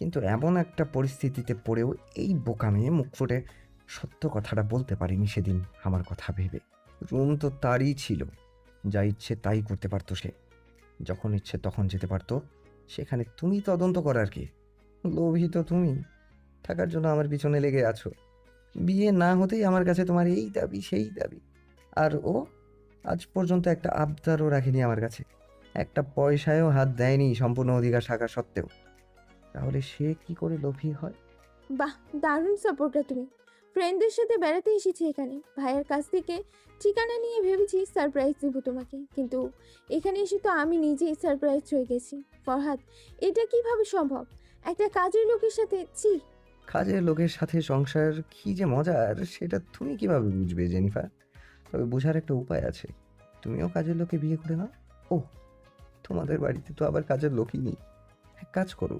কিন্তু এমন একটা পরিস্থিতিতে পড়েও এই বোকা মেয়ে মুখ ফুটে সত্য কথাটা বলতে পারিনি সেদিন আমার কথা ভেবে। রুম তো তারই ছিল, যা ইচ্ছে তাই করতে পারতো সে, যখন ইচ্ছে তখন যেতে পারতো। সেখানে তুমি তদন্ত করার কি? লোভী তো তুমি, থাকার জন্য আমার পিছনে লেগে আছো। বিয়ে না হতেই আমার কাছে তোমার এই দাবি সেই দাবি। আর ও আজ পর্যন্ত একটা আবদারও রাখেনি আমার কাছে, একটা পয়সায়ও হাত দেয়নি সম্পূর্ণ অধিকার থাকা সত্ত্বেও। তাহলে সে কি করে লোভী হয়? বাহ, দারুণ সাপোর্টার তুমি। ফ্রেন্ডদের সাথে বেড়াতে এসেছি এখানে, ভাইয়ের কাছ থেকে ঠিকানা নিয়ে ভেবেছি সারপ্রাইজ দেবো তোমাকে, কিন্তু এখানে এসে তো আমি নিজেই সারপ্রাইজ হয়ে গেছি। ফরহাদ, এটা কিভাবে সম্ভব? একটা কাজের লোকের সাথে কাজের লোকের সাথে সংসার কি যে মজার সেটা তুমি কিভাবে বুঝবে জেনিফার? তবে বোঝার একটা উপায় আছে। তুমিও কাজের লোকে বিয়ে করে নাও। ও, তোমাদের বাড়িতে তো আবার কাজের লোকই নেই। এক কাজ করো,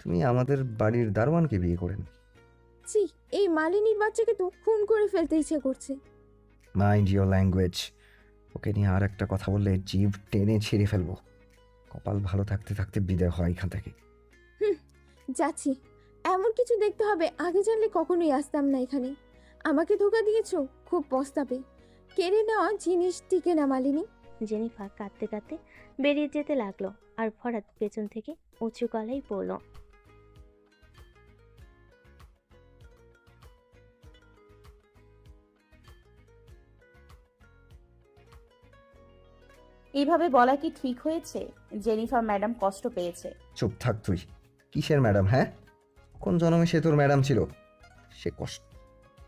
তুমি আমাদের বাড়ির দারোয়ানকে বিয়ে করে নাও। ছি, এই মালিনীর বাচ্চাকে তো খুন করে ফেলতে ইচ্ছে করছে। Mind your language. ওকে নিয়ে আর একটা কথা বললে জিভ টেনে ছিঁড়ে ফেলবো। কপাল ভালো থাকতে থাকতে বিদায় হয় এখান থেকে। হুম, যাচ্ছি। এমন কিছু দেখতে হবে, আগে জানলে কখনোই আসতাম না এখানে। আমাকে ধোকা দিয়েছো, খুব পস্তাবে। কেড়ে নেওয়া জিনিস টিকে না মালিনী। জেনিফার কাঁদতে কাঁদতে বেরিয়ে যেতে লাগলো, আর ফরাদ পেছন থেকে উঁচু গলায় বলল, এইভাবে বলা কি ঠিক হয়েছে? জেনিফার ম্যাডাম কষ্ট পেয়েছে। চুপ থাক তুই। কিসের ম্যাডাম? হ্যাঁ, কোন জন্মে সে তোর ম্যাডাম ছিল? সে কষ্ট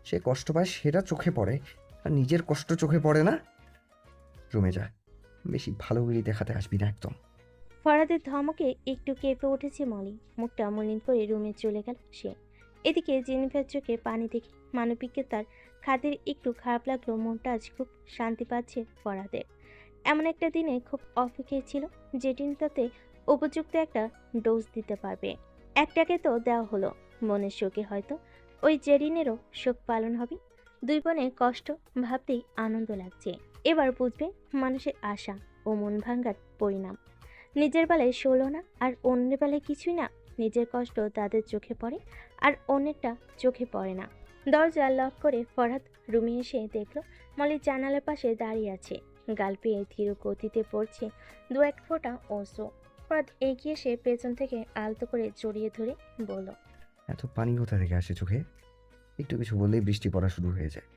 সে কষ্ট পায় সেটা চোখে পড়ে, আর নিজের কষ্ট চোখে পড়ে না। রুমে যা, বেশি ভালোগিরি দেখাতে আসবি না একদম। ফরাদের ধমকে একটু কেঁপে উঠেছে মলি, মুখটা মলিন করে রুমে চলে গেল সে। এদিকে জেনিফার চোখে পানি দেখে মানবিককে তার খাদের একটু খারাপ লাগলো, মনটা আজ খুব শান্তি পাচ্ছে ফরাদের। এমন একটা দিনে খুব অপেক্ষায় ছিল, যে দিনটাতে উপযুক্ত একটা ডোজ দিতে পারবে। একটাকে তো দেওয়া হলো, মনের শোকে হয়তো ওই জেরিনেরও শোক পালন হবে। দুই বোনের কষ্ট ভাবতেই আনন্দ লাগছে। এবার বুঝবে মানুষের আশা ও মন ভাঙ্গার পরিণাম। নিজের বেলায় ষোলো না, আর অন্যের বেলায় কিছুই না। নিজের কষ্ট তাদের চোখে পড়ে, আর অন্যেরটা চোখে পড়ে না। দরজা লক করে ফরহাদ রুমে এসে দেখলো মলি জানালার পাশে দাঁড়িয়ে আছে, গাল পেয়ে ধীর গতিতে পড়ছে দু এক ফোঁটা অশ্রু। ফরহাদ এগিয়ে এসে পেছন থেকে আলতো করে জড়িয়ে ধরে বলল, এত পানি কোথা থেকে আসে চোখে? একটু কিছু বললেই বৃষ্টি পড়া শুরু হয়ে যায়।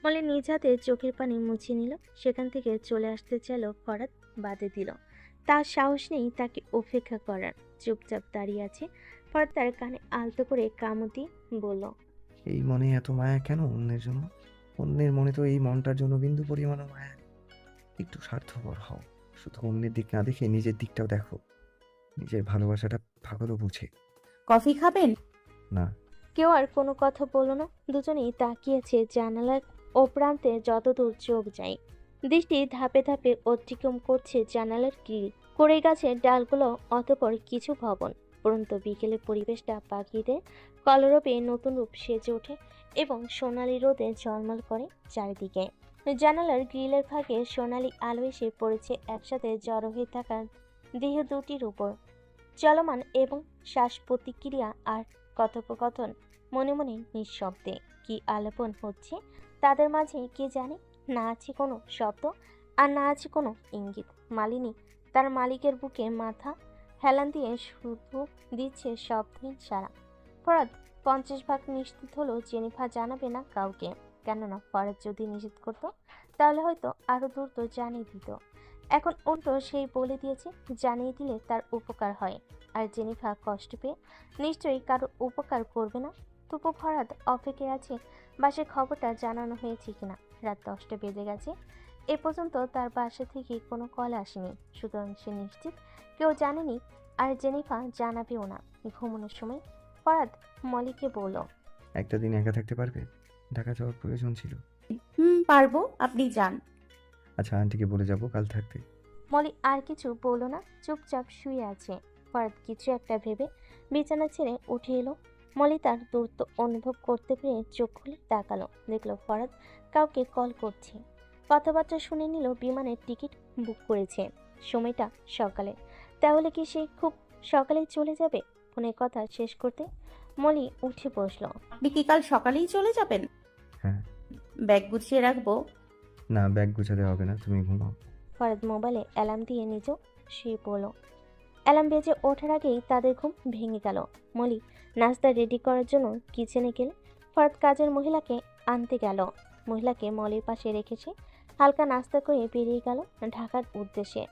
মলি নিজ হাতে চোখের পানি মুছিয়ে নিল। সেখান থেকে চলে আসতে চাইল, ফরহাদ বাধে দিল। তার সাহস নেই তাকে উপেক্ষা করার, চুপচাপ দাঁড়িয়ে আছে। ফরহাদ তার কানে আলতো করে কামড় দিয়ে বলল, এই মনে এত মায়া কেন অন্যের জন্য? অন্যের মনে তো এই মনটার জন্য বিন্দু পরিমাণও মায়া নেই। একটু স্বার্থপর হও, শুধু অন্যের দিক না দেখে নিজের দিকটাও দেখো। নিজের ভালোবাসাটা পাগলও বুঝে। কফি খাবেন? না। কেউ আর কোনো কথা বলল না। দুজনেই তাকিয়েছে জানালার ও প্রান্তে যতদূর চোখ যায়। দৃষ্টি ধাপে ধাপে অতিক্রম করছে জানালার গ্রিল, কড়ই গাছের ডালগুলো, অতপর কিছু ভবন। পরন্ত বিকেলে পরিবেশটা পাখিদের কলরবে নতুন রূপ সেজে ওঠে এবং সোনালি রোদে ঝলমল করে চারিদিকে। জানালার গ্রিলের ফাঁকে সোনালি আলো এসে পড়েছে একসাথে জড়ো হয়ে থাকা দেহ দুটির উপর। চলমান এবং শ্বাস প্রতিক্রিয়া আর কথোপকথন, মনে মনে নিঃশব্দে কি আলাপন হচ্ছে তাদের মাঝে কে জানে। না আছে কোনো শব্দ, আর না আছে কোনো ইঙ্গিত। মালিনী তার মালিকের বুকে মাথা হেলান দিয়ে শুধু দিচ্ছে শব্দহীন সাড়া। ফরাদ 50 ভাগ নিশ্চিত হলো জেনিফা জানাবে না কাউকে। কেননা ফরাদ যদি নিষেধ করতো তাহলে হয়তো আরো দ্রুত জানিয়ে দিত। এখন উল্টো সেই বলে দিয়েছে, জানিয়ে দিলে তার উপকার হয়, আর জেনিফা কষ্ট পেয়ে নিশ্চয়ই কারো উপকার করবে না। তবু ফরহাদ অপেক্ষায় আছে বাসায় খবরটা জানানো হয়েছে কিনা। রাত 10টা বেজে গেছে, এ পর্যন্ত তার বাসা থেকে কোনো কল আসেনি, সুতরাং সে নিশ্চিত কেউ জানেনি, আর জেনিফা জানাবেও না। ঘুমানোর সময় ফরহাদ মলিকে বলল, একটা দিন একা থাকতে পারবে? ঢাকা যাওয়ার প্রয়োজন ছিল। পারবো, আপনি যান। আচ্ছা, আন্টিকে বলে যাবো কাল থাকতে। মলি আর কিছু বলল না, চুপচাপ শুয়ে আছে। ফরহাদ কিছু একটা ভেবে বিছানা ছেড়ে উঠে এলো। মলি তার দূরত্ব অনুভব করতে পেরে চোখ খুলে তাকালো, দেখলো ফরহাদ কাউকে কল করছে। কথাবার্তা শুনে নিল বিমানের টিকিট বুক করেছে, সময়টা সকালে। তাহলে কি সে খুব সকালে চলে যাবে? ফোনের কথা শেষ করতে মলি উঠে বসলো। আপনি কি কাল সকালেই চলে যাবেন? হ্যাঁ। ব্যাগ গুছিয়ে রাখবো। না, ব্যাগ গুছাতে হবে না, তুমি ঘুমাও। ফরাদ মোবাইলে অ্যালার্ম দিয়ে নিজেও শুয়ে পড়ল। অ্যালার্ম বেজে ওঠার আগেই তাদের ঘুম ভেঙে গেল। মলি নাস্তা রেডি করার জন্য কিচেনে গেলে ফরাদ কাজের মহিলাকে আনতে গেল। মহিলাকে মলির পাশে রেখেছে হালকা নাস্তা করে বেরিয়ে গেল ঢাকার উদ্দেশ্যে।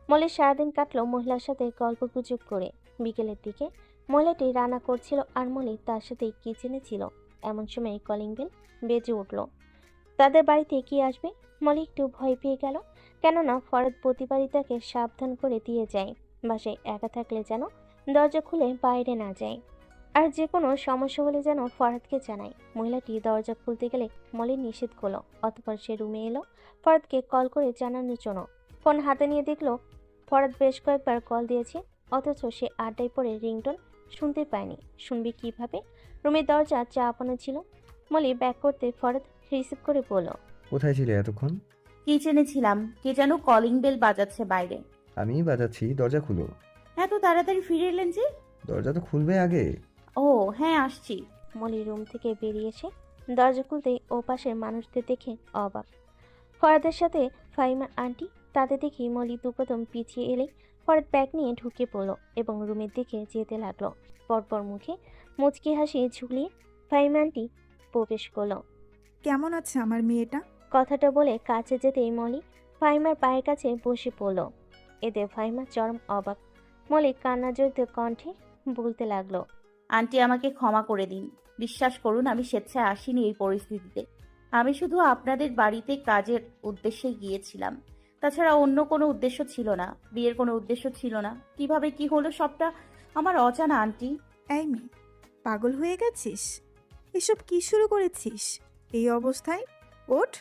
মলির সারাদিন কাটলো মহিলার সাথে গল্পগুজব করে। বিকেলের দিকে মহিলাটি রান্না করছিল আর মলি তার সাথেই কিচেনে ছিল। এমন সময় কলিং বেল বেজে উঠল। তাদের বাড়িতে কি আসবে? মলি একটু ভয় পেয়ে গেল, কেননা ফরাদ প্রতিবারই তাকে সাবধান করে দিয়ে যায় বাসায় একা থাকলে যেন দরজা খুলে বাইরে না যায়, আর যে কোনো সমস্যা হলে যেন ফরাদকে জানায়। মহিলাটি দরজা খুলতে গেলে মলি নিষেধ করলো। অতঃপর সে রুমে এলো ফরাদকে কল করে জানানোর জন্য। ফোন হাতে নিয়ে দেখলো ফরাদ বেশ কয়েকবার কল দিয়েছে, অথচ সে আড্ডায় পড়ে রিংটোন শুনতে পায়নি। শুনবি কিভাবে? রুমের দরজা চাপানো ছিল। মলি ব্যাক করতে ফরাদ রিসিভ করে বলল, কোথায় ছিলে এতক্ষণ? কিচেনে ছিলাম, কে যেন কলিং বেল বাজাচ্ছে বাইরে। আমিই বাজাচ্ছি, দরজা খুলো। এত তাড়াতাড়ি ফিরে এলেন যে? দরজা তো খুলবে আগে। ও হ্যাঁ, আসছি। মলি রুম থেকে বেরিয়ে এসে দরজা খুলতেই ও পাশের মানুষদের দেখে অবাক। ফরাদের সাথে ফাইমা আন্টি। তাদের দেখি মলি দুকদম পিছিয়ে এলেই ফরাদ ব্যাগ নিয়ে ঢুকে পড়ল এবং রুমের দিকে যেতে লাগলো। পরপর মুখে মুচকি হাসি ঝুলিয়ে ফাইমা আন্টি প্রবেশ করলো। কেমন আছে আমার মেয়েটা? কথাটা বলে কাছে যেতেই মলি ফাইমার পায়ের কাছে বসে পড়ল। এতে ফাইমা চরম অবাক। মলি কান্না জড়িত কণ্ঠে বলতে লাগলো, আন্টি আমাকে ক্ষমা করে দিন। বিশ্বাস করুন, আমি স্বেচ্ছায় আসিনি এই পরিস্থিতিতে। আমি শুধু আপনাদের বাড়িতে কাজের উদ্দেশ্যে গিয়েছিলাম। তাছাড়া অন্য কোনো উদ্দেশ্য ছিল না, বিয়ের কোনো উদ্দেশ্য ছিল না। কিভাবে কি হলো সবটা আমার অজানা আন্টি। এই মেয়ে, পাগল হয়ে গেছিস? এসব কি শুরু করেছিস এই অবস্থায়? ওঠ।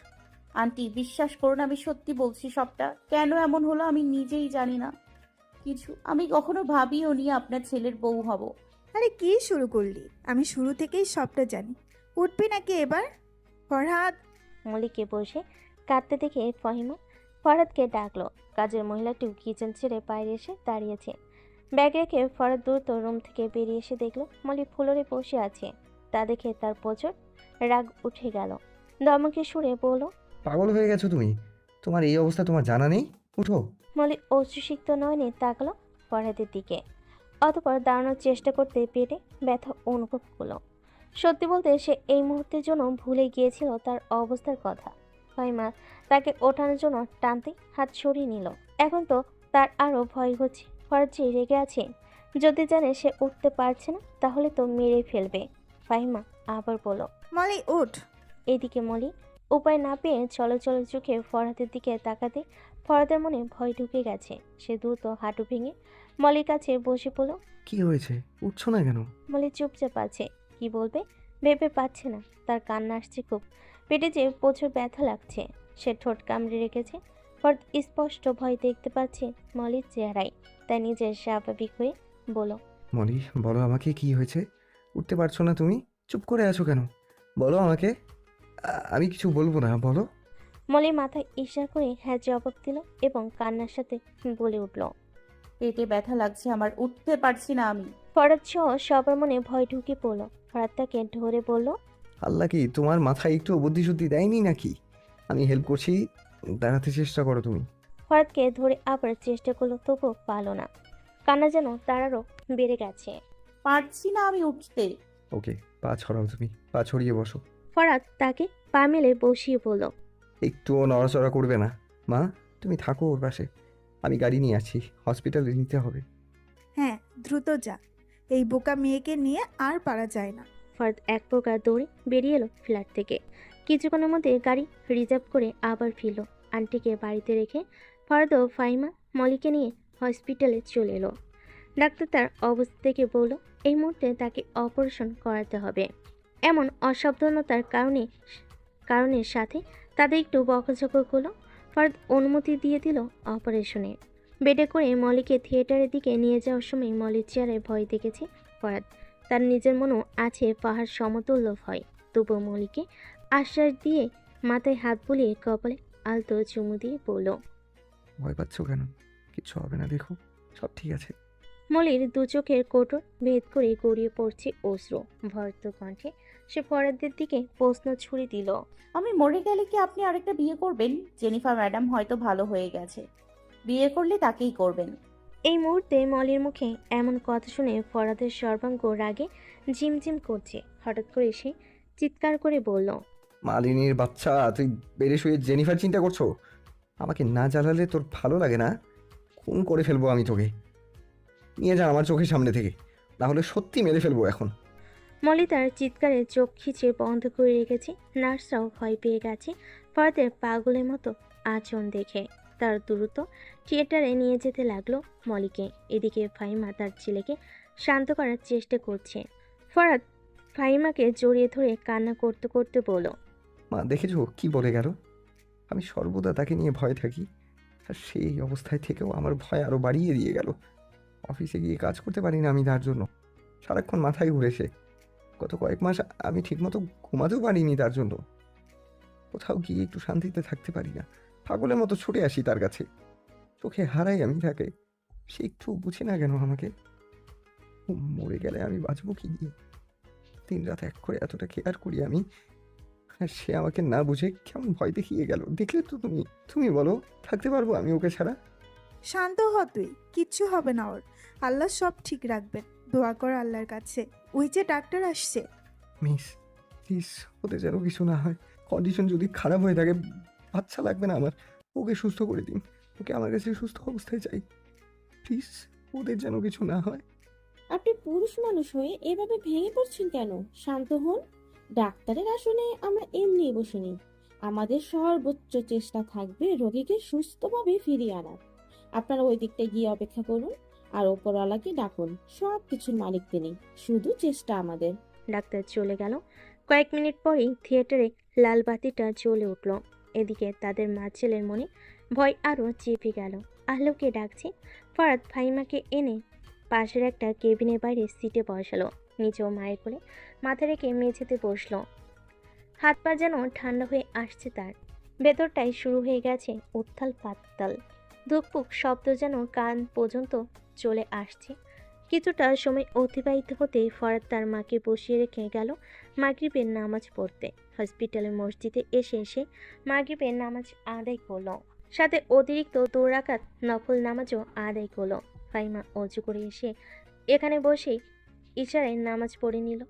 আন্টি বিশ্বাস করুন, আমি সত্যি বলছি সবটা। কেন এমন হলো আমি নিজেই জানি না কিছু। আমি কখনো ভাবিও নি আপনার ছেলের বউ হব। আরে কি শুরু করলি? আমি শুরু থেকেই সবটা জানি। উঠবি নাকি এবার? ফরহাদ। মলিকে বসে কাঁদতে দেখে ফাহিমা ফরাদকে ডাকলো। কাজের মহিলাটিও কিচেন ছেড়ে বাইরে এসে দাঁড়িয়েছে। ব্যাগ রেখে ফরাদ দ্রুত রুম থেকে বেরিয়ে এসে দেখলো মলি ফ্লোরে বসে আছে। তা দেখে তার প্রচুর রাগ উঠে গেল। দমকে সুরে বলল, পাগল হয়ে গেছো তুমি? তোমার এই অবস্থা তোমার জানা নেই? উঠো। মলি অশ্রুসিক্ত নয়নে তাকালো ফরাদের দিকে। অতঃপর দাঁড়ানোর চেষ্টা করতে পেটে ব্যথা অনুভব করলো। সত্যি বলতে সে এই মুহূর্তের জন্য ভুলে গিয়েছিল তার অবস্থার কথা। ফাইমা তাকে ওঠানোর জন্য টানতে হাত সরিয়ে নিল। এখন তো তার আরও ভয় হচ্ছে। ফরাদ যে রেগে আছে, যদি জানে সে উঠতে পারছে না তাহলে তো মেরে ফেলবে। ফাইমা আবার বলল, মলি ওঠ। এদিকে মলি উপায় না পেয়ে চলো চোখে ফরহাদের দিকে তাকাতে ফরহাদের মনে ভয় ঢুকে গেছে। সে দ্রুত হাঁটু ভেঙে মলির কাছে বসে পড়ল। কি হয়েছে? উঠছো না কেন? মলি চুপচাপ আছে, কি বলবে ভেবে পাচ্ছে না। তার কান্না আসছে খুব, পেটে যে প্রচুর ব্যথা লাগছে। সে ঠোঁট কামড়ে রেখেছে। ফরহাদ স্পষ্ট ভয় দেখতে পাচ্ছে মলির চেহারায়, তাই নিজের স্বাভাবিক হয়ে বলো, মলি, বলো আমাকে কি হয়েছে? উঠতে পারছো না তুমি? চুপ করে আছো কেন? বলো আমাকে। আমি কিছু বলবো না, বলো। মলি মাথায় ইশারা করে হ্যাঁ জবাব দিল এবং কান্নার সাথে বলে উঠল। পেটে ব্যথা লাগছে আমার, উঠতে পারছি না আমি। ফরাদ সহ সবার মনে ভয় ঢুকে পড়ল। ফরাদ তাকে ধরে বলল, আল্লাহ কি তোমার মাথায় একটু বুদ্ধি শুদ্ধি দেয়নি নাকি? আমি হেল্প করছি, দাঁড়াতে চেষ্টা করো তুমি। ফরাদকে ধরে আবার চেষ্টা করলো, তবুও পারল না। কান্না যেন তার আরও বেড়ে গেছে। পারছি না আমি উঠতে। ওকে, পা ছড়াও তুমি, পা ছড়িয়ে বসো। ফরাদ তাকে পা মেলে বসিয়ে বলল, একটুও নড়াচড়া করবে না। মা, তুমি থাকো ওর পাশে, আমি গাড়ি নিয়ে আছি, হসপিটালে নিতে হবে। হ্যাঁ, দ্রুত যা। এই বোকা মেয়েকে নিয়ে আর পারা যায় না। ফরাদ এক প্রকার দৌড়ে বেরিয়ে এলো ফ্ল্যাট থেকে। কিছুক্ষণের মধ্যে গাড়ি রিজার্ভ করে আবার ফিরল। আন্টিকে বাড়িতে রেখে ফরাদ ও ফাইমা মলিকে নিয়ে হসপিটালে চলে এলো। ডাক্তার তার অবস্থা দেখে বলল, এই মুহূর্তে তাকে অপারেশন করাতে হবে। এমন অসাবধানতার কারণের সাথে তাদের একটু বকাঝকা করলো। ফরাদ অনুমতি দিয়ে দিল অপারেশনে। বেডে করে মলিকে থিয়েটারের দিকে নিয়ে যাওয়ার সময় মলির চেয়ারে ভয় দেখেছে ফরাদ। তার নিজের মনেও আছে পাহাড় সমতুল্য ভয়। তবুও মলিকে আশ্বাস দিয়ে মাথায় হাত বুলিয়ে কপালে আলতো চুমু দিয়ে বলল, ভয় পাচ্ছ কেন? কিচ্ছু হবে না, দেখো সব ঠিক আছে। মলির দু চোখের কোটর ভেদ করে গড়িয়ে পড়ছে অশ্রু। ভরত কণ্ঠে সে ফরাদের দিকে প্রশ্ন ছুড়ে দিল। আমি মরে গেলে কি আপনি আরেকটা বিয়ে করবেন? জেনিফার ম্যাডাম হয়তো ভালো হয়ে গেছে, বিয়ে করলে তাকেই করবেন। এই মুহূর্তে মলির মুখে এমন কথা শুনে ফরাদের সর্বাঙ্গ রাগে ঝিমঝিম করছে। হঠাৎ করে সে চিৎকার করে বলল, মালিনীর বাচ্চা, তুই বেড়ে শুয়ে জেনিফার চিন্তা করছো? আমাকে না জ্বালালে তোর ভালো লাগে না? খুন করে ফেলবো আমি তোকে। নিয়ে যা আমার চোখের সামনে থেকে, না হলে সত্যি মেরে ফেলবো এখন। মলি তার চিৎকারে চোখ খিচে বন্ধ করে রেখেছে। নার্সরাও ভয় পেয়ে গেছে ফরাদের পাগলের মতো আচরণ দেখে। তার দ্রুত থিয়েটারে নিয়ে যেতে লাগলো মলিকে। এদিকে ফাহিমা তার ছেলেকে শান্ত করার চেষ্টা করছে। ফরাদ ফাহিমাকে জড়িয়ে ধরে কান্না করতে করতে বলল, মা, দেখেছো কি বলে গেল? আমি সর্বদা তাকে নিয়ে ভয় থাকি, আর সেই অবস্থায় থেকেও আমার ভয় আরও বাড়িয়ে দিয়ে গেল। অফিসে গিয়ে কাজ করতে পারি না আমি তার জন্য, সারাক্ষণ মাথায় ঘুরেছে। গত কয়েক মাস আমি ঠিকমতো ঘুমাতেও পারিনি তার জন্য। কোথাও গিয়ে একটু শান্তিতে থাকতে পারি না, পাগলের মতো ছুটে আসি তার কাছে। চোখে হারাই আমি তাকে, সে একটু বুঝে না কেন আমাকে। ও মরে গেলে আমি বাঁচবো কি দিয়ে? দিন রাত এক করে এতটা কেয়ার করি আমি, আর সে আমাকে না বুঝে কেমন ভয় দেখিয়ে গেল। দেখলে তো তুমি বলো, থাকতে পারবো আমি ওকে ছাড়া? শান্ত হ তুই, কিচ্ছু হবে না ওর। আল্লাহ সব ঠিক রাখবেন, দোয়া কর আল্লাহর কাছে। ওই যে ডাক্তার আসছে। মিস, প্লিজ ওদের যেন কিছু না হয়। কন্ডিশন যদি খারাপ হয়ে থাকে, বাচ্চা লাগবে না আমার, ওকে সুস্থ করে দিন। ওকে আমার কাছে সুস্থ অবস্থায় চাই, প্লিজ। ওদের যেন কিছু না হয়। আপনি পুরুষ মানুষ হয়ে এভাবে ভেঙে পড়ছেন কেন? শান্ত হন। ডাক্তারের আসনে আমরা এমনি বসিনি। আমাদের সর্বোচ্চ চেষ্টা থাকবে রোগীকে সুস্থভাবে ফিরিয়ে আনার। আপনারা ওই দিকটায় গিয়ে অপেক্ষা করুন আর ওপরওয়ালাকে ডাকুন। সব কিছুর মালিক তিনি, শুধু চেষ্টা আমাদের। ডাক্তার চলে গেল। কয়েক মিনিট পরেই থিয়েটারে লাল বাতিটা জ্বলে উঠল। এদিকে তাদের মা ছেলের মনে ভয় আরও চেপে গেল। আলোকে ডাকছে। ফরাদ ফাহিমাকে এনে পাশের একটা কেবিনের বাইরে সিটে বসালো। নিচেও মায়ের কোলে মাথা রেখে মেঝেতে বসলো। হাত পা যেন ঠান্ডা হয়ে আসছে তার। ভেতরটাই শুরু হয়ে গেছে উত্থাল পাতাল। ধুকপুক শব্দ যেন কান পর্যন্ত চলে আসছে। কিছুটা সময় অতিবাহিত হতে ফরাদ তার মাকে বসিয়ে রেখে গেল মাগরিবের নামাজ পড়তে। হসপিটালের মসজিদে এসে মাগরিবের নামাজ আদায় করলো, সাথে অতিরিক্ত 2 রাকাত নফল নামাজও আদায় করলো। ফাহিমা অজু করে এসে এখানে বসেই ইশারায় নামাজ পড়ে নিল।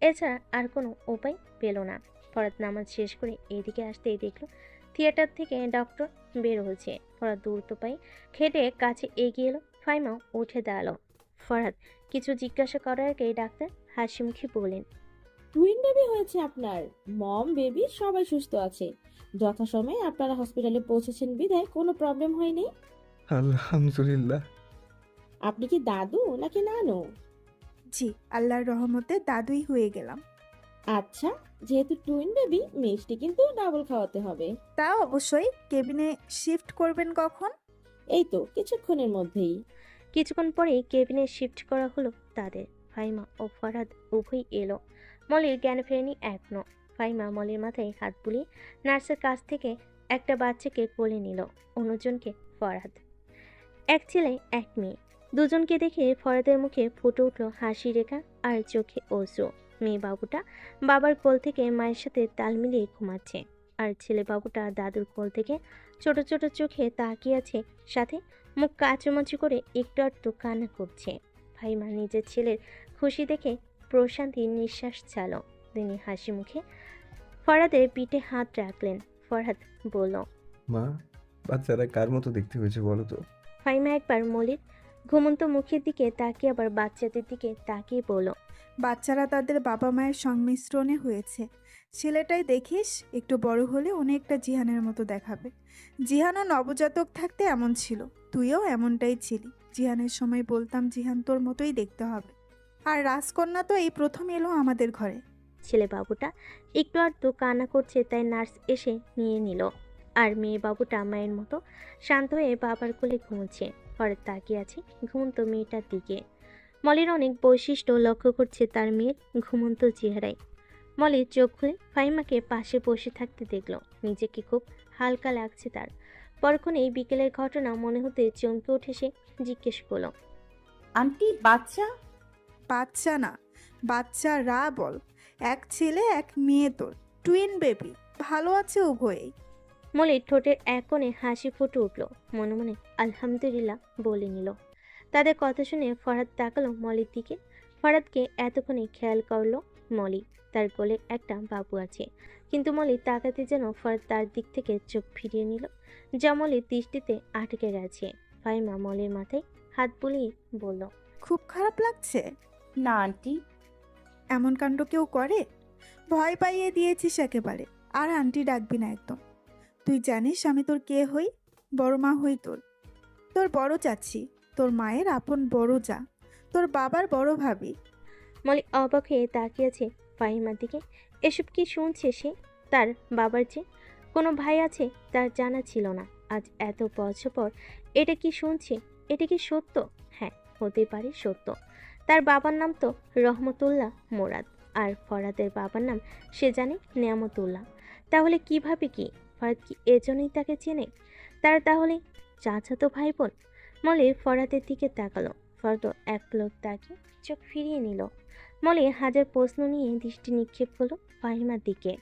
এছাড়া আর কোনো উপায় পেল না। ফরাদ নামাজ শেষ করে এদিকে আসতেই দেখলো থিয়েটার থেকে ডক্টর বের হয়েছে। ফরাদ দ্রুত পায়ে খেটে কাছে এগিয়ে এলো। ফাহিমাও উঠে দাঁড়ালো। ফরাদ কিছু জিজ্ঞাসা করার আগে ডাক্তার হাসি মুখে বলেন, টুইন বেবি হয়েছে আপনার। মম বেবি সবাই সুস্থ আছে। যথাসময়ে আপনারা হসপিটালে পৌঁছেছেন বিধায় কোনো প্রবলেম হয়নি। আলহামদুলিল্লাহ। আপনি কি দাদু নাকি নানু? জি, আল্লাহর রহমতে দাদুই হয়ে গেলাম। আচ্ছা, যেহেতু টুইন বেবি মিষ্টি কিন্তু ডাবল খাওয়াতে হবে। তা অবশ্যই। কেবিনে শিফট করবেন কখন? এই তো কিছুক্ষণের মধ্যেই। কিছুক্ষণ পরেই কেবিনে শিফট করা হলো তাদের। ফাহিমা ও ফরহাদ উভয়ই এলো। মলির জ্ঞান ফেরেনি এখনো। ফাহিমা মলির মাথায় হাত বুলিয়ে নার্সের কাছ থেকে একটা বাচ্চাকে কোলে নিল। অন্যজনকে ফরহাদ। এক ছেলে এক মেয়ে। দুজনকে দেখে ফরহাদের মুখে ফুটে উঠল হাসি রেখা আর চোখে অশ্রু। মেয়ে বাবুটা বাবার কোল থেকে মায়ের সাথে তাল মিলিয়ে ঘুমাচ্ছে, আর ছেলে বাবুটা দাদুর কোল থেকে ছোট ছোট চোখে তাকিয়ে আছে, সাথে মুখ কাচুমাচু করে একটু আধটু কান্না করছে। ফাহিমা নিজের ছেলের খুশি দেখে প্রশান্তির নিঃশ্বাস ছাড়ল। তিনি হাসি মুখে ফরহাদের পিঠে হাত রাখলেন। ফরহাদ বলল, মা, বাচ্চারা কার মতো দেখতে হয়েছে বলো তো? ফাহিমা একবার মলির ঘুমন্ত মুখের দিকে তাকিয়ে আবার বাচ্চাদের দিকে তাকিয়ে বলল, বাচ্চারা তাদের বাবা মায়ের সংমিশ্রণে হয়েছে। ছেলেটাই দেখিস, একটু বড় হলে অনেকটা জিহানের মতো দেখাবে। জিহানও নবজাতক থাকতে এমন ছিল, তুইও এমনটাই ছিলি। জিহানের সময় বলতাম জিহান তোর মতোই দেখতে হবে। আর রাজকন্যা তো এই প্রথম এলো আমাদের ঘরে। ছেলে বাবুটা একটু আধটু কান্না করছে, তাই নার্স এসে নিয়ে নিল। আর মেয়ে বাবুটা মায়ের মতো শান্ত হয়ে বাবার কোলে ঘুমোচ্ছে। পরে তাকিয়ে আছে ঘুমন্ত মেয়েটার দিকে। মলির অনেক বৈশিষ্ট্য লক্ষ্য করছে তার মেয়ের ঘুমন্ত চেহারায়। মলির চোখ খুলে ফাহিমাকে পাশে বসে থাকতে দেখলো। নিজেকে খুব হালকা লাগছে তার। পরক্ষণেই বিকেলের ঘটনা মনে হতে চমকে উঠে সে জিজ্ঞেস করলো, আন্টি বাচ্চা? বাচ্চা না, বাচ্চারা বল। এক ছেলে এক মেয়ে তোর, টুইন বেবি। ভালো আছে উভয়েই। মলির ঠোঁটের এক কোণে হাসি ফুটে উঠল। মনে মনে আলহামদুলিল্লাহ বলে নিল। তাদের কথা শুনে ফরহাদ তাকালো মলির দিকে। ফরহাদকে এতক্ষণে খেয়াল করলো মলি। তার কোলে একটা বাবু আছে, কিন্তু মলি তাকাতে যেন ফরহাদ তার দিক থেকে চোখ ফিরিয়ে নিল, যা মলির দৃষ্টিতে আটকে গেছে। ফাহিমা মলির মাথায় হাত বুলিয়ে বলল, খুব খারাপ লাগছে? না আন্টি। এমন কাণ্ড কেউ করে? ভয় পাইয়ে দিয়েছিস একেবারে। আর আন্টি ডাকবি না একদম। তুই জানিস আমি তোর কে হই? বড় মা হই তোর। তোর বড় চাচি, তোর মায়ের আপন বড় যা, তোর বাবার বড় ভাবি। মলি অবাক হয়ে তাকিয়েছে ফাহিমার দিকে। এসব কি শুনছে সে? তার বাবার যে কোনো ভাই আছে তার জানা ছিল না। আজ এত বছর পর এটা কি শুনছে? এটা কি সত্য? হ্যাঁ, হতে পারে সত্য। তার বাবার নাম তো রহমতুল্লাহ মোরাদ, আর ফরহাদের বাবার নাম সে জানে নেয়ামতুল্লাহ। তাহলে কিভাবে কি ফরহাদ কি এজন্যই তাকে চেনে? তারা তাহলে চাচাতো ভাই বোন? মলি ফরহাদের দিকে তাকালো। ফরহাদ এক পলক তাকিয়ে চোখ ফিরিয়ে নিল। মলি হাজার প্রশ্ন নিয়ে দৃষ্টি নিক্ষেপ করলো ফাহিমার দিকে।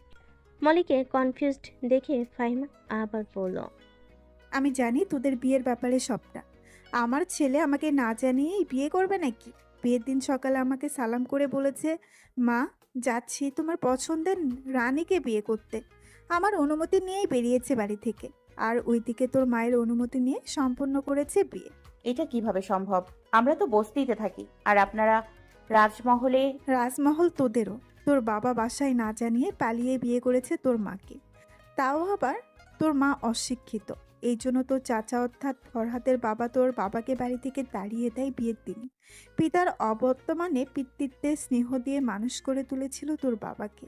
মলিকে কনফিউজড দেখে ফাহিমা আবার বলল, আমি জানি তোদের বিয়ের ব্যাপারে সবটা। আমার ছেলে আমাকে না জানিয়েই বিয়ে করবে নাকি? বিয়ের দিন সকালে আমাকে সালাম করে বলেছে, মা যাচ্ছি তোমার পছন্দের রানীকে বিয়ে করতে। আমার অনুমতি নিয়েই বেরিয়েছে বাড়ি থেকে। আর ওইদিকে তোর মায়ের অনুমতি নিয়ে সম্পন্ন করেছে বিয়ে। এটা কিভাবে সম্ভব? আমরা তো বস্তিতে থাকি, আর আপনারা রাজমহলে। রাজমহল তোদেরও। তোর বাবা বাসায় না জানিয়ে পালিয়ে বিয়ে করেছে তোর মাকে। তাও আবার তোর মা অশিক্ষিত। এই জন্য তোর চাচা অর্থাৎ ফরহাদের বাবা তোর বাবাকে বাড়ি থেকে তাড়িয়ে দেয় বিয়ের দিন। পিতার অবর্তমানে পিতৃত্বের স্নেহ দিয়ে মানুষ করে তুলেছিল তোর বাবাকে,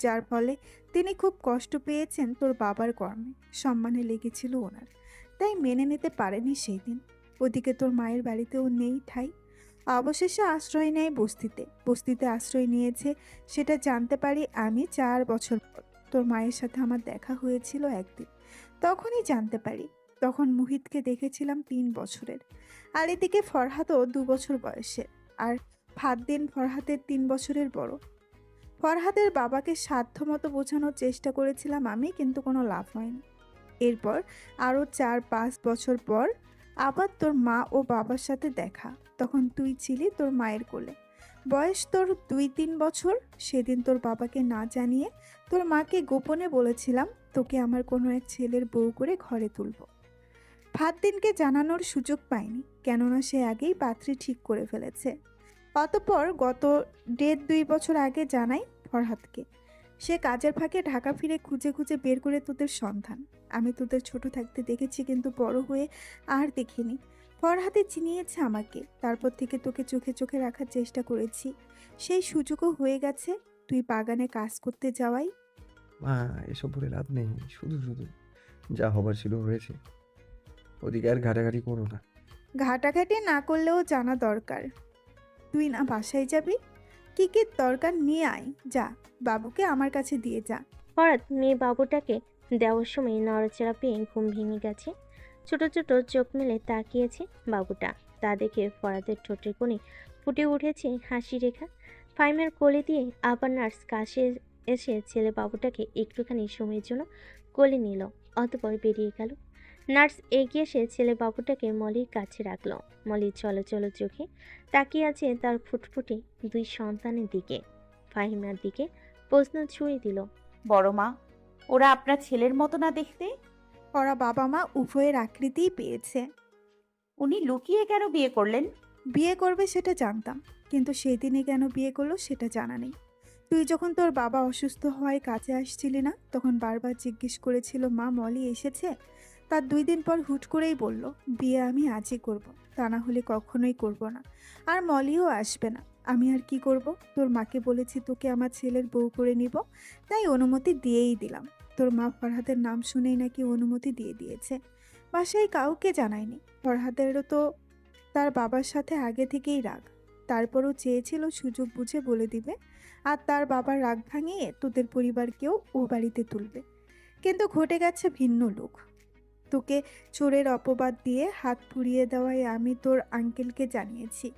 যার ফলে তিনি খুব কষ্ট পেয়েছেন তোর বাবার কর্মে। সম্মানে লেগেছিল ওনার, তাই মেনে নিতে পারেনি সেই দিন। ওদিকে তোর মায়ের বাড়িতেও নেই ঠাঁই। অবশেষে আশ্রয় নেয় বস্তিতে। বস্তিতে আশ্রয় নিয়েছে সেটা জানতে পারি আমি 4 বছর পর। তোর মায়ের সাথে আমার দেখা হয়েছিল একদিন, তখনই জানতে পারি। তখন মুহিতকে দেখেছিলাম 3 বছরের। আর এদিকে ফরহাদও 2 বছর বয়সের। আর ফাদ্দিন ফরহাদের 3 বছরের বড়। ফরহাদের বাবাকে সাধ্যমতো বোঝানোর চেষ্টা করেছিলাম আমি, কিন্তু কোনো লাভ হয়নি। এরপর আরও 4-5 বছর পর আবার তোর মা ও বাবার সাথে দেখা। তখন তুই ছিলি তোর মায়ের কোলে। বয়স তোর 2-3 বছর। সেদিন তোর বাবাকে না জানিয়ে তোর মাকে গোপনে বলেছিলাম তোকে আমার কোনো এক ছেলের বউ করে ঘরে তুলব। ফাদ্দিনকে জানানোর সুযোগ পাইনি, কেননা সে আগেই পাত্রী ঠিক করে ফেলেছে। অতঃপর গত 1.5-2 বছর আগে জানাই ফরহাদকে। সে কাজের ফাঁকে ঢাকা ফিরে খুঁজে খুঁজে বের করে তোদের সন্ধান। আমি তোদের ছোট থাকতে দেখেছি, কিন্তু বড় হয়ে আর দেখিনি। ফরহাদে চিনিয়েছে আমাকে, তারপর থেকে তোকে চোখে চোখে রাখার চেষ্টা করেছি। সেই সুযোগও হয়ে গেছে তুই বাগানে কাজ করতে যাওয়াই। মা, এসব বলে লাভ নেই। শুধু শুধু যা হবার ছিল হয়েছে। ওদিকে আর ঘাটাঘাটি করো না। ঘাটাঘাটি না করলেও জানা দরকার। তুই না বাসায় যাবি? কি কি দরকার নিয়ে আয়, যা। বাবুকে আমার কাছে দিয়ে যা। ফরহাদ মেয়ে বাবুটাকে দেওয়ার সময় নড়াচড়া পেয়ে ঘুম ভেঙে গেছে। ছোট ছোট চোখ মেলে তাকিয়েছে বাবুটা। তা দেখে ফরহাদের ঠোঁটের কোণে ফুটে উঠেছে হাসি রেখা। ফাইমের কোলে দিয়ে আবার নার্স কাছে এসে ছেলে বাবুটাকে একটুখানি সময়ের জন্য কোলে নিল, অতপর বেরিয়ে গেল। নার্স এগিয়ে এসে ছেলে বাবুটাকে মলির কাছে রাখলো। মলির চলো চলো চোখে তাকিয়ে আছে তার ফুটফুটে 2 সন্তানের দিকে। ফাহিমার দিকে প্রশ্ন ছুঁড়ে দিল, বড় মা, ওরা আপনার ছেলের মতো না দেখতে? ওরা বাবা মা উভয়ের আকৃতিই পেয়েছে। উনি লুকিয়ে কেন বিয়ে করলেন? বিয়ে করবে সেটা জানতাম, কিন্তু সেই দিনে কেন বিয়ে করলো সেটা জানা নেই। তুই যখন তোর বাবা অসুস্থ হওয়ায় কাছে আসছিলি না, তখন বারবার জিজ্ঞেস করেছিল মা মলি এসেছে? তার 2 দিন পর হুট করেই বলল বিয়ে আমি আজই করব, তা না হলে কখনোই করব না। আর মলিও আসবে না। আমি আর কি করব? তোর মাকে বলেছি তোকে আমার ছেলের বউ করে নিব, তাই অনুমতি দিয়েই দিলাম। তোর মা ফরহাদের নাম শুনেই নাকি অনুমতি দিয়ে দিয়েছে। বাসায় কাউকে জানায়নি। ফরহাদেরও তো তার বাবার সাথে আগে থেকেই রাগ। তারপরও চেয়েছিল সুযোগ বুঝে বলে দিবে, আর তার বাবার রাগ ভাঙিয়ে তোদের পরিবারকেও ও বাড়িতে তুলবে। কিন্তু ঘটে গেছে ভিন্ন লোক। তোকে চোরের অপবাদ দিয়ে হাত পুড়িয়ে দেওয়ায় আমি তোর আঙ্কেলকে জানিয়েছি।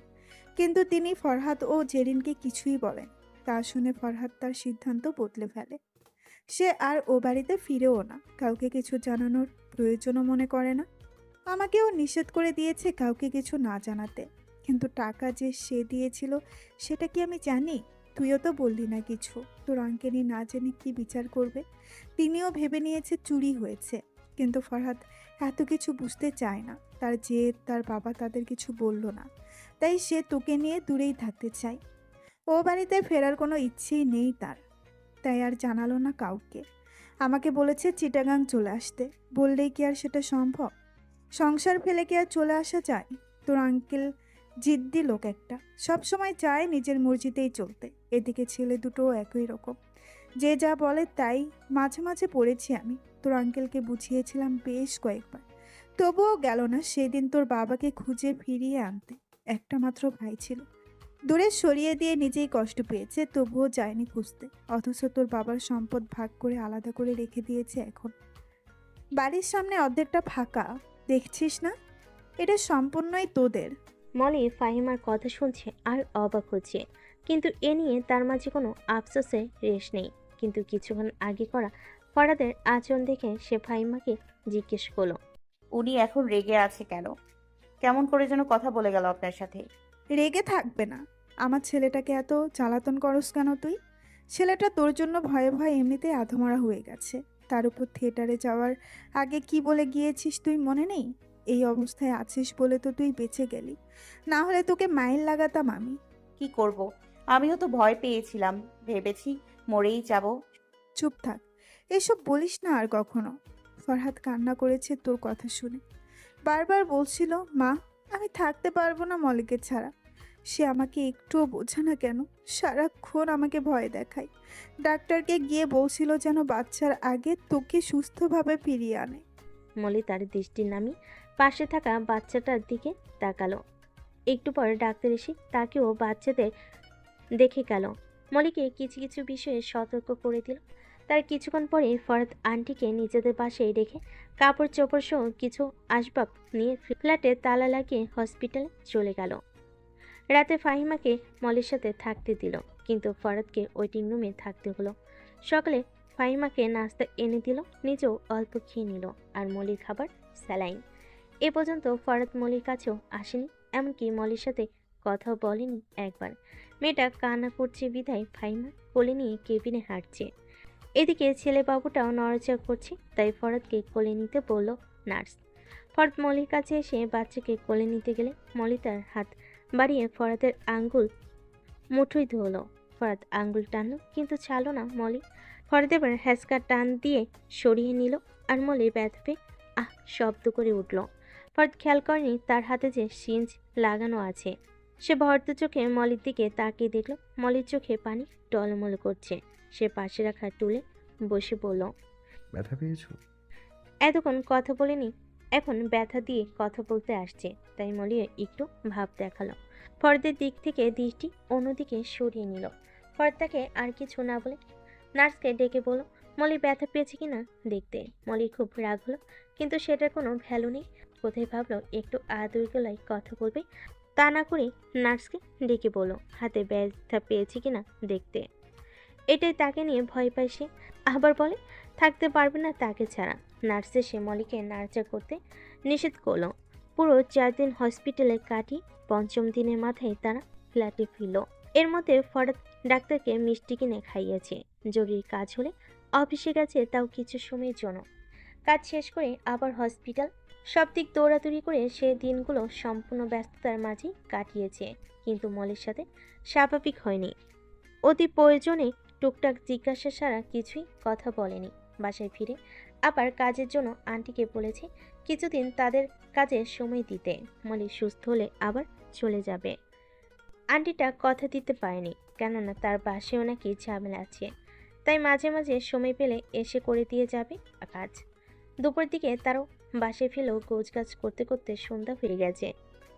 কিন্তু তিনি ফরহাদ ও জেরিনকে কিছুই বলেন। তা শুনে ফরহাদ তার সিদ্ধান্ত বদলে ফেলে। সে আর ও বাড়িতে ফিরেও না, কাউকে কিছু জানানোর প্রয়োজনও মনে করে না। আমাকেও নিষেধ করে দিয়েছে কাউকে কিছু না জানাতে। কিন্তু টাকা যে সে দিয়েছিল সেটা কি আমি জানি? তুইও তো বললি না কিছু। তোর আঙ্কেলই না জেনে কি বিচার করবে? তিনিও ভেবে নিয়েছে চুরি হয়েছে। কিন্তু ফরহাদ এত কিছু বুঝতে চায় না। তার জেদ, তার বাবা তাদের কিছু বলল না, তাই সে তোকে নিয়ে দূরেই থাকতে চায়। ও বাড়িতে ফেরার কোনো ইচ্ছেই নেই তার, তাই আর জানালো না কাউকে। আমাকে বলেছে চিটাগাং চলে আসতে। বললেই কি আর সেটা সম্ভব? সংসার ফেলে কি আর চলে আসা যায়? তোর আঙ্কেল জিদ্দি লোক একটা, সব সময় চায় নিজের মর্জিতেই চলতে। এদিকে ছেলে দুটো একই রকম, যে যা বলে তাই। মাঝে মাঝে পড়েছি আমি, তোর আঙ্কেলকে বুঝিয়েছিলাম বেশ কয়েকবার, তবুও গেল না সেদিন তোর বাবাকে খুঁজে ফিরিয়ে আনতে। একটা মাত্র ভাই ছিল, দূরে সরিয়ে দিয়ে নিজেই কষ্ট পেয়েছে, তবুও যায়নি খুঁজতে। অথচ তোর বাবার সম্পদ ভাগ করে আলাদা করে রেখে দিয়েছে এখন। বাড়ির সামনে অর্ধেকটা ফাঁকা, দেখছিস না? এটা সম্পূর্ণই তোদের। মলি ফাহিমার কথা শুনছে আর অবাক হচ্ছে, কিন্তু এ নিয়ে তার মাঝে কোনো আফসোসের রেশ নেই। কিন্তু কিছুক্ষণ আগে করা ফরাদের আচরণ দেখে সে ফাহিমাকে জিজ্ঞেস করলো, উনি এখন রেগে আছে কেন? কেমন করে যেন কথা বলে গেল আপনার সাথে। রেগে থাকবে না? আমার ছেলেটাকে এত জ্বালাতন করস কেন তুই? ছেলেটা তোর জন্য ভয়ে ভয়ে এমনিতেই আধমরা হয়ে গেছে। তার উপর থিয়েটারে যাওয়ার আগে কি বলে গিয়েছিস তুই মনে নেই? এই অবস্থায় আছিস বলে তো তুই বেঁচে গেলি, না হলে তোকে মাইল লাগাতাম আমি। কি করব? আমিও তো ভয় পেয়েছিলাম, ভেবেছি মরেই যাব। চুপ থাক, এসব বলিস না আর কখনো। ফরহাদ কান্না করেছে তোর কথা শুনে। বারবার বলছিল, মা আমি থাকতে পারবো না মলিকের ছাড়া। সে আমাকে একটুও বোঝে না কেন, সারাক্ষণ আমাকে ভয় দেখায়। ডাক্তারকে গিয়ে বলছিল যেন বাচ্চার আগে তোকে সুস্থভাবে ফিরিয়ে আনে। মলি তার দৃষ্টি নামিয়ে পাশে থাকা বাচ্চাটার দিকে তাকালো। একটু পরে ডাক্তার এসে তাকেও বাচ্চাদের দেখে গেল। মলিকে কিছু কিছু বিষয়ে সতর্ক করে দিল। তার কিছুক্ষণ পরে ফরাদ আন্টিকে নিজেদের বাসায় রেখে কাপড় চোপড় সহ কিছু আসবাব নিয়ে ফ্ল্যাটে তালা লাগিয়ে হসপিটালে চলে গেল। রাতে ফাহিমাকে মলির সাথে থাকতে দিল, কিন্তু ফরাদকে ওয়েটিং রুমে থাকতে হলো। সকালে ফাহিমাকে নাস্তা এনে দিল, নিজেও অল্প খেয়ে নিল। আর মলির খাবার স্যালাইন। এ পর্যন্ত ফরাদ মলির কাছেও আসেনি, এমনকি মলির সাথে কথাও বলেনি একবার। মেয়েটা কান্না করছে বিধায় ফাহিমা কোলে নিয়ে কেবিনে হাঁটছে। এদিকে ছেলে বাবুটাও নড়াচড়া করছে, তাই ফরাদকে কোলে নিতে বলল নার্স। ফরাদ মলির কাছে এসে বাচ্চাকে কোলে নিতে গেলে মলি তার হাত বাড়িয়ে ফরাদের আঙ্গুল মুঠোয় ধরল। ফরাদ আঙ্গুল টানল, কিন্তু ছাড়ল না মলি। ফরাদ এবার হ্যাঁচকা টান দিয়ে সরিয়ে নিল, আর মলি ব্যথা পেয়ে আহ শব্দ করে উঠল। ফরাদ খেয়াল করেনি তার হাতে যে সিঞ্জ লাগানো আছে। সে ভর্ত চোখে মলির দিকে তাকিয়ে দেখল মলির চোখে পানি টলমল করছে। সে পাশে রাখা টুলে বসে বলল, ব্যথা পেয়েছো? এতক্ষণ কথা বলেনি, এখন ব্যথা দিয়ে কথা বলতে আসছে, তাই মলি একটু ভাব দেখালো। ফরদের দিক থেকে দৃষ্টি অন্যদিকে সরিয়ে নিল। ফরদ তাকে আর কিছু না বলে নার্সকে ডেকে বলল মলি ব্যথা পেয়েছে কিনা দেখতে। মলির খুব রাগ হলো, কিন্তু সেটার কোনো ভ্যালু নেই। কোথায় ভাবলো একটু আদর গলায় কথা বলবে, তা না করে নার্সকে ডেকে বলল হাতে ব্যথা পেয়েছে কিনা দেখতে। এটাই তাকে নিয়ে ভয় পায় সে। আবার বলে থাকতে পারবে না তাকে ছাড়া। নার্স এসে মলিকে নাড়াচাড়া করতে নিষেধ করলো। পুরো 4 দিন হসপিটালে কাটিয়ে 5ম দিনের মাথায় তারা ফ্ল্যাটে ফিরল। এর মধ্যে ফরাদ ডাক্তারকে মিষ্টি কিনে খাইয়েছে। জরুরি কাজ হলে অফিসে গেছে, তাও কিছু সময়ের জন্য। কাজ শেষ করে আবার হসপিটাল। সব দিক দৌড়াদৌড়ি করে সে দিনগুলো সম্পূর্ণ ব্যস্ততার মাঝেই কাটিয়েছে, কিন্তু মলির সাথে স্বাভাবিক হয়নি। অতি প্রয়োজনে টুকটাক জিজ্ঞাসা ছাড়া কিছুই কথা বলেনি। বাসায় ফিরে আবার কাজের জন্য আন্টিকে বলেছে কিছুদিন তাদের কাজে সময় দিতে, মলি সুস্থ হলে আবার চলে যাবে। আন্টিটা কথা দিতে পারেনি, কেননা তার বাসায়ও নাকি ঝামেলা আছে, তাই মাঝে মাঝে সময় পেলে এসে করে দিয়ে যাবে কাজ। দুপুর দিকে তারও বাসায় ফেলেও গোছগাছ করতে করতে সন্ধ্যা হয়ে গেছে।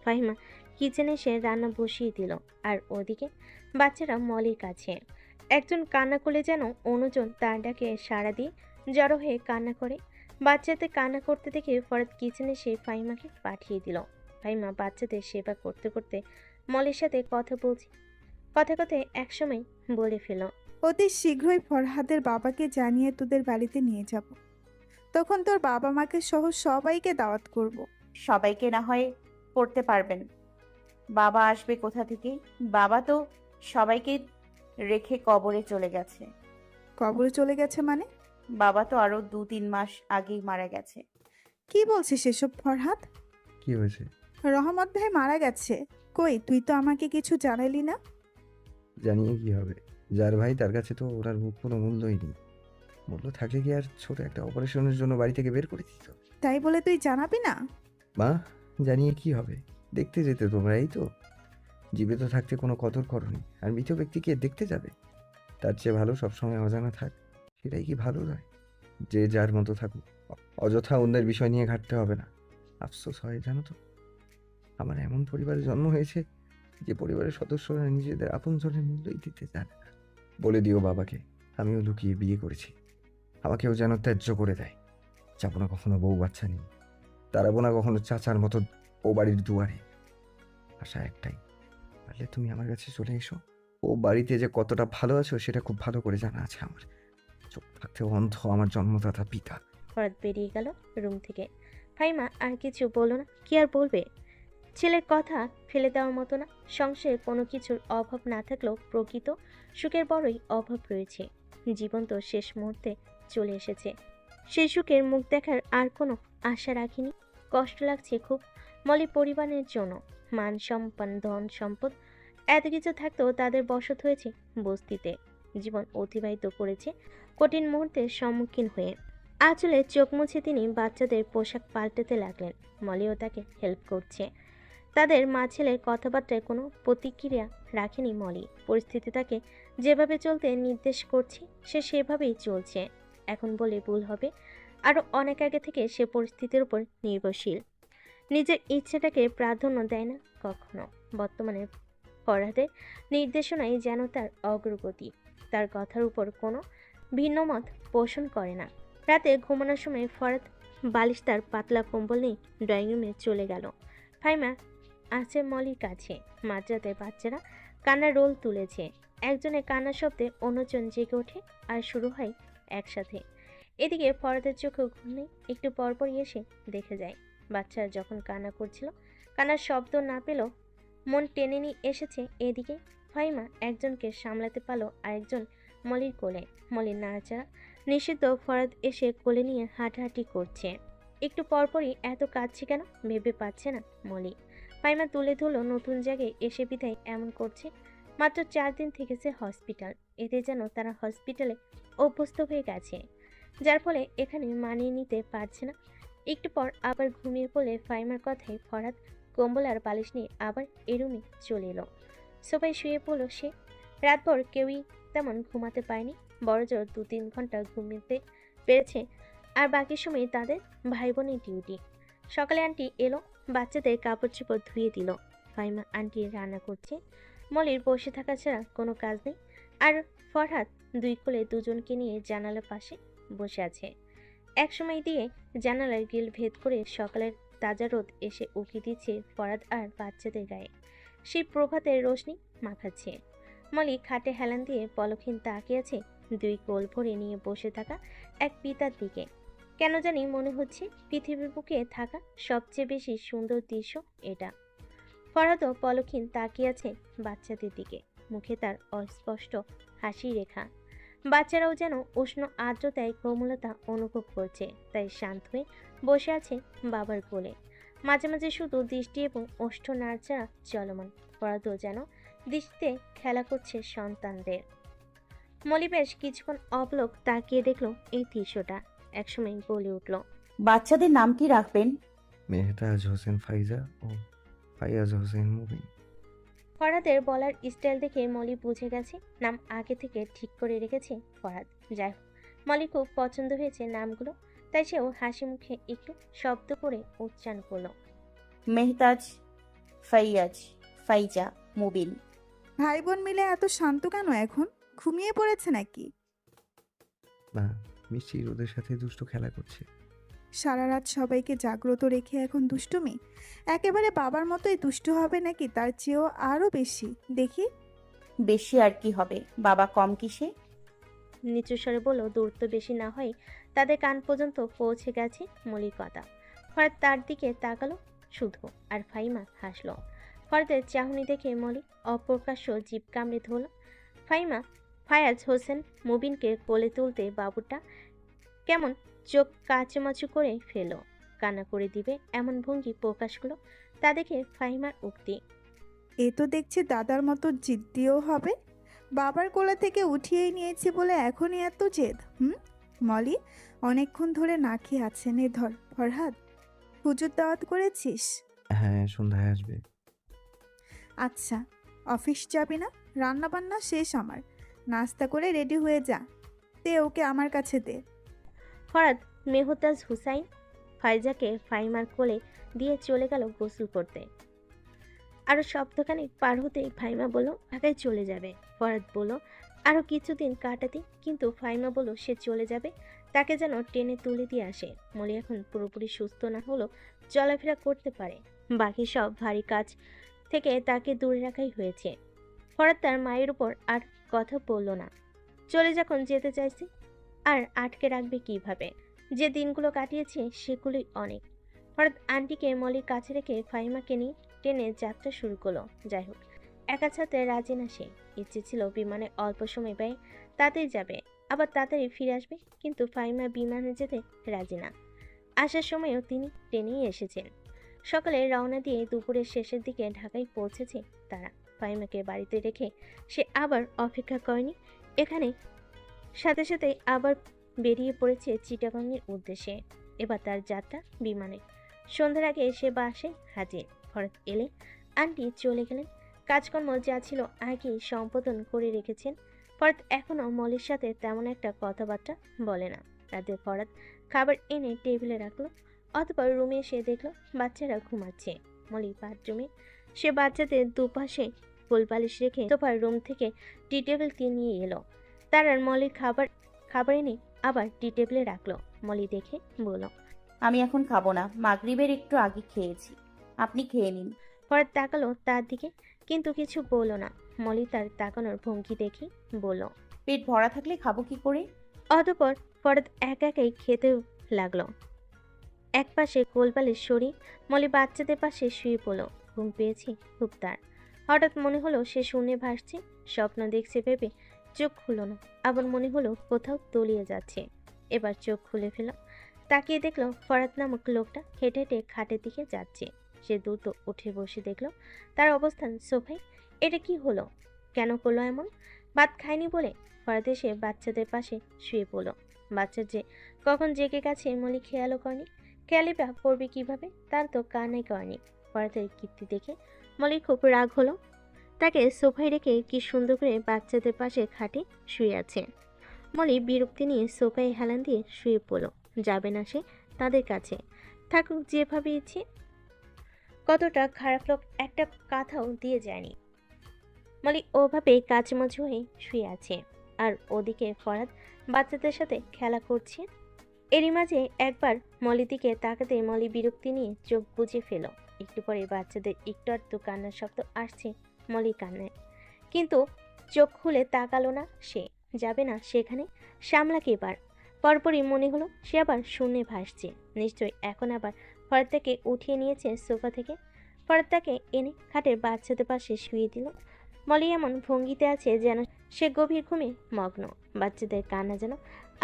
ফাহিমা কিচেনে এসে রান্না বসিয়ে দিল, আর ওদিকে বাচ্চারা মলির কাছে। একজন কান্না করলে যেন অন্যজন তার ডাকে সাড়া দিয়ে জড়ো হয়ে কান্না করে। বাচ্চাদের কান্না করতে দেখে ফরাদ কিচেনে এসে ফাহিমাকে পাঠিয়ে দিল। ফাহিমা বাচ্চাদের সেবা করতে করতে মলির সাথে কথা বলছি। কথায় কথায় একসময় বলে ফেল, অতি শীঘ্রই ফরহাদের বাবাকে জানিয়ে তোদের বাড়িতে নিয়ে যাব। তখন তোর বাবা মাকে সহ সবাইকে দাওয়াত করব। সবাইকে না হয় করতে পারবেন, বাবা আসবে কোথা থেকে? বাবা তো সবাইকে রেখে কবরে চলে গেছে। কবরে চলে গেছে মানে? বাবা তো আরো 2-3 মাস আগেই মারা গেছে। কি বলছিস এসব ফরহাদ? কি হয়েছে? রহমত ভাই মারা গেছে। কই, তুই তো আমাকে কিছু জানালি না। জানিয়ে কি হবে? যার ভাই তার কাছে তো ওনার মুখ কোনো মূল্যই নেই। মূল্য থাকলে কি আর ছোট একটা অপারেশনের জন্য বাড়ি থেকে বের করে দিত? তাই বলে তুই জানাবি না? মা, জানিয়ে কি হবে? দেখতে যেতে তোমরা, এই তো। জীবিত থাকতে কোনো কদর করনি, আর মৃত ব্যক্তিকে দেখতে যাবে? তার চেয়ে ভালো সবসময় অজানা থাক। সেটাই কি ভালো নয়? যে যার মতো থাকুক, অযথা অন্যের বিষয় নিয়ে ঘাটতে হবে না। আফসোস হয় জানো তো, আমার এমন পরিবারে জন্ম হয়েছে যে পরিবারের সদস্যরা নিজেদের আপনজনের মূল্যই দিতে জানে না। বলে দিও বাবাকে আমিও লুকিয়ে বিয়ে করেছি, আমাকেও যেন ত্যায্য করে দেয়। যাবো না কখনো বউ বাচ্চা নিয়ে, দাঁড়াবো না কখনো চাচার মতো ও বাড়ির দুয়ারে। আশা একটাই, পারলে তুমি আমার কাছে চলে এসো। ও বাড়িতে যে কতটা ভালো আছো সেটা খুব ভালো করে জানা আছে আমার। চোখ থাকতে অন্ধ আমার জন্মদাতা পিতা। ফরাদ বেরিয়ে গেল রুম থেকে। ফাইমা আর কিছু বলল না। কি আর বলবে? ছেলের কথা ফেলে দেওয়ার মতো না। সংসারে কোনো কিছুর অভাব না থাকলেও প্রকৃত সুখের বড়ই অভাব রয়েছে। জীবন তো শেষ মুহূর্তে চলে এসেছে। সেই সুখের মুখ দেখার আর কোনো আশা রাখিনি। কষ্ট লাগছে খুব মলি পরিবারের জন্য। মান সম্মান, ধন সম্পদ এত কিছু থাকতেও তাদের বসত হয়েছে বস্তিতে। জীবন অতিবাহিত করেছে কঠিন মুহূর্তের সম্মুখীন হয়ে। আঁচলে চোখ মুছে তিনি বাচ্চাদের পোশাক পাল্টাতে লাগলেন। মলিও তাকে হেল্প করছে। তাদের মা ছেলের কথাবার্তায় কোনো প্রতিক্রিয়া রাখেনি মলি। পরিস্থিতি তাকে যেভাবে চলতে নির্দেশ করছে সে সেভাবেই চলছে। এখন বলে ভুল হবে, আরও অনেক আগে থেকে সে পরিস্থিতির উপর নির্ভরশীল। নিজের ইচ্ছেটাকে প্রাধান্য দেয় না কখনো। বর্তমানে ফরহাদের নির্দেশনাই যেন তার অগ্রগতি। তার কথার উপর কোনো ভিন্ন মত পোষণ করে না। রাতে ঘুমানোর সময় ফরহাদ বালিশ তার পাতলা কম্বল নিয়ে ড্রয়িং রুমে চলে গেল। ফাইমা আছে মলির কাছে। মাঝরাতে বাচ্চারা কান্নার রোল তুলেছে। একজনের কান্নার শব্দে অন্যজন জেগে ওঠে আর শুরু হয় একসাথে। এদিকে ফরহাদের চোখেও ঘুম নেই। একটু পরপরই এসে দেখে যায় বাচ্চারা যখন কান্না করছিল, কান্নার শব্দ না পেলেও মন টেনে নিয়ে এসেছে এদিকে। ফাইমা একজনকে সামলাতে পারলো, আরেকজন মলির কোলে। মলির নাড়াচাড়া নিষিদ্ধ। ফরহাদ এসে কোলে নিয়ে হাঁটাহাঁটি করছে। একটু পরপরই এত কাঁদছে কেন ভেবে পাচ্ছে না মলি। ফাইমা তুলে ধরলো নতুন জায়গায় এসে বিদায় এমন করছে। মাত্র 4 দিন থেকেছে হসপিটাল। এতে যেন তারা হসপিটালে অভ্যস্ত হয়ে গেছে, যার ফলে এখানে মানিয়ে নিতে পারছে না। একটু পর আবার ঘুমিয়ে পড়লে ফাইমার কথায় ফরহাদ কম্বল আর বালিশ নিয়ে আবার এ রুমে চলে এলো। সোফায় শুয়ে পড়লো সে। রাতভর কেউই তেমন ঘুমাতে পায়নি। বড়জোর 2-3 ঘন্টা ঘুমিয়ে পেরেছে। আর বাকি সময় তাদের ভাই বোনের ডিউটি। সকালে আন্টি এলো, বাচ্চাদের কাপড় চোপড় ধুয়ে দিল। ফাইমা আন্টি রান্না করছে। মলির বসে থাকা ছাড়া কোনো কাজ নেই। আর ফরহাদ 2 কোলে দুজনকে নিয়ে জানালার পাশে বসে আছে। এক সময় দিয়ে জানালার গ্রিল ভেদ করে সকালের তাজা রোদ এসে উকি দিচ্ছে ফরহাদ আর বাচ্চাদের গায়ে। সেই প্রভাতের রোশনি মাখাচ্ছে। মলি খাটে হেলান দিয়ে পলকহীন তাকিয়ে আছে 2 কোল ভরে নিয়ে বসে থাকা এক পিতার দিকে। কেন জানি মনে হচ্ছে পৃথিবীর বুকে থাকা সবচেয়ে বেশি সুন্দর দৃশ্য এটা। ফরহাদও পলকহীন তাকিয়ে আছে বাচ্চাদের দিকে। মুখে তার অস্পষ্ট হাসি রেখা। বাচ্চারাও যেন উষ্ণ আর্দ্রতায় কোমলতা অনুভব করছে, তাই শান্ত হয়ে বসে আছে বাবার কোলে। মাঝে মাঝে শুধু দৃষ্টি এবং ওষ্ঠ নাড়াচাড়া চলমান। ফরহাদও যেন দৃষ্টিতে খেলা করছে সন্তানদের। মলি বেশ কিছুক্ষণ অবলোক তাকিয়ে দেখলো এই দৃশ্যটা। একসময় বলে উঠল, বাচ্চাদের নাম কি রাখবেন? মেহতাজ হোসেন ফাইজা ও ফাইয়াজ হোসেন মুবিন। ফরহাদের বলার স্টাইল দেখে মলি বুঝে গেছে নাম আগে থেকে ঠিক করে রেখেছে ফরহাদ। যাই হোক, মলি খুব পছন্দ হয়েছে নামগুলো, তাই সেও হাসি মুখে একটু শব্দ করে উচ্চারণ করলো। মেহতাজ, ফাইয়াজ, ফাইজা, মুবিন। ভাই বোন মিলে এত শান্ত কেন এখন? ঘুমিয়ে পড়েছে নাকি? না, মিষ্টি ওদের সাথে দুষ্ট খেলা করছে। সারা রাত সবাইকে জাগ্রত রেখে এখন দুষ্টুমি? একেবারে বাবার মতোই দুষ্টু হবে নাকি তার চেয়েও আরও বেশি? দেখি। বেশি আর কি হবে, বাবা কম কিসে? নিচু স্বরে বলল, দূরত্ব বেশি না হয় তাদের কান পর্যন্ত পৌঁছে গেছে মলির কথা। ফরাদ তার দিকে তাকালো শুধু, আর ফাহিমা হাসলো। ফরাদের চাহনি দেখে মলি অপ্রকাশ্য জিভ কামড়ে ধরল। ফায়াজ হোসেন মুবিনকে কোলে তুলতে বাবুটা কেমন চোখ কাচুমাচু করে ফেল, কান্না করে দিবে এমন ভঙ্গি প্রকাশ করলো। তা দেখে ফাহিমার উক্তি, এ তো দেখছি দাদার মতো জিদ্দিও হবে। বাবার কোলা থেকে উঠিয়েই নিয়েছি বলে এখনই এত জেদ? মলি, অনেকক্ষণ ধরে না খেয়ে আছে, নে ধর। ফরহাদ, হুজুর দাওয়াত করেছিস? হ্যাঁ, সন্ধ্যায় আসবে। আচ্ছা, অফিস যাবি না? রান্না বান্না শেষ আমার। নাস্তা করে রেডি হয়ে যা। দে ওকে আমার কাছে দে। ফরাদ মেহতাজ হুসাইন ফাইজাকে ফাহিমার কোলে দিয়ে চলে গেল গোসল করতে। আরো সপ্তাহখানেক পার হতেই ফাহিমা বলল ঢাকায় চলে যাবে। ফরাদ বলল আরো কিছুদিন কাটাতে, কিন্তু ফাহিমা বলল সে চলে যাবে তাকে যেন টেনে তুলে দিয়ে আসে। মলি এখন পুরোপুরি সুস্থ না হলেও চলাফেরা করতে পারে, বাকি সব ভারী কাজ থেকে তাকে দূরে রাখাই হয়েছে। ফরাদ তার মায়ের উপর আর কথা বলল না। চলে যখন যেতে চাইছে আর আটকে রাখবে কিভাবে? যে দিনগুলো কাটিয়েছে সেগুলোই অনেক। ফরাদ আন্টিকে মলির কাছে রেখে ফাহিমাকে নিয়ে ট্রেনে যাত্রা শুরু করলো। যাই হোক, একা ছাড়তে রাজি না সে। ইচ্ছে ছিল বিমানে অল্প সময় ব্যয় তাতেই যাবে, আবার তাড়াতাড়ি ফিরে আসবে, কিন্তু ফাহিমা বিমানে যেতে রাজি না। আসার সময়ও তিনি ট্রেনেই এসেছেন। সকালে রওনা দিয়ে দুপুরের শেষের দিকে ঢাকায় পৌঁছেছে তারা। ফাহিমাকে বাড়িতে রেখে সে আবার অপেক্ষা করেনি এখানে, সাথে সাথে আবার বেরিয়ে পড়েছে চিটাগাংয়ের উদ্দেশ্যে। এবার তার যাত্রা বিমানে। সন্ধ্যার আগে সে বাসে হাজির। ফরাদ এলে আন্টি চলে গেলেন। কাজকর্ম যা ছিল আগেই সম্পাদন করে রেখেছেন। ফরাদ এখনও মলির সাথে তেমন একটা কথাবার্তা বলে না। রাতে ফরাদ খাবার এনে টেবিলে রাখলো, অতপর রুমে এসে দেখলো বাচ্চারা ঘুমাচ্ছে। মলি বাথরুমে সে বাচ্চাদের দুপাশে কোলবালিশ রেখে সোফার রুম থেকে টি টেবিলটি নিয়ে এলো। তার আর মলির খাবার এনে আবার টি টেবিলে রাখলো। মলি দেখে বলল, আমি এখন খাবো না, মাগরিবের একটু আগে খেয়েছি, আপনি খেয়ে নিন। ফরাদ তাকালো তার দিকে, কিন্তু কিছু বলল না। মলি তার তাকানোর ভঙ্গি দেখে বলল, পেট ভরা থাকলে খাবো কি করে? অতঃপর ফরাদ একাই খেতে লাগলো। এক পাশে কোলবালিশ সরিয়ে মলি বাচ্চাদের পাশে শুয়ে পড়ল। ঘুম পেয়েছি খুব তার। হঠাৎ মনে হলো সে শূন্যে ভাসছে, স্বপ্ন দেখছে ভেবে চোখ খুলল না। আবার মনে হলো কোথাও তলিয়ে যাচ্ছে। এবার চোখ খুলে ফেল, তাকিয়ে দেখলো ফরাদ নামক লোকটা হেঁটে হেঁটে খাটের দিকে যাচ্ছে। সে দ্রুত উঠে বসে দেখলো তার অবস্থান সোফায়। এটা কি হলো? কেন করলো এমন? ভাত খায়নি বলে? ফরাদ এসে বাচ্চাদের পাশে শুয়ে পড়ল। বাচ্চা যে কখন জেগে গেছে মলি খেয়ালও করেনি। খেয়ালি বা করবে কিভাবে? তার তো কান্নাই করেনি। ফরাদের কীর্তি দেখে মলির খুব রাগ হলো। তাকে সোফায় রেখে কি সুন্দর করে বাচ্চাদের পাশে খাটে শুয়ে আছে। মলি বিরক্তি নিয়ে সোফায় হেলান দিয়ে শুয়ে পড়ল। যাবে না সে তাদের কাছে, থাকুক যেভাবে ইচ্ছে। কতটা খারাপ লোক একটা কথাও দিয়ে যায়নি। মলি ওভাবে কাচমাচু হয়ে শুয়ে আছে, আর ওদিকে ফরাদ বাচ্চাদের সাথে খেলা করছে। এরই মাঝে একবার মলির দিকে তাকাতে মলি বিরক্তি নিয়ে চোখ বুজে ফেল। একটু পরে বাচ্চাদের একটু আধটু কান্নার শব্দ আসছে মলি কান্নায়, কিন্তু চোখ খুলে তাকালো না সে। যাবে না সেখানে, সামলাকে এবার। পরপরই মনে হলো সে আবার শূন্যে ভাসছে। নিশ্চয়ই এখন আবার ফরাদ তাকে উঠিয়ে নিয়েছে সোফা থেকে। ফরাদ তাকে এনে খাটের বাচ্চাদের পাশে শুয়ে দিল। মলি এমন ভঙ্গিতে আছে যেন সে গভীর ঘুমে মগ্ন। বাচ্চাদের কান্না যেন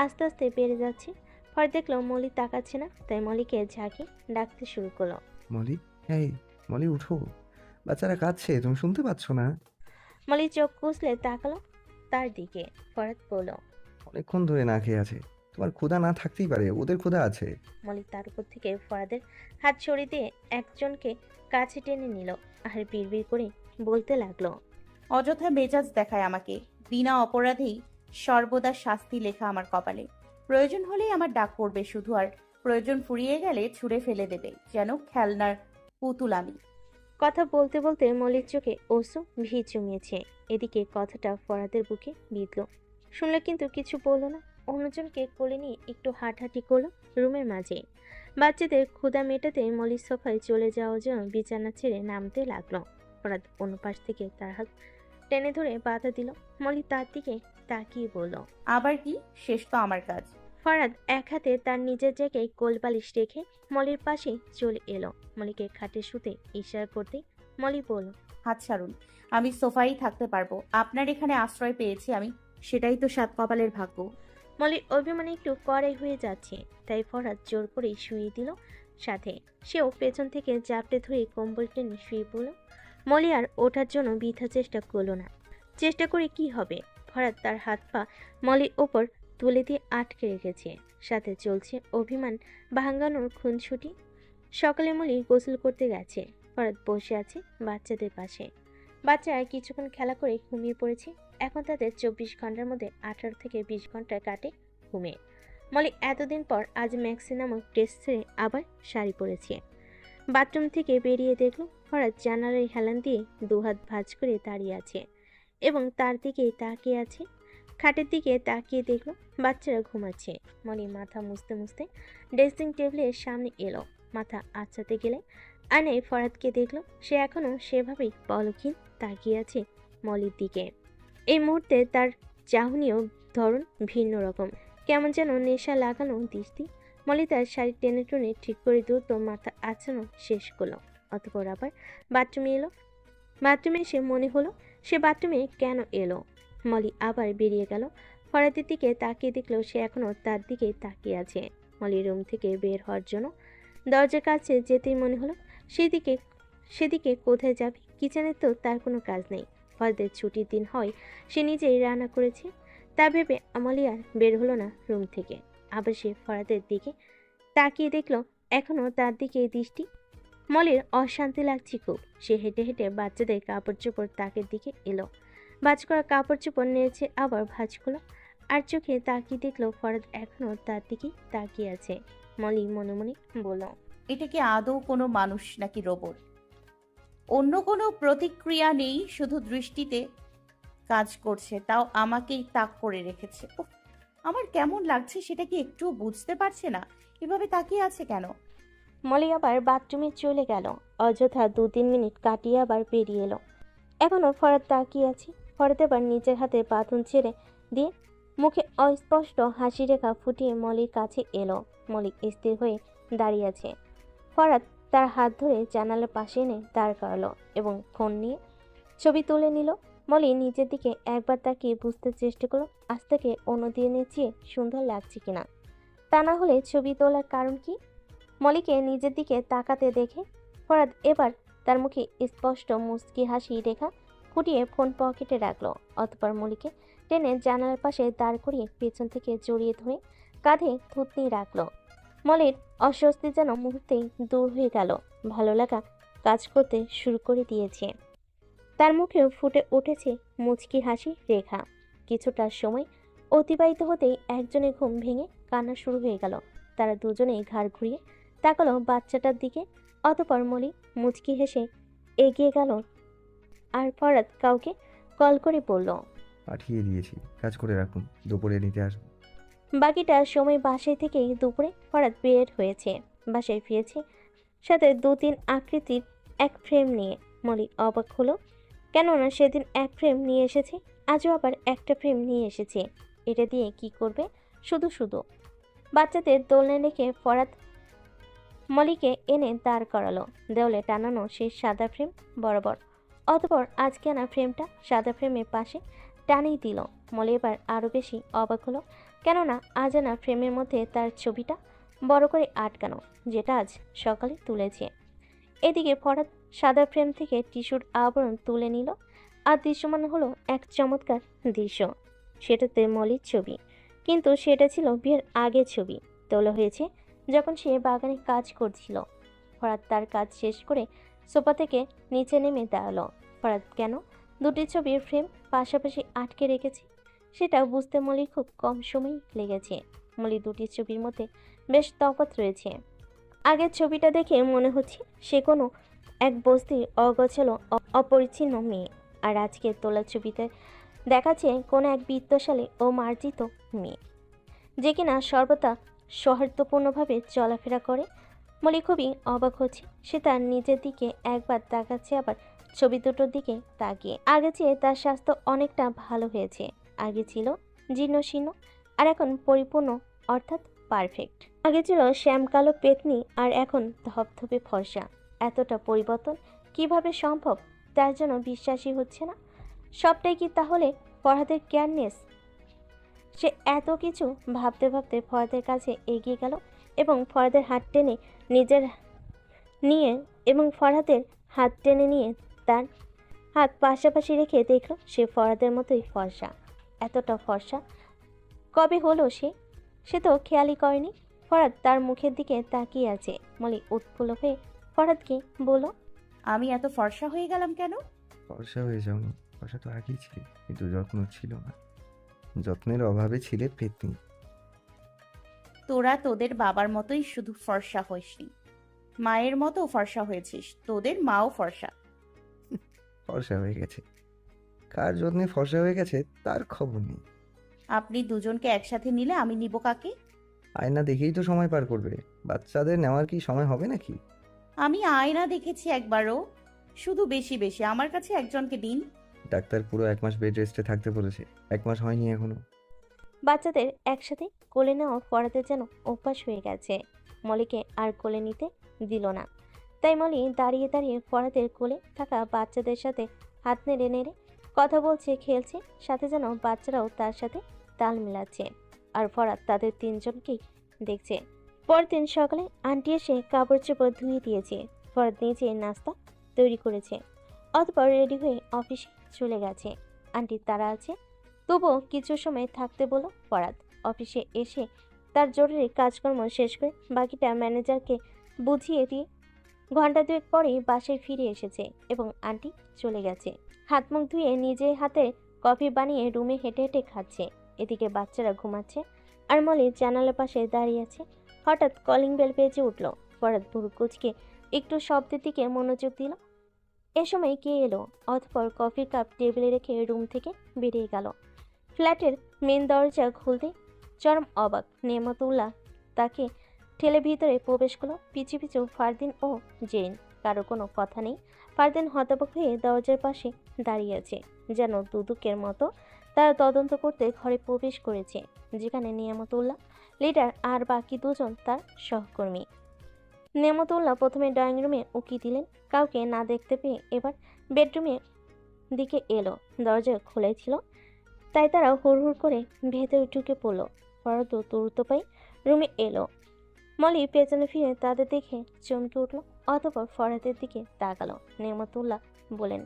আস্তে আস্তে বেড়ে যাচ্ছে। ফরাদ দেখলো মলি তাকাচ্ছে না, তাই মলিকে ঝাঁকি ডাকতে শুরু করলো। মলি, এই মলি, উঠো, বাচ্চারা কাঁদছে, তুমি শুনতে পাচ্ছ না? মলি চোখ কুঁচলে তাকালো তার দিকে। ফরাদ বলল, অনেকক্ষণ ধরে না খেয়ে আছে, তোমার ক্ষুধা না থাকতেই পারে, ওদের ক্ষুধা আছে। মলি তার উপর থেকে ফরাদের হাত সরিয়ে দিয়ে একজনকে কাছে টেনে নিল, আর বিড়বিড় করে বলতে লাগলো, অযথা মেজাজ দেখায় আমাকে, বিনা অপরাধেই সর্বদা শাস্তি লেখা আমার কপালে। প্রয়োজন হলেই আমার ডাক পড়বে শুধু, আর প্রয়োজন ফুরিয়ে গেলে ছুঁড়ে ফেলে দেবে যেন খেলনার পুতুল আমি। কথা বলতে বলতে মলির চোখে অশ্রু ভিড় জমিয়েছে। এদিকে কথাটা ফরাদের বুকে বিঁধল। শুনলে কিন্তু কিছু বলল না। অন্যজনকে কোলে নিয়ে একটু হাঁটাহাঁটি করলো রুমের মাঝে। বাচ্চাদের ক্ষুধা মেটাতে মলি সোফায় চলে যাওয়ার জন্য বিছানা ছেড়ে নামতে লাগলো। ফরাদ অন্য পাশ থেকে তার হাত টেনে ধরে বাধা দিল। মলি তার দিকে তাকিয়ে বলল, আবার কি? শেষ তো আমার কাজ। ফরাদ এক হাতে তার নিজের জায়গায় কোলবালিশ রেখে মলির পাশে চলে এলো। মলিকে খাটে শুতে ইশারা করতে মলি বলল, হাত ছাড়ুন, আমি সোফায় থাকতে পারবো। আপনার এখানে আশ্রয় পেয়েছি আমি, সেটাই তো সাত কপালের ভাগ্য। মলির অভিমানে একটু কড়াই হয়ে যাচ্ছে, তাই ফরাদ জোর করে শুয়ে দিল। সাথে সেও পেছন থেকে জাপটে ধরে কম্বল টেনে শুয়ে পড়ল। মলি আর ওঠার জন্য বৃথা চেষ্টা করলো না। চেষ্টা করে কি হবে? ফরাদ তার হাত পা মলির ওপর তুলে দিয়ে আটকে রেখেছে। সাথে চলছে অভিমান ভাঙানোর খুনসুটি। সকালে মলি গোসল করতে গেছে। ফরাদ বসে আছে বাচ্চাদের পাশে। বাচ্চারা কিছুক্ষণ খেলা করে ঘুমিয়ে পড়েছে। এখন তাদের 24 ঘন্টার মধ্যে 18 থেকে 20 ঘন্টা কাটে ঘুমে। মলি এতদিন পর আজ ম্যাক্সি নামক ড্রেস ছেড়ে আবার শাড়ি পরেছে। বাথরুম থেকে বেরিয়ে দেখল ফরাদ জানালার হেলান দিয়ে দুহাত ভাঁজ করে দাঁড়িয়ে আছে এবং তার দিকেই তাকিয়ে আছে। খাটের দিকে তাকিয়ে দেখল বাচ্চারা ঘুমাচ্ছে। মলি মাথা মুছতে মুছতে ড্রেসিং টেবিলের সামনে এলো। মাথা আঁচড়াতে গেলে আয়নায় ফরাদকে দেখল। সে এখনও সেভাবেই পলকহীন তাকিয়ে আছে মলির দিকে। এই মুহূর্তে তার চাহনিও ধরন ভিন্ন রকম, কেমন যেন নেশা লাগানো দৃষ্টি। মলি তার শাড়ি টেনে টুনে ঠিক করে দ্রুত মাথা আছানো শেষ করলো। অতপর আবার বাথরুমে এলো। বাথরুমে এসে মনে হলো সে বাথরুমে কেন এলো। মলি আবার বেরিয়ে গেল। ফরাদের দিকে তাকিয়ে দেখলো সে এখনও তার দিকে তাকিয়ে আছে। মলি রুম থেকে বের হওয়ার জন্য দরজার কাছে যেতেই মনে হলো সেদিকে কোথায় যাবে। কিচেনে তো তার কোনো কাজ নেই। ফরাদের ছুটির দিন হয়, সে নিজেই রান্না করেছে। তা ভেবে আমলি আর বের হলো না রুম থেকে। আবার সে ফরাদের দিকে তাকিয়ে দেখলো এখনও তার দিকে দৃষ্টি। মলির অশান্তি লাগছে খুব। সে হেঁটে হেঁটে বাচ্চাদের কাপড় চোপড় তাকের দিকে এলো। ভাঁজ করা কাপড় চোপড় নেড়েছে, আবার ভাঁজ করলো। আর চোখে তাকিয়ে দেখলো ফরাদ এখনও তার দিকেই তাকিয়ে আছে। মলি মনে মনে বলল, এটা কি আদৌ কোনো মানুষ নাকি রোবট? অন্য কোনো প্রতিক্রিয়া নেই, শুধু দৃষ্টিতে কাজ করছে, তাও আমাকেই তাক করে রেখেছে। উফ, আমার কেমন লাগছে সেটা কি একটু বুঝতে পারছে না? এভাবে তাকিয়ে আছে কেন? মলি আবার বাথরুমে চলে গেল। অযথা 2-3 মিনিট কাটিয়ে আবার বেরিয়ে এলো। এখনও ফরাদ তাকিয়ে আছে। ফরাদ এবার নিজের হাতে বাঁধন ছেড়ে দিয়ে মুখে অস্পষ্ট হাসি রেখা ফুটিয়ে মলির কাছে এলো। মলি স্থির হয়ে দাঁড়িয়ে আছে। ফরাদ তার হাত ধরে জানালার পাশে এনে দাঁড় করালো এবং ফোন নিয়ে ছবি তুলে নিল। মলি নিজের দিকে একবার তাকিয়ে বুঝতে চেষ্টা করলো আজ থেকে অন্যদিনের চেয়ে সুন্দর লাগছে কিনা। তা না হলে ছবি তোলার কারণ কি? মলিকে নিজের দিকে তাকাতে দেখে ফরাদ এবার তার মুখে স্পষ্ট মুচকি হাসি রেখা ফুটিয়ে ফোন পকেটে রাখলো। অতঃপর মলিকে টেনে জানালার পাশে দাঁড় করিয়ে পেছন থেকে জড়িয়ে ধরে কাঁধে থুতনি রাখলো। মলির অস্বস্তি যেন মুহূর্তেই দূর হয়ে গেল। ভালো লাগা কাজ করতে শুরু করে দিয়েছে। তার মুখেও ফুটে উঠেছে মুচকি হাসি রেখা। কিছুটা সময় অতিবাহিত হতেই একজনের ঘুম ভেঙে কান্না শুরু হয়ে গেল। তারা দুজনেই ঘাড় ঘুরিয়ে তাকালো বাচ্চাটার দিকে। অতঃপর মলি মুচকি হেসে এগিয়ে গেল আর ফরাদ কাউকে কল করে বলল, পাঠিয়ে দিয়েছি, কাজ করে রাখুন, দুপুরে নিতে আসবো। বাকিটা সময় বাসায় থেকেই দুপুরে ফরাদ বের হয়েছে। বাসায় ফিরেছে সাথে 2-3 আকৃতির এক ফ্রেম নিয়ে। মলি অবাক হলো, কেননা সেদিন এক ফ্রেম নিয়ে এসেছে, আজও আবার একটা ফ্রেম নিয়ে এসেছে। এটা দিয়ে কি করবে? শুধু শুধু বাচ্চাদের দোলনায় রেখে ফরাদ মলিকে এনে দাঁড় করালো দেওয়ালে টানানো সেই সাদা ফ্রেম বরাবর। অতঃপর আজকে আনা ফ্রেমটা সাদা ফ্রেমের পাশে টানিয়ে দিল। মলি এবার আরও বেশি অবাক হলো, কেননা আজ আনা ফ্রেমের মধ্যে তার ছবিটা বড় করে আটকানো, যেটা আজ সকালে তুলেছে। এদিকে ফরাদ সাদা ফ্রেম থেকে টিস্যুর আবরণ তুলে নিল আর দৃশ্যমান হলো এক চমৎকার দৃশ্য। সেটাতে মলির ছবি, কিন্তু সেটা ছিল বিয়ের আগের ছবি। তোলা হয়েছে যখন সে বাগানে কাজ করছিল। ফরাদ তার কাজ শেষ করে সোফা থেকে নিচে নেমে দাঁড়ালো। ফরাদ কেন দুটি ছবির ফ্রেম পাশাপাশি আটকে রেখেছে সেটা বুঝতে মলির খুব কম সময় লেগেছে। মলি দুটি ছবির মধ্যে বেশ তফাৎ রয়েছে। আগের ছবিটা দেখে মনে হচ্ছে সে কোনো এক বস্তির অগোছালো অপরিচ্ছন্ন মেয়ে, আর আজকে তোলা ছবিতে দেখাচ্ছে কোনো এক বিত্তশালী ও মার্জিত মেয়ে, যে কিনা সর্বদা সৌহার্দ্যপূর্ণভাবে চলাফেরা করে। মলি খুবই অবাক হচ্ছে। সে তার নিজের দিকে একবার তাকাচ্ছে, আবার ছবি দুটোর দিকে তাকিয়ে। আগে চেয়ে তার স্বাস্থ্য অনেকটা ভালো হয়েছে। আগে ছিল জীর্ণ শীর্ণ, আর এখন পরিপূর্ণ, অর্থাৎ পারফেক্ট। আগে ছিল শ্যামকালো পেতনি, আর এখন ধপধপে ফর্সা। এতটা পরিবর্তন কিভাবে সম্ভব তার জন্য বিশ্বাসই হচ্ছে না। সবটাই কি তাহলে ফরহাদের কেয়ারনেস? সে এত কিছু ভাবতে ভাবতে ফরহাদের কাছে এগিয়ে গেল এবং ফরহাদের হাত টেনে নিজের নিয়ে এবং ফরহাদের হাত টেনে নিয়ে তার হাত পাশাপাশি রেখে দেখল সে ফরহাদের মতোই ফর্সা। এতটা ফর্সা কবে হলো সে? সে তো খেয়ালই করেনি। ফরহাদ তার মুখের দিকে তাকিয়ে আছে। মলি উৎফুল্ল হয়ে ফরহাদকে বলল, আমি এত ফর্সা হয়ে গেলাম কেন? ফর্সা হয়ে যাওনি, ফর্সা তো আগেই ছিলে, কিন্তু যত্ন ছিল না। যত্নের অভাবে ছিলে পেতনি। তোরা তোদের বাবার মতোই শুধু ফর্সা হইসনি, মায়ের মতো ফর্সা হয়েছিস। তোদের মাও ফর্সা। ফর্সা হয়ে গেছে, কার যত্নে ফর্সা হয়ে গেছে তার খবর নেই। আপনি দুজনকে একসাথে নিলে আমি নিব কাকে? আয়না দেখেই তো সময় পার করবে, বাচ্চাদের নেওয়ার কি সময় হবে নাকি? আমি আয়না দেখেছি একবারও, শুধু বেশি বেশি। আমার কাছে একজনকে দিন। ডাক্তার পুরো 1 মাস বেড রেস্টে থাকতে বলেছে, 1 মাস হয়নি এখনো। বাচ্চাদের একসাথে কোলে নেওয়া ফরহাদের যেন অভ্যাস হয়ে গেছে। মলিকে আর কোলে নিতে দিল না। তাই মলি দাঁড়িয়ে দাঁড়িয়ে ফরহাদের কোলে থাকা বাচ্চাদের সাথে হাত নেড়ে নেড়ে কথা বলছে, খেলছে, সাথে যেন বাচ্চারাও তার সাথে তাল মিলাচ্ছে। আর ফরহাদ তাদের তিনজনকেই দেখছে। পরদিন সকালে আন্টি এসে কাপড় চোপড় ধুয়ে দিয়েছে। ফরহাদ নিজে নাস্তা তৈরি করেছে, অতঃপর রেডি হয়ে অফিসে চলে গেছে। আন্টি তারা আছে, তবুও কিছু সময় থাকতে বলল ফরহাদ। অফিসে এসে তার জরুরি কাজকর্ম শেষ করে বাকিটা ম্যানেজারকে বুঝিয়ে দিয়ে ঘন্টা দুয়েক পরেই বাসায় ফিরে এসেছে এবং আন্টি চলে গেছে। হাত মুখ ধুয়ে নিজে হাতে কফি বানিয়ে রুমে হেঁটে হেঁটে খাচ্ছে। এদিকে বাচ্চারা ঘুমাচ্ছে আর মলি জানালার পাশে দাঁড়িয়ে আছে। হঠাৎ কলিং বেল বেজে উঠল। ফরহাদ ভুরু কুঁচকে একটু শব্দের দিকে মনোযোগ দিল। এ সময় কে এলো? অতঃপর কফির কাপ টেবিলে রেখে রুম থেকে বেরিয়ে গেল। ফ্ল্যাটের মেন দরজা খুলতে চরম অবাক নেমতুল্লাহ তাকে ঠেলে ভিতরে প্রবেশ করলো। পিছু পিছু ফারদিন ও জেরিন। কারো কোনো কথা নেই। ফারদিন হতবাক হয়ে দরজার পাশে দাঁড়িয়ে আছে, যেন দুদুকের মতো তারা তদন্ত করতে ঘরে প্রবেশ করেছে, যেখানে নিয়ামতুল্লাহ লিডার আর বাকি দুজন তার সহকর্মী। নেমতুল্লাহ প্রথমে ড্রয়িং রুমে উকি দিলেন, কাউকে না দেখতে পেয়ে এবার বেডরুমে দিকে এলো। দরজা খুলেছিল, তাই তারা হুড়হুড় করে ভেতরে ঢুকে পড়ল। ফরহাদও দ্রুত পায়ে রুমে এলো। মলি পেছনে ফিরে তাদের দেখে চমকে উঠল, অতঃপর ফরহাদের দিকে তাকালো। নেমতুল্লাহ বলেন,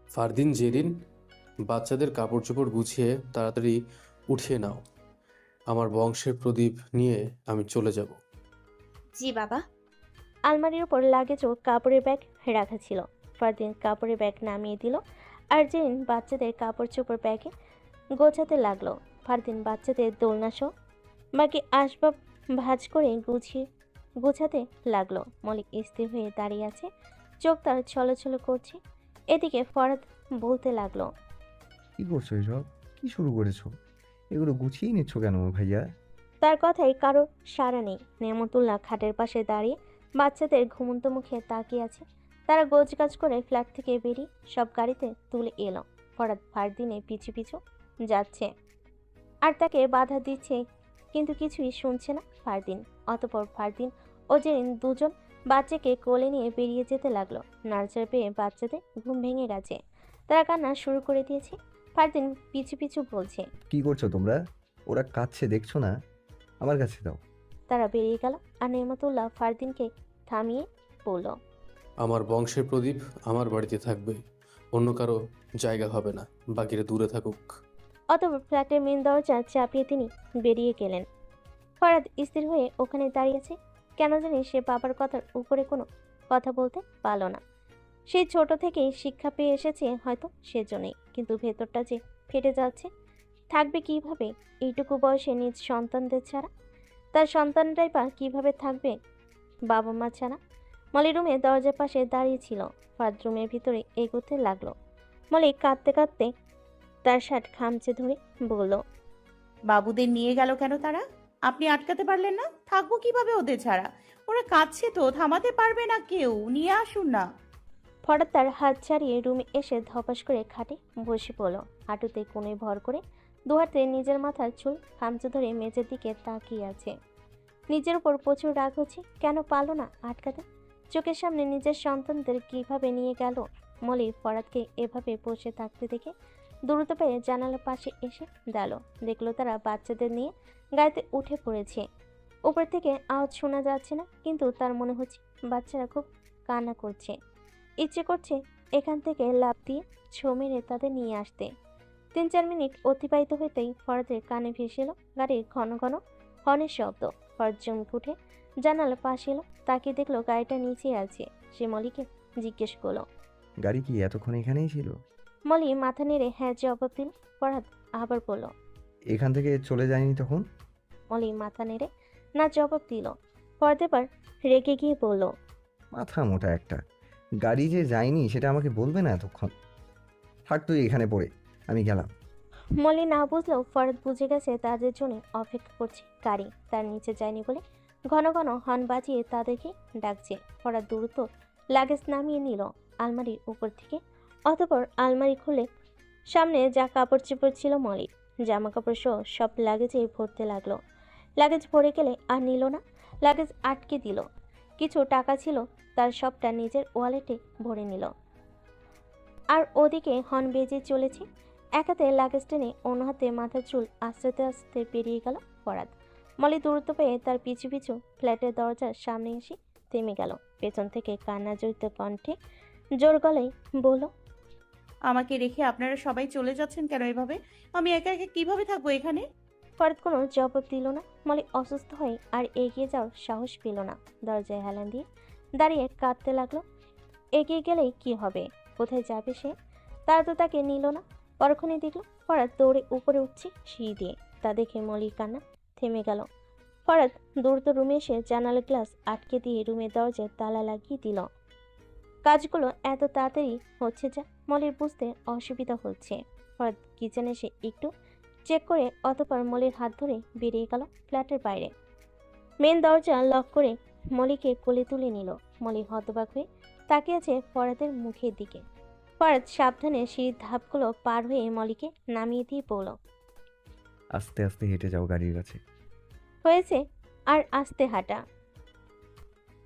ফারদিন, জেরিন, বাচ্চাদের কাপড় চোপড় গুছিয়ে তাড়াতাড়ি উঠিয়ে নাও। আমার বংশের প্রদীপ নিয়ে আমি চলে যাব। জি বাবা। আলমারির উপর লাগেজ ও কাপড়ের ব্যাগ রাখা ছিল। ফারদিন কাপড়ের ব্যাগ নামিয়ে দিল আর জেরিন বাচ্চাদের কাপড় চোপড় ব্যাগে গোছাতে লাগলো। ফারদিন বাচ্চাদের দোলনাসহ বাকি আসবাব ভাঁজ করে গোছাতে লাগলো। মলিক স্থির হয়ে দাঁড়িয়ে আছে, চোখ তার ছলছল করছে। এদিকে ফরহাদ বলতে লাগলো, কি করছো এসব? কি শুরু করেছো? এগুলো গুছিয়ে নিচ্ছ কেন ভাইয়া? তার কথায় কারো সাড়া নেই। নেমতুল্লাহ খাটের পাশে দাঁড়িয়ে বাচ্চাদের ঘুমন্ত মুখে তাকিয়ে আছে। তারা গোছগাছ করে ফ্ল্যাট থেকে বেরিয়ে সব গাড়িতে তুলে এলো। ফরহাদ ফারদিনে পিছু পিছু যাচ্ছে আর তাকে বাধা দিচ্ছে, কিন্তু কিছুই শুনছে না ফারদিন। অতঃপর ফারদিন ও জেরিন দুজন বাচ্চাকে কোলে নিয়ে বেরিয়ে যেতে লাগলো। নার্সারি পেয়ে বাচ্চাদের ঘুম ভেঙে গেছে, তারা কান্না শুরু করে দিয়েছে। ফারদিন পিছু পিছু বলছে, কি করছো তোমরা? ওরা কাঁদছে দেখছো না? আমার কাছে দাও। তারা বেরিয়ে গেল আর নেমতুল্লাহ ফারদিনকে থামিয়ে বলল, আমার বংশের প্রদীপ আমার বাড়িতে থাকবে, অন্য কারো জায়গা হবে না, বাকিরা দূরে থাকুক। অতঃপর ফ্ল্যাটের মেন দরজা চাপিয়ে তিনি বেরিয়ে গেলেন। ফরহাদ স্থির হয়ে ওখানে দাঁড়িয়েছে। কেন জানি সে বাবার কথার উপরে কোনো কথা বলতে পারল না। সেই ছোট থেকেই শিক্ষা পেয়ে এসেছে হয়তো সেজন্যই, কিন্তু ভেতরটা যে ফেটে যাচ্ছে। থাকবে কিভাবে এইটুকু বয়সে নিজ সন্তানদের ছাড়া? তার সন্তানরাই বা কিভাবে থাকবে বাবা মা ছাড়া? মলি রুমে দরজার পাশে দাঁড়িয়ে ছিল। ফরহাদ রুমের ভিতরে এগোতে লাগলো। মলি কাঁদতে কাঁদতে তার শার্ট খামচে ধরে বলল, বাবুদের নিয়ে গেল কেন তারা? আপনি আটকাতে পারলেন না? থাকবো কিভাবে ওদের ছাড়া? ওরা কাঁদছে তো, থামাতে পারবে না কেউ। নিয়ে আসুন না। ফরাদ তার হাত ছাড়িয়ে রুমে এসে ধপাস করে খাটে বসে পড়ল। হাঁটুতে কোণে ভর করে দুহাতে নিজের মাথার চুল খামচে ধরে মেঝের দিকে তাকিয়ে আছে। নিজের উপর প্রচুর রাগ হচ্ছে, কেন পারল না আটকাতে? চোখের সামনে নিজের সন্তানদের কিভাবে নিয়ে গেল। মলি ফরাদকে এভাবে বসে থাকতে দেখে দ্রুত পেয়ে জানালার পাশে এসে দাঁড়ালো। দেখলো তারা বাচ্চাদের নিয়ে গাড়িতে উঠে পড়েছে। উপর থেকে আওয়াজ শোনা যাচ্ছে না, কিন্তু তার মনে হচ্ছে বাচ্চারা খুব কান্না করছে। ইচ্ছে করছে এখান থেকে লাফ দিয়ে ছো মেরে তাদের নিয়ে আসতে। 3-4 মিনিট অতিবাহিত হইতেই ফরাদের কানে ভেসে এলো গাড়ির ঘন ঘন হর্নের শব্দ। ফরাদ চমকে উঠে জানালার পাশে এলো, তাকে দেখলো গাড়িটা নিচে আছে। সে মলিকে জিজ্ঞেস করলো। গাড়ি কি এতক্ষণ এখানেই ছিল? মলি মাথা নেড়ে হ্যাঁ জবাব দিল। ফরাদ আবার বলল। এখান থেকে চলে যায়নি তখন? মলি মাথা নেড়ে না জবাব দিল। ফরাদ এবার রেগে গিয়ে বলল। মাথা মোটা একটা। গাড়ি যে যায়নি সেটা আমাকে বলবে না এতক্ষণ? থাক তুই এখানে পড়ে, আমি গেলাম। মলি না বুঝলেও ফরাদ বুঝে গেছে তাদের জন্য অপেক্ষা করছে গাড়ি। তার নিচে যায়নি বলে ঘন ঘন হর্ন বাজিয়ে তাদেরকে ডাকছে। ফরাদ দ্রুত লাগেজ নামিয়ে নিল আলমারির উপর থেকে। অতঃপর আলমারি খুলে সামনে যা কাপড় চোপড় ছিল মলির, জামা কাপড় সহ সব লাগেজে ভরতে লাগলো। লাগেজ ভরে গেলে আর নিল না, লাগেজ আটকে দিল। কিছু টাকা ছিল তার, সবটা নিজের ওয়ালেটে ভরে নিল। আর ওদিকে হর্ন বেজে চলেছে। এক হাতে লাগেজ টেনে অন্য হাতে মাথার চুল আস্তে আস্তে পেরিয়ে গেল ফরাদ। মলি দূরত্ব পেয়ে তার পিছু পিছু ফ্ল্যাটের দরজার সামনে এসে থেমে গেল। পেছন থেকে কান্না জড়িত কণ্ঠে জোর গলায় বলল। আমাকে রেখে আপনারা সবাই চলে যাচ্ছেন কেন এভাবে? আমি একা একা কিভাবে থাকবো এখানে? ফরাদ কোনো জবাব দিল না। মলি অসুস্থ হয়ে আর এগিয়ে যাওয়ার সাহস পেল না। দরজায় হেলান দিয়ে দাঁড়িয়ে কাঁদতে লাগলো। এগিয়ে গেলেই কি হবে? কোথায় যাবে সে? তারা তো তাকে নিল না। পরক্ষণে দেখল ফরাদ দৌড়ে উপরে উঠছে সিঁড়ি দিয়ে। তা দেখে মলির কান্না থেমে গেল। ফরাদ দ্রুত রুমে এসে জানালার গ্লাস আটকে দিয়ে রুমের দরজায় তালা লাগিয়ে দিল। কাজগুলো এত তাড়াতাড়ি হচ্ছে যা মলির বুঝতে অসুবিধা হচ্ছে। ফরাদ কিচেনে এসে একটু চেক করে অতঃপর মলির হাত ধরে বেরিয়ে গেল ফ্ল্যাটের বাইরে। মেন দরজা লক করে মলিকে কোলে তুলে নিল। মলি হতবাক হয়ে তাকিয়ে আছে ফরাদের মুখের দিকে। ফরাদ সাবধানে সিঁড়ির ধাপগুলো পার হয়ে মলিকে নামিয়ে দিয়ে বলল। আস্তে আস্তে হেঁটে যাও গাড়ির কাছে। হয়েছে আর আস্তে হাঁটা।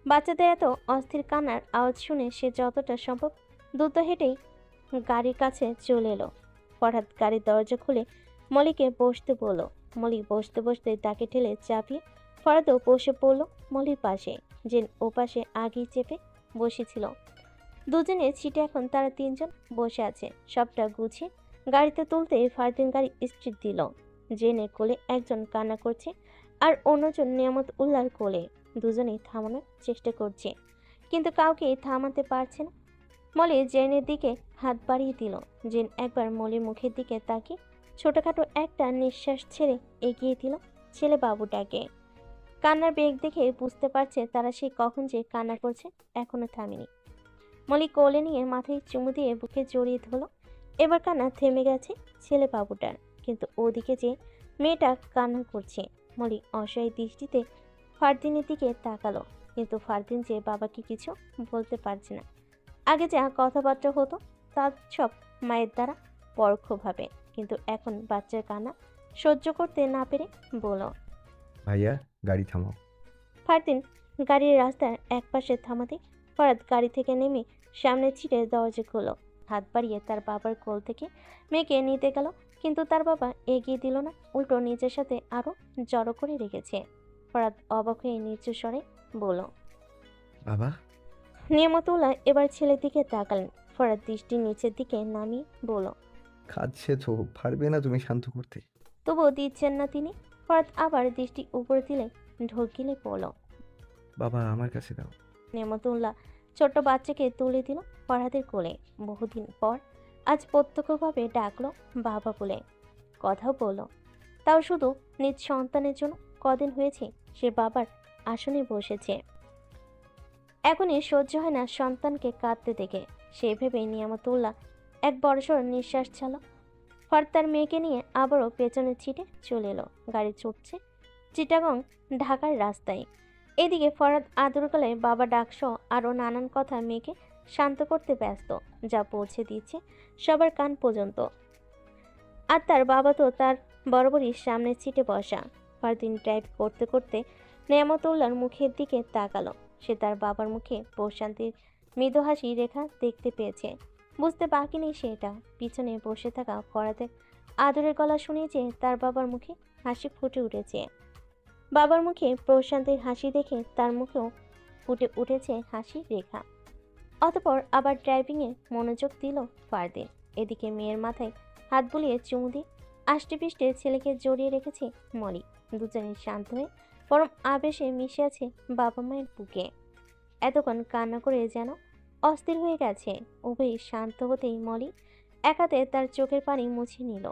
বাচ্চাদের এত অস্থির কান্নার আওয়াজ শুনে সে যতটা সম্ভব দ্রুত হেঁটেই গাড়ির কাছে চলে এলো। ফরহাদ গাড়ির দরজা খুলে মলিকে বসতে বলল। মলি বসতে বসতে তাকে ঠেলে চাপিয়ে ফরহাদও বসে পড়ল মলির পাশে। জেন ও পাশে আগেই চেপে বসেছিল। দুজনের সিটে এখন তারা 3 জন বসে আছে। সবটা গুছিয়ে গাড়িতে তুলতে ফারদিন গাড়ি স্টার্ট দিল। জেনের কোলে একজন কান্না করছে আর অন্যজন নিয়ামত উল্লার কোলে। দুজনেই থামানোর চেষ্টা করছে, কিন্তু কাউকে থামাতে পারছে না। মলি জেনের দিকে হাত বাড়িয়ে দিল। জেন একবার মলির মুখের দিকে তাকিয়ে ছোটখাটো একটা নিঃশ্বাস ছেড়ে এগিয়ে দিল ছেলে বাবুটাকে। কান্নার বেগ দেখে বুঝতে পারছে তারা সেই কখন যে কান্না করছে, এখনো থামেনি। মলি কোলে নিয়ে মাথায় চুমু দিয়ে বুকে জড়িয়ে ধরল। এবার কান্না থেমে গেছে ছেলে বাবুটার, কিন্তু ওদিকে যে মেয়েটা কান্না করছে। মলি অসহায় দৃষ্টিতে ফারদিনের দিকে তাকালো, কিন্তু ফারদিন যে বাবাকে কিছু বলতে পারছে না। আগে যা কথাবার্তা হতো তা সব মায়ের দ্বারা পরোক্ষভাবে, কিন্তু এখন বাচ্চার কান্না সহ্য করতে না পেরে বলল। ভাইয়া গাড়ি থামাও। ফারদিন গাড়ির রাস্তার একপাশে থামাতে ফরাদ গাড়ি থেকে নেমে সামনের ছিটে দরজা খুলল। হাত বাড়িয়ে তার বাবার কোল থেকে মেয়েকে নিতে গেল, কিন্তু তার বাবা এগিয়ে দিল না, উল্টো নিজের সাথে আরো জড়ো করে রেখেছে। ফরাদ অবাক হয়ে নিচু স্বরে বলল। বাবা। নিয়ামতুল্লাহ এবার ছেলের দিকে তাকালেন। ফরাদ দৃষ্টি নিচের দিকে নামিয়ে বলল। খাচ্ছে তো, পারবে না তুমি শান্ত করতে? তবুও দিচ্ছেন না তিনি। ফরাদ আবার দৃষ্টি উপরে দিলে ঢোকিলে পড়ল। বাবা আমার কাছে দাও। নিয়ামতুল্লাহ ছোট্ট বাচ্চাকে তুলে দিল ফরহাদের কোলে। বহুদিন পর আজ প্রত্যক্ষভাবে ডাকলো বাবা বলে, কথাও বলল, তাও শুধু নিজ সন্তানের জন্য। কদিন হয়েছে সে বাবার আসনে বসেছে, এখনই সহ্য হয় না সন্তানকে কাঁদতে দেখে। সে ভেবে নিয়ামতুল্লাহ এক বড়সড় নিঃশ্বাস ছাড়ল। ফরহাদ তার মেয়েকে নিয়ে আবারও পেছনের ছিটে চলে এলো। গাড়ি ছুটছে চিটাগং ঢাকার রাস্তায়। এদিকে ফরহাদ আদর গলায় বাবা ডাকসহ আরও নানান কথা মেয়েকে শান্ত করতে ব্যস্ত, যা পৌঁছে দিচ্ছে সবার কান পর্যন্ত। আর তার বাবা তো তার বরাবরই সামনের সিটে বসা। ফারদিন ড্রাইভ করতে করতে নেয়ামতুল্লাহর মুখের দিকে তাকালো। সে তার বাবার মুখে প্রশান্তির মৃদু হাসি রেখা দেখতে পেয়েছে। বুঝতে বাকি নেই সে এটা। পিছনে বসে থাকা ফরহাদের আদরের গলা শুনে যে তার বাবার মুখে হাসি ফুটে উঠেছে। বাবার মুখে প্রশান্তির হাসি দেখে তার মুখেও ফুটে উঠেছে হাসি রেখা। অতঃপর আবার ড্রাইভিংয়ে মনোযোগ দিল ফারদিন। এদিকে মেয়ের মাথায় হাত বুলিয়ে চুমু দিয়ে আষ্টে পিষ্টে ছেলেকে জড়িয়ে রেখেছে মলি। দুজনে শান্ত হয়ে পরম আবেশে মিশে আছে বাবা মায়ের বুকে। এতক্ষণ কান্না করে যেন অস্থির হয়ে গেছে। উভয়ই শান্ত হতেই মলি এক হাতে তার চোখের পানি মুছে নিল।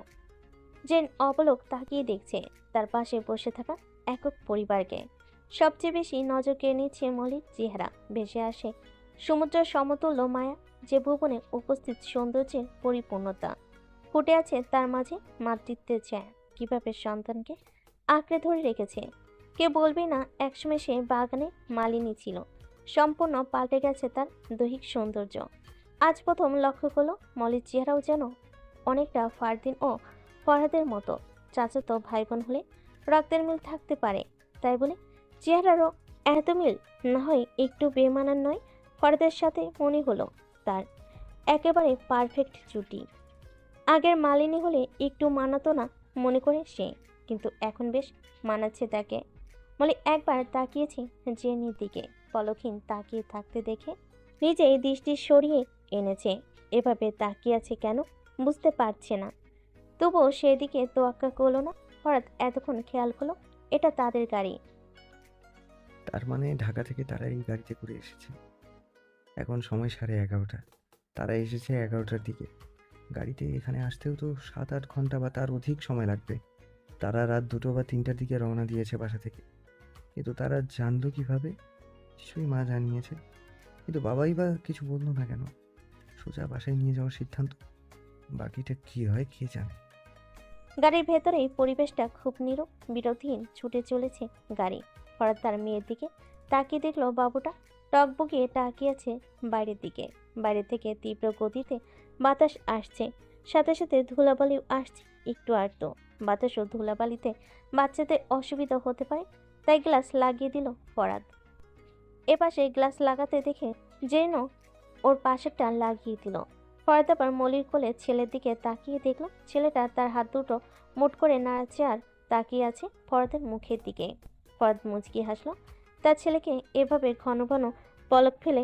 জেন অপলক তাকিয়ে দেখছে তার পাশে বসে থাকা একক পরিবারকে। সবচেয়ে বেশি নজর কেড়ে নিচ্ছে মলির চেহারা। ভেসে আসে সমুদ্র সমতুল্য মায়া, যে ভুবনে উপস্থিত সৌন্দর্যের পরিপূর্ণতা। ফুটে আছে তার মাঝে মাতৃত্বের ছায়া। কিভাবে সন্তানকে আঁকড়ে ধরে রেখেছে। কে বলবে না একসময় সে বাগানে মালিনী ছিল। সম্পূর্ণ পাল্টে গেছে তার দৈহিক সৌন্দর্য। আজ প্রথম লক্ষ্য করলো মলির চেহারাও যেন অনেকটা ফারদিন ও ফরহাদের মতো। চাচাতো ভাই বোন হলে রক্তের মিল থাকতে পারে, তাই বলে চেহারারও এত মিল না হয় একটু বেমানান নয়। ফরহাদের সাথে মনে হলো তার একেবারে পারফেক্ট জুটি। আগের মালিনী হলে একটু মানাতো না মনে করে সে, কিন্তু এখন বেশ মানাচ্ছে তাকে। মলি একবার তাকিয়েছে জেনির দিকে। পলকহীন তাকিয়ে থাকতে দেখে নিজেই দৃষ্টি সরিয়ে এনেছে। এভাবে তাকিয়ে আছে কেন বুঝতে পারছে না, তবুও সেদিকে তোয়াক্কা করলো না। হঠাৎ এতক্ষণ খেয়াল করলো এটা তাদের গাড়ি। তার মানে ঢাকা থেকে তারা এই গাড়িতে করে এসেছে। এখন সময় 11:30। তারা এসেছে 11টার দিকে। গাড়িতে এখানে আসতেও তো 7-8 ঘন্টা বা তার অধিক সময় লাগবে। তারা রাত 2টো বা 3টার দিকে রওনা দিয়েছে বাসা থেকে। কিন্তু তারা জানলো কিভাবে? নিশ্চয়ই মা জানিয়েছে। কিন্তু বাবাই বা কিছু বললো না কেন? সোজা বাসায় নিয়ে যাওয়ার সিদ্ধান্ত। বাকিটা কি হয় কে জানে। গাড়ির ভেতরেই পরিবেশটা খুব নীরব, বিরতিহীন। ছুটে চলেছে গাড়ি। হঠাৎ তার মেয়ের দিকে তাকিয়ে দেখলো বাবুটা টকবগিয়ে তাকিয়ে আছে বাইরের দিকে। বাইরে থেকে তীব্র গতিতে বাতাস আসছে, সাথে সাথে ধুলাবালিও আসছে একটু আধটু। বাতাস ও ধুলাবালিতে বাচ্চাদের অসুবিধা হতে পারে, তাই গ্লাস লাগিয়ে দিল ফরহাদ। এপাশে গ্লাস লাগাতে দেখে যেন ওর পাশেরটা লাগিয়ে দিল। ফরহাদ আবার মলির কোলে ছেলের দিকে তাকিয়ে দেখল ছেলেটা তার হাত দুটো মুঠ করে নাড়াচ্ছে আর তাকিয়ে আছে ফরহাদের মুখের দিকে। ফরহাদ মুচকি হাসলো তার ছেলেকে এভাবে ঘন ঘন পলক ফেলে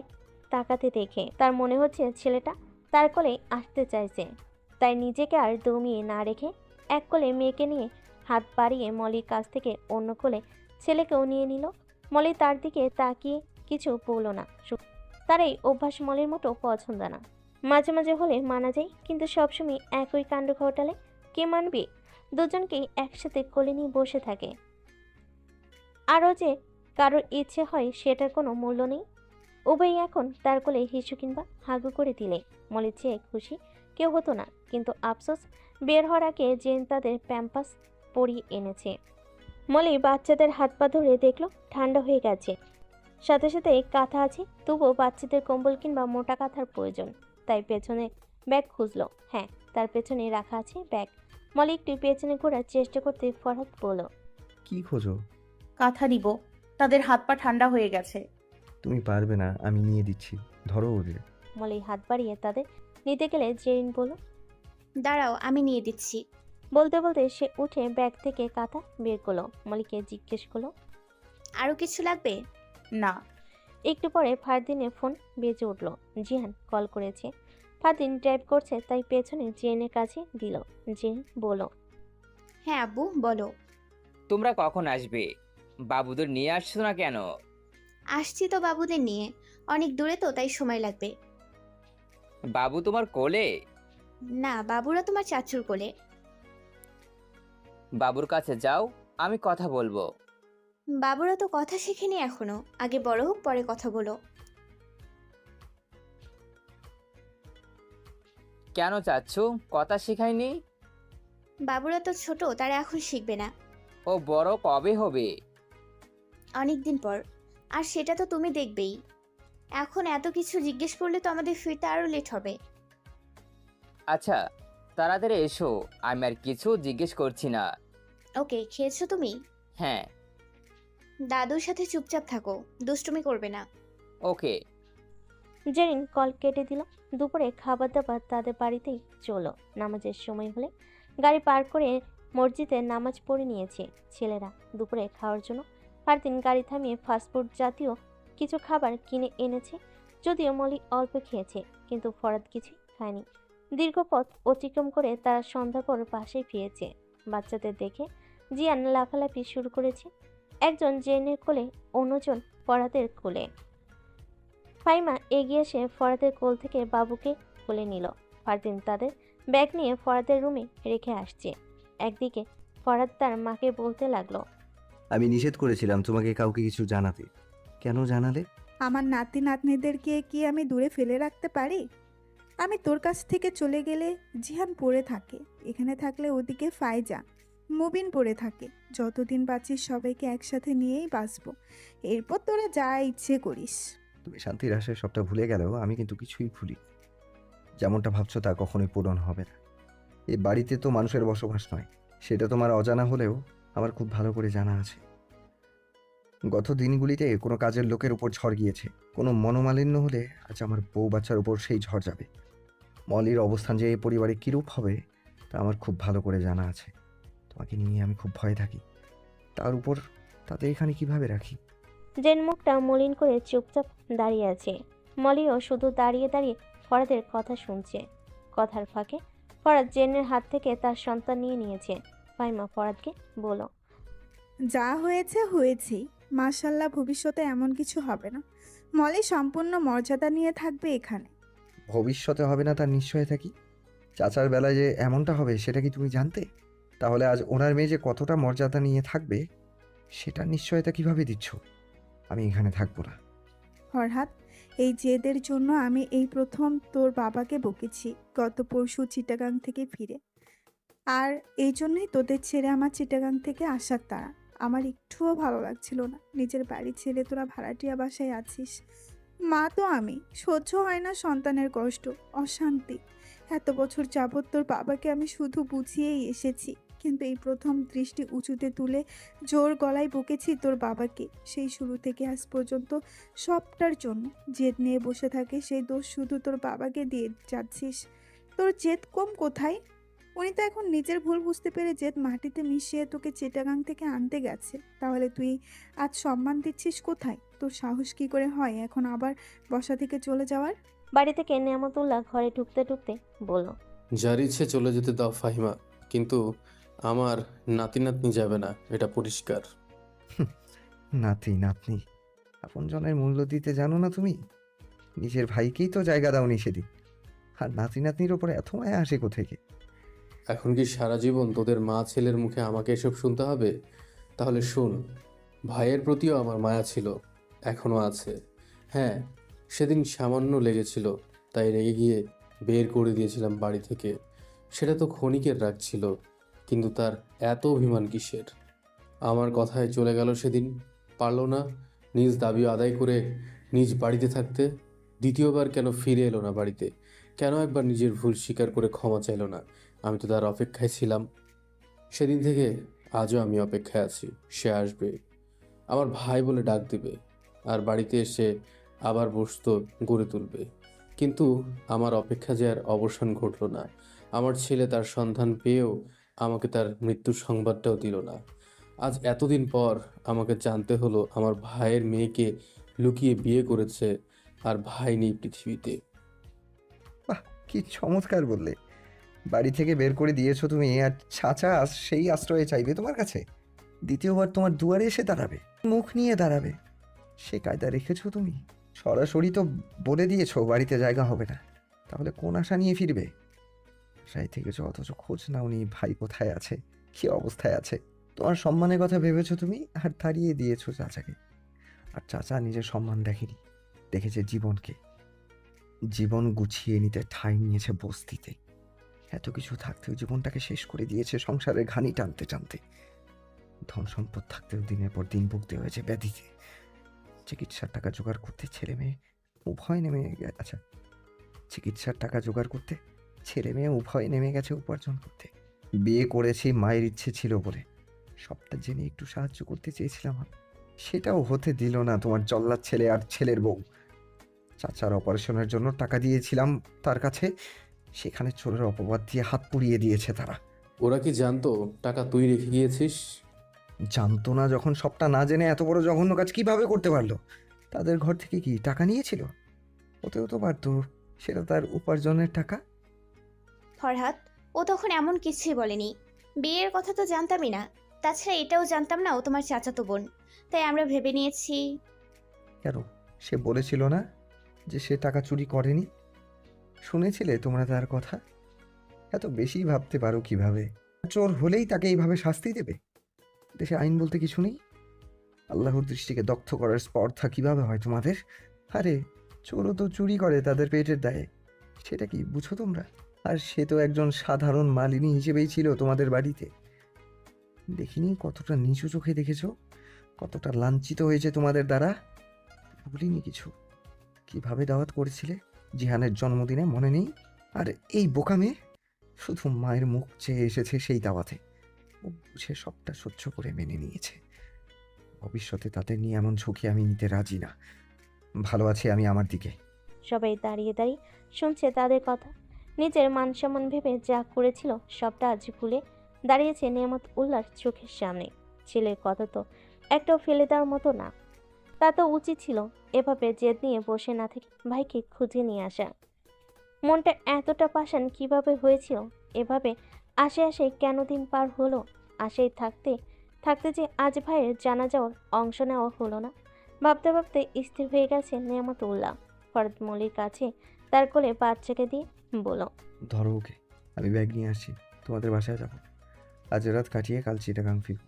তাকাতে দেখে। তার মনে হচ্ছে ছেলেটা তার কোলে আসতে চাইছে। তাই নিজেকে আর দমিয়ে না রেখে এক কোলে মেয়েকে নিয়ে হাত বাড়িয়ে মলির কাছ থেকে অন্য কোলে ছেলেকেও নিয়ে নিল। মলি তার দিকে তাকিয়ে কিছু বলল না। তার এই অভ্যাস মলির মতো পছন্দ না। মাঝে মাঝে হলে মানা যায়, কিন্তু সবসময় একই কাণ্ড ঘটালে কে মানবে? দুজনকেই একসাথে কোলে নিয়ে বসে থাকে। আরও যে কারোর ইচ্ছে হয় সেটার কোনো মূল্য নেই। উভয়ই এখন তার কোলে হিসু কিংবা হাগু করে দিলে মলির চেয়ে খুশি কেউ হতো না। কিন্তু আফসোস, বের হওয়ার আগে জেন তাদের প্যাম্পাস পরিয়ে এনেছে। মলি বাচ্চাদের হাত পা ধরে দেখলো ঠান্ডা হয়ে গেছে, সাথে সাথে কাঁথা আছে। তবুও বাচ্চাদের কম্বল কিংবা মোটা কাঁথার প্রয়োজন। তাই পেছনে ব্যাগ খুঁজলো। হ্যাঁ, তার পেছনে রাখা আছে ব্যাগ। মলি একটু পেছনে ঘোরার চেষ্টা করতে ফরহাদ বলল, কি খোঁজো? কাঁথা নিব, তাদের হাত পা ঠান্ডা হয়ে গেছে। তুমি পারবে না, আমি নিয়ে দিচ্ছি। ধরো ওদের। মলি হাত বাড়িয়ে তাদের নিতে গেলে জেরিন বলল, দাঁড়াও আমি নিয়ে দিচ্ছি। বলতে বলতে সে উঠে ব্যাগ থেকে কাঁথা বের করলো। মলিকে জিজ্ঞেস করলো, আরো কিছু লাগবে? না। একটু পরে ফারদিনের ফোন বেজে উঠল। জিহান কল করেছে। ফারদিন ড্রাইভ করছে, তাই পেছনে জেনের কাছে দিল। জেন বলল, হ্যাঁ আব্বু বলো। তোমরা কখন আসবে? বাবুদের নিয়ে আসছো না কেন? আসছি তো বাবুদের নিয়ে, অনেক দূরে তো তাই সময় লাগবে। বাবু তোমার কোলে? না, বাবুরা তোমার চাচুর কোলে। বাবুর কাছে যাও, আমি কথা বলবো। বাবুরা তো কথা শেখেনি এখনো, আগে বড় হোক পরে কথা বলো। কেন চাচ্ছু? কথা শেখায়নি? বাবুরা তো ছোট, তারা এখন শিখবে না। ও বড় কবে হবে? অনেক দিন পর। আর সেটা তো তুমি দেখবেই। এখন এত কিছু জিজ্ঞেস করলে তো আমাদের ফিরতে আরো লেট হবে। আচ্ছা, তাড়াতাড়ি এসো, আমি আর কিছু জিজ্ঞেস করছি না। ওকে, খেয়েছো তুমি? হ্যাঁ। দাদুর সাথে চুপচাপ থাকো, দুষ্টুমি করবে না। ওকে। জেরিন কল কেটে দিল। দুপুরে খাবার দাবার তাদের বাড়িতেই চলো। নামাজের সময় হলে গাড়ি পার করে মসজিদে নামাজ পড়ে নিয়েছে ছেলেরা। দুপুরে খাওয়ার জন্য ফারদিন গাড়ি থামিয়ে ফাস্টফুড জাতীয় কিছু খাবার কিনে এনেছে। যদিও মলি অল্প খেয়েছে, কিন্তু ফরাদ কিছুই খায়নি। দীর্ঘ পথ অতিক্রম করে তারা সন্ধ্যার পর পাশেই ফিরেছে। বাচ্চাদের দেখে জিয়ান লাফালাফি শুরু করেছে। একজন জেনের কোলে, অন্যজন ফরাদের কোলে। ফাইমা এগিয়ে এসে ফরাদের কোল থেকে বাবুকে কোলে নিল। ফারদিন তাদের ব্যাগ নিয়ে ফরাদের রুমে রেখে আসছে। একদিকে ফরাদ তার মাকে বলতে লাগলো, আমি নিষেধ করেছিলাম তোমাকে কাউকে কিছু জানাতে, কেন জানালে? আমার নাতি নাতনিদেরকে কি আমি দূরে ফেলে রাখতে পারি? আমি তোর কাছ থেকে চলে গেলে জিহান পড়ে থাকে, এখানে থাকলে ওদিকে ফাইজা মুবিন পড়ে থাকে। যতদিন বাঁচিস সবাইকে একসাথে নিয়েই বাঁচবো, এরপর তোরা যা ইচ্ছে করিস। তুমি শান্তির আশায় সবটা ভুলে গেলেও আমি কিন্তু কিছুই ভুলি। যেমনটা ভাবছো তা কখনোই পূরণ হবে না। এই বাড়িতে তো মানুষের বসবাস নয়, সেটা তোমার অজানা হলেও আমার খুব ভালো করে জানা আছে। গত দিনগুলিতে কোনো কাজের লোকের উপর ঝড় গিয়েছে, কোনো মনোমালিন্য হলে আজ আমার বউ বাচ্চার উপর সেই ঝড় যাবে। মলির অবস্থান যে এই পরিবারে কীরূপ হবে তা আমার খুব ভালো করে জানা আছে। তোমাকে নিয়ে আমি খুব ভয়ে থাকি, তার উপর তাদের এখানে কিভাবে রাখি? জেন মুখটা মলিন করে চুপচাপ দাঁড়িয়ে আছে। মলিও শুধু দাঁড়িয়ে দাঁড়িয়ে ফরাদের কথা শুনছে। কথার ফাঁকে ফরাদ জেনের হাত থেকে তার সন্তান নিয়ে নিয়েছে। ফাইমা ফরাদকে বলল, যা হয়েছে হয়েছেই, মাশাল্লাহ ভবিষ্যতে এমন কিছু হবে না। মলি সম্পূর্ণ মর্যাদা নিয়ে থাকবে এখানে। ভবিষ্যতে হবে না তার নিশ্চয়তা কি? চাচার বেলায় যে এমনটা হবে সেটা কি তুমি জানতে? তাহলে আজ ওনার মেয়ে যে কতটা মর্যাদা নিয়ে থাকবে সেটার নিশ্চয়তা কিভাবে দিচ্ছ? আমি এখানে থাকবো না। ফরহাদ, এই জেদের জন্য আমি এই প্রথম তোর বাবাকে বকেছি গত পরশু চিটাগাং থেকে ফিরে। আর এই জন্যই তোদের ছেড়ে আমার চিটাগাং থেকে আসার তাড়া। আমার একটুও ভালো লাগছিল না নিজের বাড়ি ছেড়ে তোরা ভাড়াটিয়া বাসায় আছিস। মা তো আমি, সহ্য হয় না সন্তানের কষ্ট, অশান্তি। এত বছর যাবৎ তোর বাবাকে আমি শুধু বুঝিয়েই এসেছি, কিন্তু এই প্রথম দৃষ্টি উঁচুতে তুলে জোর গলায় বকেছি তোর বাবাকে। সেই শুরু থেকে আজ পর্যন্ত সবটার জন্য জেদ নিয়ে বসে থাকে, সেই দোষ শুধু তোর বাবাকে দিয়ে যাচ্ছিস। তোর জেদ কম কোথায়? উনি তো এখন নিজের ভুল বুঝতে পেরে জেদ মাটিতে মিশিয়ে তোকে চিটাগাং থেকে আনতে গেছে। তাহলে তুই আজ সম্মান দিচ্ছিস কোথায়? তোর সাহস কি করে হয় এখন আবার বসা থেকে চলে যাওয়ার? বাড়ি থেকে নেয়ামতুল্লাহ ঘরে ঢুকতে ঢুকতে বলল, যার ইচ্ছে চলে যেতে দাও ফাহিমা, কিন্তু আমার নাতি নাতনি যাবে না, এটা পরিষ্কার। নাতি নাতনি, আপনজনের মূল্য দিতে জানো না তুমি? নিজের ভাইকেই তো জায়গা দাওনি সেদিন, আর নাতি নাতনির ওপরে এত মায়া আসে কোথেকে? এখন কি সারা জীবন তোদের মা ছেলের মুখে আমাকে এসব শুনতে হবে? তাহলে শুন, ভাইয়ের প্রতিও আমার মায়া ছিল, এখনো আছে। হ্যাঁ, সেদিন সামান্য লেগেছিল, তাই রেগে গিয়ে বের করে দিয়েছিলাম বাড়ি থেকে। সেটা তো ক্ষণিকের রাগ ছিল, কিন্তু তার এত অভিমান কিসের? আমার কথায় চলে গেল সেদিন, পারল না নিজ দাবি আদায় করে নিজ বাড়িতে থাকতে। দ্বিতীয়বার কেন ফিরে এলো না বাড়িতে? কেন একবার নিজের ভুল স্বীকার করে ক্ষমা চাইল না? আমি তো তার অপেক্ষায় ছিলাম। সেদিন থেকে আজও আমি অপেক্ষায় আছি। সে আসবে, আমার ভাই বলে ডাক দিবে, আর বাড়িতে এসে আবার বসতো গড়ে তুলবে। কিন্তু আমার অপেক্ষা যে আর অবসান ঘটল না। আমার ছেলে তার সন্ধান পেয়েও আমাকে তার মৃত্যুর সংবাদটাও দিল না। আজ এতদিন পর আমাকে জানতে হলো আমার ভাইয়ের মেয়েকে লুকিয়ে বিয়ে করেছে, আর ভাই নেই পৃথিবীতে। বাহ, কি চমৎকার বললে! বাড়ি থেকে বের করে দিয়েছো তুমি, আর চাচা সেই আশ্রয়ে চাইবে তোমার কাছে? দ্বিতীয়বার তোমার দুয়ারে এসে দাঁড়াবে, মুখ নিয়ে দাঁড়াবে, সে কায়দা রেখেছো তুমি? সরাসরি তো বলে দিয়েছো বাড়িতে জায়গা হবে না, তাহলে কোন আশা নিয়ে ফিরবে? আশায় থেকেছো অথচ খোঁজ নাওনি ভাই কোথায় আছে, কি অবস্থায় আছে। তোমার সম্মানের কথা ভেবেছো তুমি, আর তাড়িয়ে দিয়েছো চাচাকে। আর চাচা নিজের সম্মান দেখেনি, দেখেছে জীবনকে। জীবন গুছিয়ে নিতে ঠাঁই নিয়েছে বস্তিতে। এত কিছু থাকতেও জীবনটাকে শেষ করে দিয়েছে সংসারের ঘানি টানতে টানতে। ধন সম্পদ থাকতেও দিনের পর দিন ভুগতে হয়েছে ব্যাধিতে। চিকিৎসার টাকা জোগাড় করতে ছেলে মেয়ে উভয় নেমে আচ্ছা চিকিৎসার টাকা জোগাড় করতে ছেলে মেয়ে উভয় নেমে গেছে উপার্জন করতে। বিয়ে করেছি মায়ের ইচ্ছে ছিল বলে, সবটা জেনে একটু সাহায্য করতে চেয়েছিলাম আমি, সেটাও হতে দিল না তোমার জল্লাদ ছেলে আর ছেলের বউ। চাচার অপারেশনের জন্য টাকা দিয়েছিলাম তার কাছে, সেখানে চোরের অপবাদ দিয়ে হাত পুড়িয়ে দিয়েছে তারা। ওরা কি জানতো টাকা তুই রেখে গিয়েছিস? জানতো না যখন, সবটা না জেনে এত বড় জঘন্য কাজ কিভাবে করতে পারলো? তাদের ঘর থেকে কি টাকা নিয়েছিল? হতেও তো পারতো সেটা তার উপার্জনের টাকা। ফরহাদ, ও তখন এমন কিছুই বলেনি। বিয়ের কথা তো জানতামই না। তাছাড়া এটাও জানতাম না ও তোমার চাচাতো বোন। তাই আমরা ভেবে নিয়েছি। কেন, সে বলেছিল না যে সে টাকা চুরি করেনি? শুনেছিলে তোমরা তার কথা? এত বেশি ভাবতে পারো কিভাবে? চোর হলেই তাকে এইভাবে শাস্তি দেবে? দেশে আইন বলতে কিছু নেই? আল্লাহর দৃষ্টিকে দগ্ধ করার স্পর্ধা কিভাবে হয় তোমাদের? আরে চোরও তো চুরি করে তাদের পেটের দায়ে, সেটা কি বুঝো তোমরা? আর সে তো একজন সাধারণ মালিনী হিসেবেই ছিল তোমাদের বাড়িতে। দেখিনি কতটা নিচু চোখে দেখেছো, কতটা লাঞ্ছিত হয়েছে তোমাদের দ্বারা? ভুলিনি কিছু। কিভাবে দাওয়াত করেছিলে জিহানের জন্মদিনে, মনে নেই? আর এই বোকা মেয়ে শুধু মায়ের মুখ চেয়ে এসেছে সেই দাওয়াতে। ও বুঝে সবটা সহ্য করে মেনে নিয়েছে। ভবিষ্যতে তাদের নিয়ে এমন ঝুঁকি আমি নিতে রাজি না। ভালো আছি আমি আমার দিকে। সবাই দাঁড়িয়ে দাঁড়িয়ে শুনছে তাদের কথা। নিজের মান সম্মান ভেবে যা করেছিল সবটা আজ ভুলে দাঁড়িয়েছে নেয়ামত উল্লাহর চোখের সামনে। ছেলের কথা তো একটাও ফেলে দেওয়ার মতো না। তা তো উচিত ছিল এভাবে জেদ নিয়ে বসে না থেকে ভাইকে খুঁজে নিয়ে আসা। মনটা এতটা পাষাণ কিভাবে হয়েছিল? এভাবে আসে আসে কেন দিন পার হলো? আশেই থাকতে থাকতে যে আজ ভাইয়ের জানা যাওয়ার অংশ নেওয়া হলো না। ভাবতে ভাবতে স্থির হয়ে গেছে নেয়ামত উল্লাহ। ফরদ মলির কাছে তার কোলে বাচ্চাকে দিয়ে বলল, ধরো ওকে, আমি ব্যাগ নিয়ে আসছি, তোমাদের বাসায় যাব। আজ রাত কাটিয়ে কাল চিটাগাং ফিরব।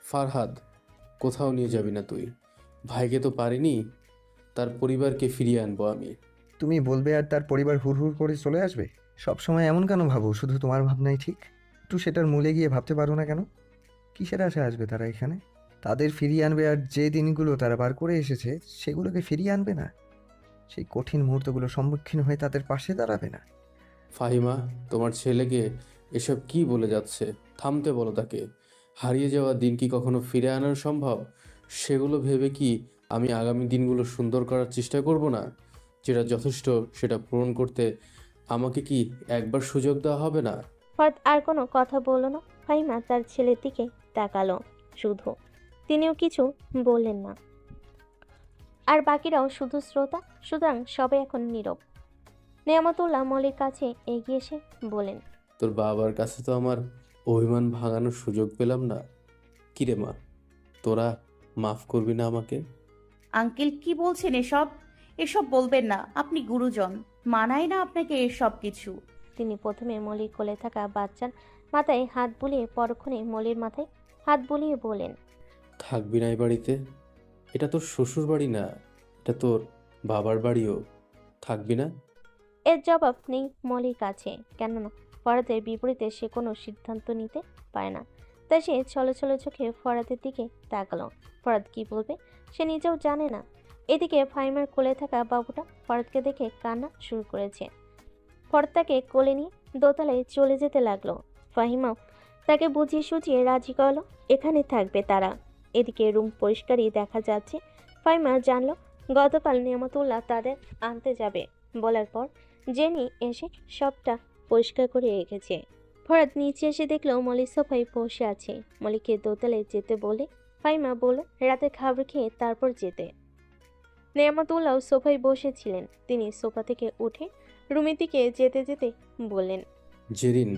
ফারহাদ, কোথাও নিয়ে যাবি না তুই। ভাইকে তো পারিনি, তার পরিবারকে ফিরিয়ে আনবো আমি। তুমি বলবে আর তার পরিবার হুড় করে চলে আসবে? সবসময় এমন কেন ভাবো? শুধু তোমার ভাবনাই ঠিক? একটু সেটার মূলে গিয়ে ভাবতে পারো না কেন? কিসের আশা আসবে তারা এখানে? তাদের ফিরিয়ে আনবে, আর যে দিনগুলো তারা বার করে এসেছে সেগুলোকে ফিরিয়ে আনবে না? সেই কঠিন মুহূর্তগুলো সম্মুখীন হয়ে তাদের পাশে দাঁড়াবে না? ফাহিমা, তোমার ছেলেকে এসব কি বলে যাচ্ছে? থামতে বলো তাকে। হারিয়ে যাওয়া দিন কি কখনো ফিরে আনানো সম্ভব? সেগুলো ভেবে কি আমি আগামী দিনগুলো সুন্দর করার চেষ্টা করব না? যেটা যথেষ্ট সেটা পূরণ করতে আমাকে কি একবার সুযোগ দেওয়া হবে না? ফরদ আর কোনো কথা বলল না। ফাহিমা তার ছেলের দিকে তাকালো শুধু, তিনিও কিছু বললেন না। আর বাকিরাও শুধু শ্রোতা। সুতরাং সবাই এখন নীরব। নেয়ামতুল্লাহ মলির কাছে এগিয়ে এসে বলেন, তোর বাবার কাছে তো আমার অভিমান ভাঙানোর সুযোগ পেলাম না। কিরে মা, তোরা মাফ করবি না আমাকে? আঙ্কেল কি বলছেন এসব? এসব বলবেন না, আপনি গুরুজন। মানায় না আপনাকে এসব কিছু। তিনি প্রথমে মলির কোলে থাকা বাচ্চার মাথায় হাত বুলিয়ে পরক্ষণে মলির মাথায় হাত বুলিয়ে বলেন, থাকবি না এই বাড়িতে? এটা তোর শ্বশুর বাড়ি না, এটা তোর বাবার বাড়িও। থাকবি না? এর জবাব নেই মলির কাছে, কেননা ফরাদের বিপরীতে সে কোনো সিদ্ধান্ত নিতে পারে না। তাই সে ছলো ছলো চোখে ফরাদের দিকে তাকালো। ফরাদ কি বলবে সে নিজেও জানে না। এদিকে ফাহিমার কোলে থাকা বাবুটা ফরাদকে দেখে কান্না শুরু করেছে। ফরাদ তাকে কোলে নিয়ে দোতলায় চলে যেতে লাগলো। ফাহিমাও তাকে বুঝিয়ে সুঝিয়ে রাজি করলো এখানে থাকবে তারা। এদিকে রুম পরিষ্কারই দেখা যাচ্ছে। ফাহিমা জানলো গতকাল নিয়ামতুল্লাহ তাদের আনতে যাবে বলার পর জেনি এসে সবটা পরিষ্কার করে রেখেছে। ফরাদ নিচে এসে দেখলো মলি সোফায় বসে আছে। মলিকে দোতলায় যেতে বলে ফাহিমা বলল রাতে খাবার খেয়ে তারপর যেতে। নেয়ামতুল্লাহ সোফায় বসেছিলেন। তিনি সোফা থেকে উঠে রুমের দিকে যেতে যেতে বললেন, জেরিন,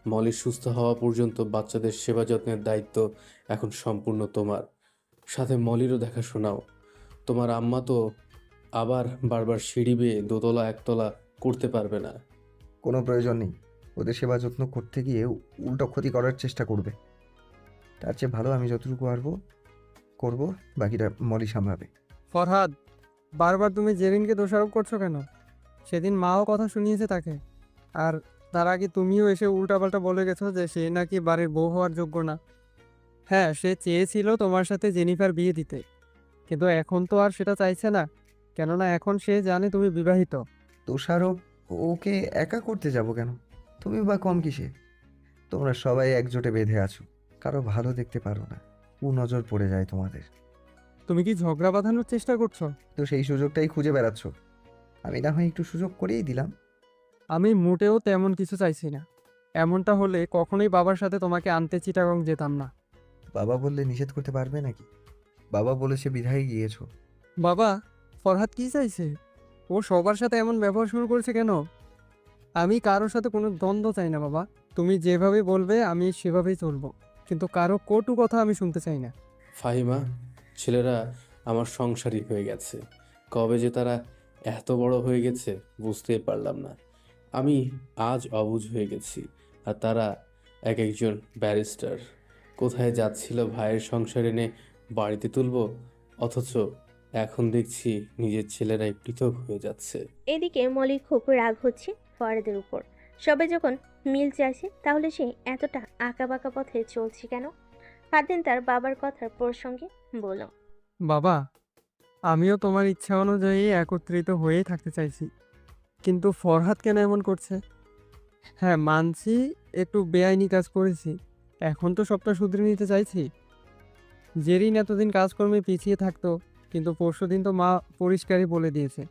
মলি সুস্থ হওয়া পর্যন্ত বাচ্চাদের সেবা যত্নের দায়িত্ব এখন সম্পূর্ণ তোমার। সাথে মলিরও দেখাশোনাও। তোমার আম্মা তো আবার বারবার সিঁড়ি বেয়ে দোতলা একতলা করতে পারবে না। কোনো প্রয়োজন নেই। ওদের সেবা যত্ন করতে গিয়ে উল্টো ক্ষতি করার চেষ্টা করবে। তার চেয়ে ভালো আমি যতটুকু পারবো করবো, বাকিটা মলি সামলাবে। ফরহাদ, বারবার তুমি জেরিনকে দোষারোপ করছো কেন? সেদিন মাও কথা শুনিয়েছে তাকে, আর তার আগে তুমিও এসে উল্টাপাল্টা বলে গেছো যে সে নাকি বাড়ির বউ হওয়ার যোগ্য না। হ্যাঁ, সে চেয়েছিল তোমার সাথে জেনিফার বিয়ে দিতে, কিন্তু এখন তো আর সেটা চাইছে না, কেননা এখন সে জানে তুমি বিবাহিত। তুষারও ওকে একা করতে যাব কেন? তুমি বা কম কিসে? তোমরা সবাই একজোটে বেঁধে আছো, কারো ভালো দেখতে পারো না, কুনজর পড়ে যায় তোমাদের। তুমি কি ঝগড়া বাঁধানোর চেষ্টা করছো? তো সেই সুযোগটাই খুঁজে বেড়াচ্ছ। আমি না হয় একটু সুযোগ করেই দিলাম। আমি মোটেও তেমন কিছু চাইছি না। এমনটা হলে কখনোই বাবার সাথে তোমাকে আনতে চিটাগং যেতাম না। বাবা বললে নিষেধ করতে পারবে নাকি? বাবা বলেছে বিধায় গিয়েছো। বাবা, ফরহাদ কি চাইছে? ও সবার সাথে এমন ব্যবহার শুরু করেছে কেন? আমি কারোর সাথে কোনো দ্বন্দ্ব চাই না বাবা। তুমি যেভাবে বলবে আমি সেভাবেই চলবো, কিন্তু কারো কটু কথা আমি শুনতে চাই না। ফাহিমা, ছেলেরা আমার সংসারই হয়ে গেছে। কবে যে তারা এত বড় হয়ে গেছে বুঝতেই পারলাম না। আমি আজ অবুঝ হয়ে গেছি, আর তারা এক একজন ব্যারিস্টার। কোথায় যাচ্ছিল ভাইয়ের সংসার এনে বাড়িতে তুলবো, অথচ এখন দেখছি নিজের ছেলেরাই পৃথক হয়ে যাচ্ছে। এদিকে মলির খুব রাগ হচ্ছে ফরহাদের উপর। সবে যখন মিল চাইছে তাহলে সে এতটা আঁকাবাঁকা পথে চলছে কেন? ফারদিন তার বাবার কথার প্রসঙ্গে বলল, বাবা, আমিও তোমার ইচ্ছা অনুযায়ী একত্রিত হয়েই থাকতে চাইছি, কিন্তু ফরহাদ কেন এমন করছে? হ্যাঁ, মানছি একটু বেআইনি কাজ করেছি, এখন তো সবটা শুধরে নিতে চাইছি। জেরিন এতদিন কাজকর্মে পিছিয়ে থাকতো, কিন্তু পরশুদিন তো মা পরিষ্কারই বলে দিয়েছে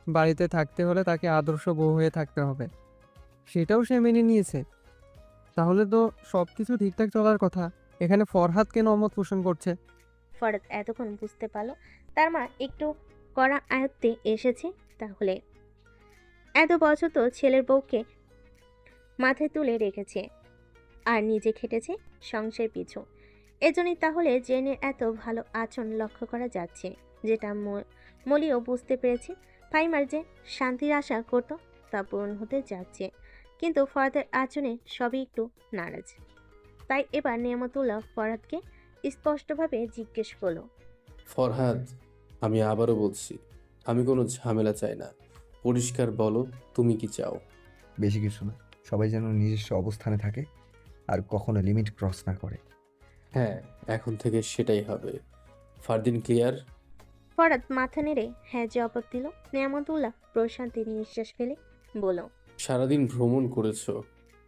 বাড়িতে থাকতে হলে তাকে আদর্শ বউ হয়ে থাকতে হবে। সেটাও সে মেনে নিয়েছে। তাহলে তো সব কিছু ঠিকঠাক চলার কথা। এখানে ফরহাদ কেন অমত পোষণ করছে? ফরহাদ এতক্ষণ বুঝতে পারলো তার মা একটু কড়া আয়ত্তে এসেছে। তাহলে এত বছর তো ছেলের বউকে মাথায় তুলে রেখেছে আর নিজে খেটেছে সংসার পিছু। এজন্যই তাহলে জেনের এত ভালো আচরণ লক্ষ্য করা যাচ্ছে, যেটা মলিও বুঝতে পেরেছে। ফাইমার যে শান্তির আশা করত তা পূরণ হতে যাচ্ছে, কিন্তু ফরহাদের আচরণে সবই একটু নারাজ। তাই এবার নিয়ামতুল্লাহ ফরহাদকে স্পষ্টভাবে জিজ্ঞেস করলো, ফরহাদ, আমি আবারও বলছি, আমি কোনো ঝামেলা চাই না। পরিষ্কার বলো তুমি কি চাও। বেশি কিছু না, সবাই যেন নিজস্ব অবস্থানে থাকে আর কখনো লিমিট ক্রস না করে। হ্যাঁ, এখন থেকে সেটাই হবে। ফারদিন ক্লিয়ার? ফরহাদ মাথা নেড়ে হ্যাঁ জবাব দিল। নিয়ামতুল্লাহ প্রশান্তির নিঃশ্বাস ফেলে বলল, সারাদিন ভ্রমণ করেছো,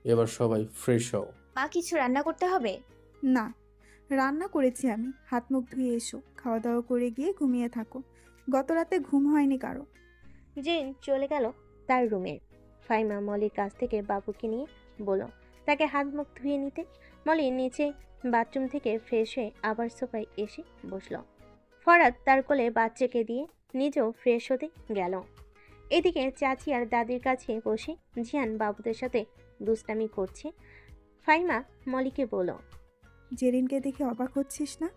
এবার সবাই ফ্রেশ হও। মা কিছু রান্না করতে হবে? না, রান্না করেছি আমি। হাত মুখ ধুয়ে এসো, খাওয়া দাওয়া করে গিয়ে ঘুমিয়ে থাকো। গত রাতে ঘুম হয়নি কারো। জেন চলে গেল তার রুমে। ফাইমা মলির কাছ থেকে বাবুকে নিয়ে বলল তাকে হাত মুখ ধুয়ে নিতে। মলি নিচে বাথরুম থেকে ফ্রেশ হয়ে আবার সোফায় এসে বসল। ফরহাদ তার কোলে বাচ্চাকে দিয়ে নিজেও ফ্রেশ হতে গেল। এদিকে চাচি আর দাদির কাছে বসে জিয়ান বাবুদের সাথে দুষ্টামি করছে। ফাইমা মলিকে বলল, জেরিনকে দেখে অবাক হচ্ছিস না?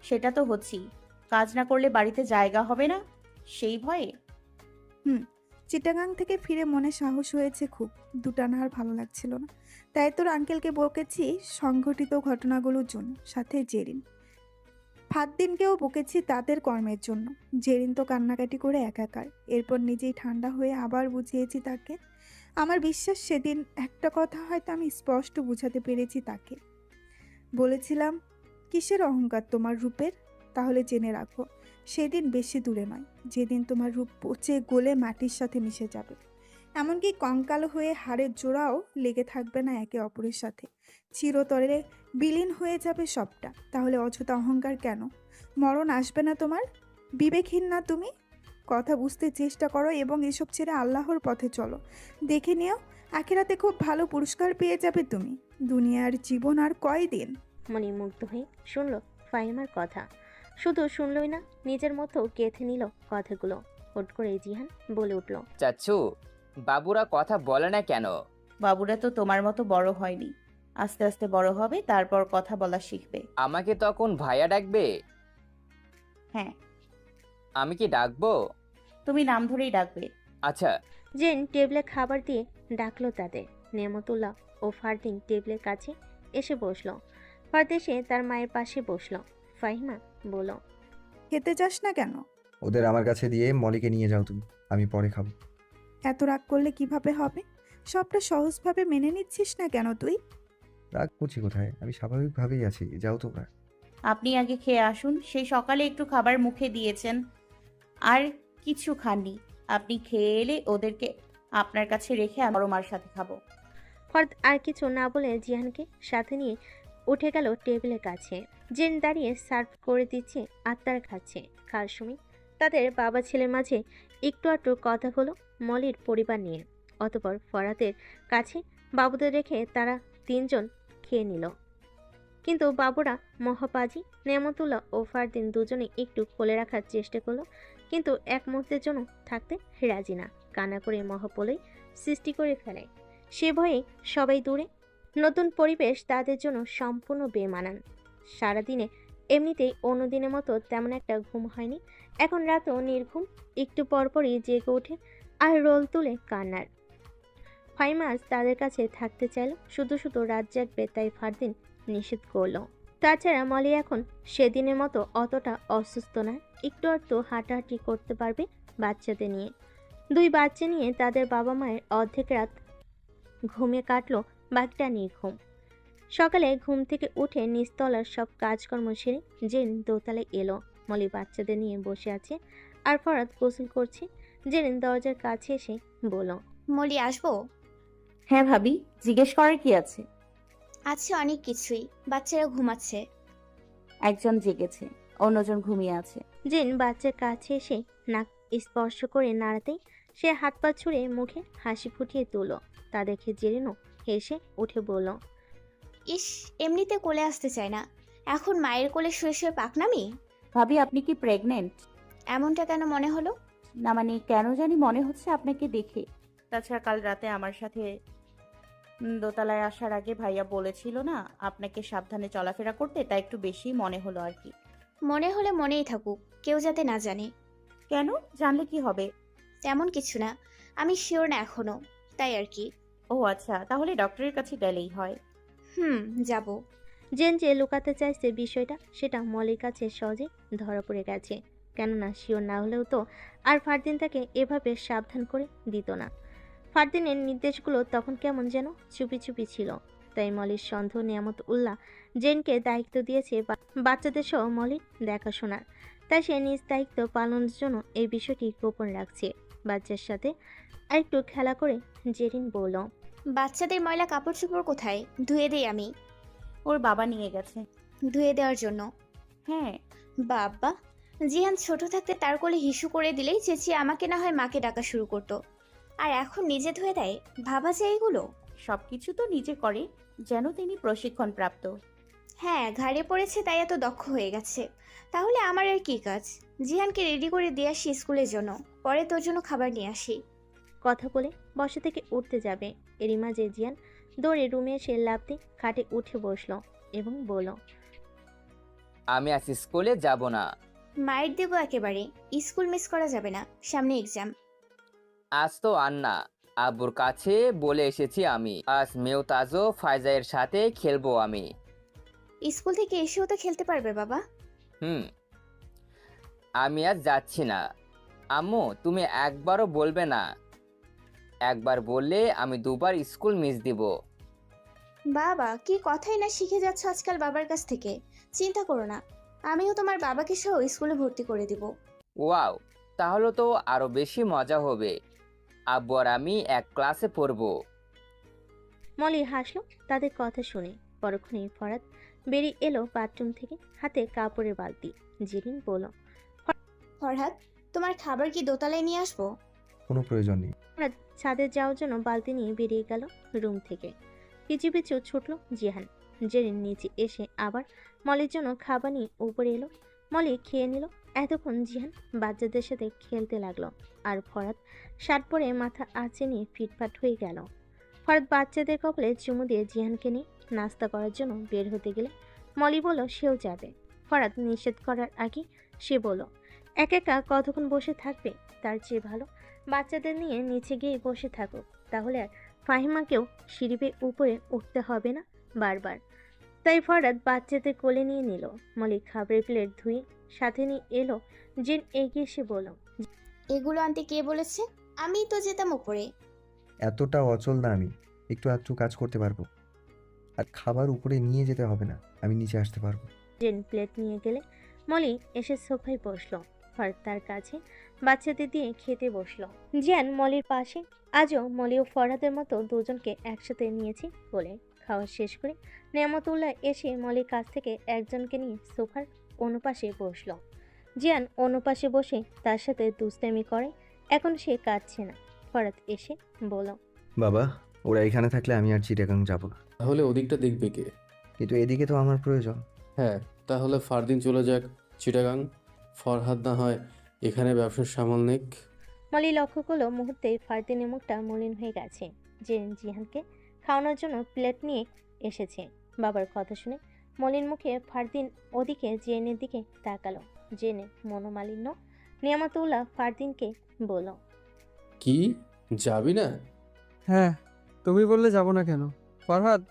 সেটা তো হচ্ছেই। কাজ না করলে বাড়িতে জায়গা হবে না, সেই ভয়ে। চিটাগাং থেকে ফিরে মনে সাহস হয়েছে খুব। দুটানা আর ভালো লাগছিল না, তাই তোর আঙ্কেলকে বকেছি সংঘটিত ঘটনাগুলোর জন্য, সাথে জেরিন ফারদিনকেও বকেছি তাদের কর্মের জন্য। জেরিন তো কান্নাকাটি করে একাকার, এরপর নিজেই ঠান্ডা হয়ে আবার বুঝিয়েছি তাকে। আমার বিশ্বাস সেদিন একটা কথা হয়তো আমি স্পষ্ট বুঝাতে পেরেছি তাকে। বলেছিলাম, কিসের অহংকার তোমার রূপের? তাহলে জেনে রাখো, সেদিন বেশি দূরে নয় যেদিন তোমার রূপ পচে গলে মাটির সাথে মিশে যাবে, এমনকি কঙ্কাল হয়ে হাড়ের জোড়াও লেগে থাকবে না একে অপরের সাথে, চিরতরে বিলীন হয়ে যাবে সবটা। তাহলে অযথা অহংকার কেন? মরণ আসবে না তোমার? বিবেকহীন না তুমি? কথা বুঝতে চেষ্টা করো এবং এসব ছেড়ে আল্লাহর পথে চলো। দেখে নিও, আখিরাতে খুব ভালো পুরস্কার পেয়ে যাবে তুমি। দুনিয়ার জীবন আর কয়দিন? মনি মুগ্ধ হয়ে শুনল ফাইমার কথা। শুধু শুনলই না, নিজের মতো গেঁথে নিল কথাগুলো। হুট করে জিহান বলে উঠল, চাচ্ছু, বাবুরা কথা বলে না কেন? বাবুরা তো তোমার মতো বড় হয়নি, আস্তে আস্তে বড় হবে, তারপর কথা বলা শিখবে। আমাকে তখন ভাইয়া ডাকবে? হ্যাঁ, আমি কি ডাকবো? তুমি নাম ধরেই ডাকবে। আচ্ছা। জেন টেবিলে খাবার দিয়ে ডাকলো তাদের। নেমতুল্লাহ ও ফারদিন টেবিলের কাছে এসে বসলো। ফারদিন এসে তার মায়ের পাশে বসলো। ফাহিমা বলল, খেতে যাস না কেন? ওদের আমার কাছে দিয়ে মলিকে নিয়ে যাও তুমি, আমি পরে খাবো। এত রাগ করলে কিভাবে হবে? সবটা সহজভাবে মেনে নিচ্ছিস না কেন তুই? রাগ করছি কোথায়? আমি স্বাভাবিকভাবেই আছি। যাও তোমরা। আপনি আগে খেয়ে আসুন। সেই সকালে একটু খাবার মুখে দিয়েছেন, আর কিছু খাননি। আপনি খেয়ে এলে ওদেরকে আপনার কাছে রেখে আমি বড় মার সাথে খাবো। ফরহাদ আর কিছু না বলে জিহানকে সাথে নিয়ে উঠে গেল টেবিলের কাছে। জেন দাঁড়িয়ে সার্ভ করে দিচ্ছে আর তারা খাচ্ছে। খাওয়ার সময় তাদের বাবা ছেলের মাঝে একটু আধটু কথা হলো মলির পরিবার নিয়ে। অতপর ফরহাদের কাছে বাবুদের রেখে তারা তিনজন খেয়ে নিল। কিন্তু বাবুরা মহাপাজি নেমতুল্লাহ ও ফারদিন দুজনে একটু খুলে রাখার চেষ্টা করলো, কিন্তু এক মুহূর্তের জন্য থাকতে রাজি না। কান্না করে মহাপলয় সৃষ্টি করে ফেলে। সে ভয়ে সবাই দূরে। নতুন পরিবেশ তাদের জন্য সম্পূর্ণ বেমানান। সারাদিনে এমনিতেই অন্যদিনের মতো তেমন একটা ঘুম হয়নি। এখন রাতও নির্ঘুম। একটু পরপরই জেগে ওঠে আর রোল তুলে কান্নার। ফাইমাস তাদের কাছে থাকতে চাইল, শুধু শুধু রাত জাগবে তাই ফারদিন নিষেধ করলো। তাছাড়া মলি এখন সেদিনের মতো অতটা অসুস্থ না, একটু আধটু হাঁটাহাঁটি করতে পারবে বাচ্চাদের নিয়ে। দুই বাচ্চা নিয়ে তাদের বাবা মায়ের অর্ধেক রাত ঘুমিয়ে কাটলো, বাকিটা নির্ঘুম। সকালে ঘুম থেকে উঠে নিচতলার সব কাজকর্ম সেরে জেন দোতলায় এলো। মলি বাচ্চাদের নিয়ে বসে আছে আর ফরাদ গোসল করছে। জেন দরজার কাছে এসে বলল, মলি আসবো? হ্যাঁ ভাবি, জিজ্ঞেস করার কি আছে? আছে অনেক কিছুই। বাচ্চারা ঘুমাচ্ছে। একজন জেগেছে, অন্যজন ঘুমিয়ে আছে। জেন বাচ্চার কাছে এসে নাক স্পর্শ করে নাড়াতেই সে হাত পা ছুঁড়ে মুখে হাসি ফুটিয়ে তুলো। তা দেখে জেরিনও হেসে উঠে বলল, ইস, এমনিতে কোলে আসতে চায় না, এখন মায়ের কোলে শুয়ে শুয়ে পাকনামি। ভাবি, আপনি কি প্রেগনেন্ট? এমনটা কেন মনে হলো? না মানে কেন জানি মনে হচ্ছে আপনাকে দেখে। তাছাড়া কাল রাতে আমার সাথে দোতলায় আসার আগে ভাইয়া বলেছিল না আপনাকে সাবধানে চলাফেরা করতে, তাই একটু বেশি মনে হলো আর কি। মনে হলে মনেই থাকুক, কেউ যাতে না জানে। কেন? জানলে কি হবে? তেমন কিছু না, আমি শিওর না এখনো, তাই আর কি। ও আচ্ছা, তাহলে ডক্টরের কাছে গেলেই হয়। যাব। জেন যে লুকাতে চাইছে বিষয়টা, সেটা মলির কাছে সহজে ধরা পড়ে গেছে। কেননা শিওর না হলেও তো আর ফারদিন তাকে এভাবে সাবধান করে দিত না। ফারদিনের নির্দেশগুলো তখন কেমন যেন চুপি চুপি ছিল। তাই মলির সন্দেহ নিয়ামত উল্লাহ জেনকে দায়িত্ব দিয়েছে বাচ্চাদের সহ মলির দেখাশোনার। তাই সে নিজ দায়িত্ব পালনের জন্য এই বিষয়টি গোপন রাখছে। বাচ্চার সাথে আরেকটু খেলা করে জেরিন বলল, বাচ্চাদের ময়লা কাপড় চোপড় কোথায়? ধুয়ে দেই আমি। ওর বাবা নিয়ে গেছে। ধুয়ে দেওয়ার জন্য? হ্যাঁ। বাবা, জিহান ছোট থাকতে তার কোলে হিসু করে দিলেই চেঁচিয়ে আমাকে না হয় মাকে ডাকা শুরু করতো, আর এখন নিজে ধুয়ে দেয়। ভাবা যায় এগুলো? সবকিছু তো নিজে করে, যেন তিনি প্রশিক্ষণ প্রাপ্ত। হ্যাঁ, ঘাড়ে পড়েছে তাই এত দক্ষ হয়ে গেছে। তাহলে আমার আর কি কাজ? জিহানকে রেডি করে দিয়ে আসি স্কুলের জন্য, পরে তোর জন্য খাবার নিয়ে আসি। কথা বলে বসা থেকে উঠতে যাবে, এরই মাঝে জিয়ান দৌড়ে রুমে এসে লাফ দিয়ে খাটে উঠে বসলো এবং বলল, আমি আজ স্কুলে যাব না। মায়ের দেবো একেবারে। স্কুল মিস করা যাবে না, সামনে এক্সাম। আজ তো আর না, আব্বুর কাছে বলে এসেছি আমি আজ মেওতাজো ফায়জায়ের সাথে খেলবো আমি। স্কুল থেকে এসেও তো খেলতে পারবে বাবা। আমি আজ যাচ্ছি না। আম্মু, তুমি একবারও বলবে না? একবার বললে আমি দুবার স্কুল মিস দিব। বাবা, কি কথাই না শিখে যাচ্ছ আজকাল বাবার কাছ থেকে। চিন্তা করো না, আমিও তোমার বাবাকে সহ স্কুলে ভর্তি করে দিব। ওয়াও, তাহলে তো আরো বেশি মজা হবে। আব্বু আর আমি এক ক্লাসে পড়বো। মলি হাসলো তাদের কথা শুনে। পরক্ষণেই ফরাদ বেরিয়ে এলো বাথরুম থেকে, হাতে কাপড়ের বালতি। জেরিন বলল, ফরহাদ, তোমার খাবার কি দোতলায় নিয়ে আসবো? কোনো প্রয়োজন নেই। ফরাদ ছাদে যাওয়ার জন্য বালতি নিয়ে বেরিয়ে গেল রুম থেকে। পিছু পিছু ছুটল জিহান। জেরিন নিচে এসে আবার মলির জন্য খাবার নিয়ে উপরে এলো। মলি খেয়ে নিল। এতক্ষণ জিহান বাচ্চাদের সাথে খেলতে লাগলো আর ফরাদ শার্ট পরে মাথা আঁচে নিয়ে ফিটফাট হয়ে গেল। ফরাদ বাচ্চাদের কপালে চুমু দিয়ে জিহানকে নিয়ে নাস্তা করার জন্য বের হতে গেলে মলি বলল সেও যাবে। ফরাদ নিষেধ করার আগে সে বলল, একা একা কতক্ষণ বসে থাকবে? তার চেয়ে ভালো বাচ্চাদের নিয়ে নিচে গিয়ে বসে থাকুক, তাহলে আর ফাহিমাকেও সিঁড়ি বেয়ে উপরে উঠতে হবে না বারবার। তাই ফরাদ বাচ্চাদের কোলে নিয়ে নিল। মলি খাবারের প্লেট ধুয়ে সাথে নিয়ে এলো। জেন এগিয়ে এসে বলল, এগুলো আনতে কে বলেছে? আমিই তো যেতাম উপরে। এতটা অচল না আমি, একটু আধটু কাজ করতে পারবো। আর খাবার উপরে নিয়ে যেতে হবে না, আমি নিচে আসতে পারবো। জেন প্লেট নিয়ে গেলে মলি এসে সোফায় বসলো। ফরহাদ তার কাছে বাচ্চাদের দিয়ে খেতে বসলো। জিয়ান মলির পাশে। আজও মলি ও ফরহাদের মতো দুজনকে একসাথে নিয়েছি বলে খাওয়া শেষ করে নেয়ামতুল্লাহ এসে মলির কাছ থেকে একজনকে নিয়ে সোফার অনুপাশে বসলো। জিয়ান অনুপাশে বসে তার সাথে দুষ্টামি করে। এখন সে কাঁদছে না। ফরহাদ এসে বলল, বাবা, ওরা এখানে থাকলে আমি আর চিটাগাং যাব না। তাহলে ওদিকটা দেখবে কে? কিন্তু এদিকে তো আমার প্রয়োজন। হ্যাঁ, তাহলে ফারদিন চলে যাক চিটাগাং। ফরহাদ না হয় এখানে ব্যবসার সামাল নেক। মলি লক্ষ্য করলো মুহূর্তে ফারদিনের মুখটা মলিন হয়ে গেছে। জেন জিহানকে খাওয়ানোর জন্য প্লেট নিয়ে এসেছে। বাবার কথা শুনে মলিন মুখে ফারদিন ওদিকে জেনের দিকে তাকালো। জেনে মনোমালিন্য। নিয়ামতুল্লাহ ফারদিনকে বলল, কি, যাবি না? হ্যাঁ, তুমি বললে যাব না কেন? ফরহাদ,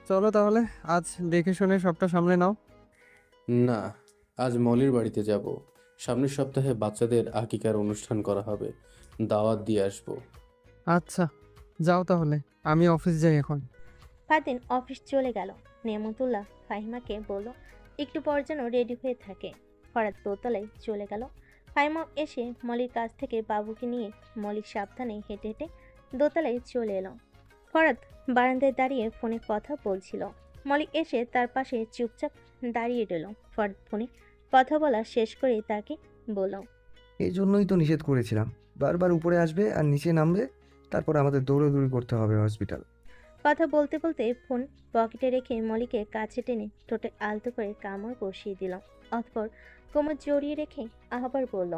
চলো তাহলে, আজ দেখে শুনে সবটা সামলে নাও। না, আজ মলির বাড়িতে যাব। সামনের সপ্তাহে বাচ্চাদের আকিকার অনুষ্ঠান করা হবে, দাওয়াত দিয়ে আসবো। আচ্ছা, যাও তাহলে, আমি অফিস যাই এখন। ফারদিন অফিস চলে গেল। নিয়ামতুল্লাহ ফাহিমাকে বলল একটু পর যেন রেডি হয়ে থাকে। ফরহাদ দোতলায় চলে গেল। ফাহিমা এসে মলির কাছ থেকে বাবুকে নিয়ে মলি সাবধানে হেঁটে হেঁটে দোতলায় চলে এলো। ফরহাদ বারান্দায় দাঁড়িয়ে ফোনে কথা বলছিল। মলি এসে তার পাশে চুপচাপ দাঁড়িয়ে রইল। ফরহাদ ফোনে কথা বলা শেষ করে তাকে বলল, এই জন্যই তো নিষেধ করেছিলাম, বারবার উপরে আসবে আর নিচে নামবে, তারপর আমাদের দৌড়াদৌড়ি করতে হবে হসপিটাল। কথা বলতে বলতে ফোন পকেটে রেখে মলিকে কাছে টেনে ঠোঁটে আলতো করে কামড় বসিয়ে দিল। অতঃপর কোমর জড়িয়ে রেখে আবার বলল,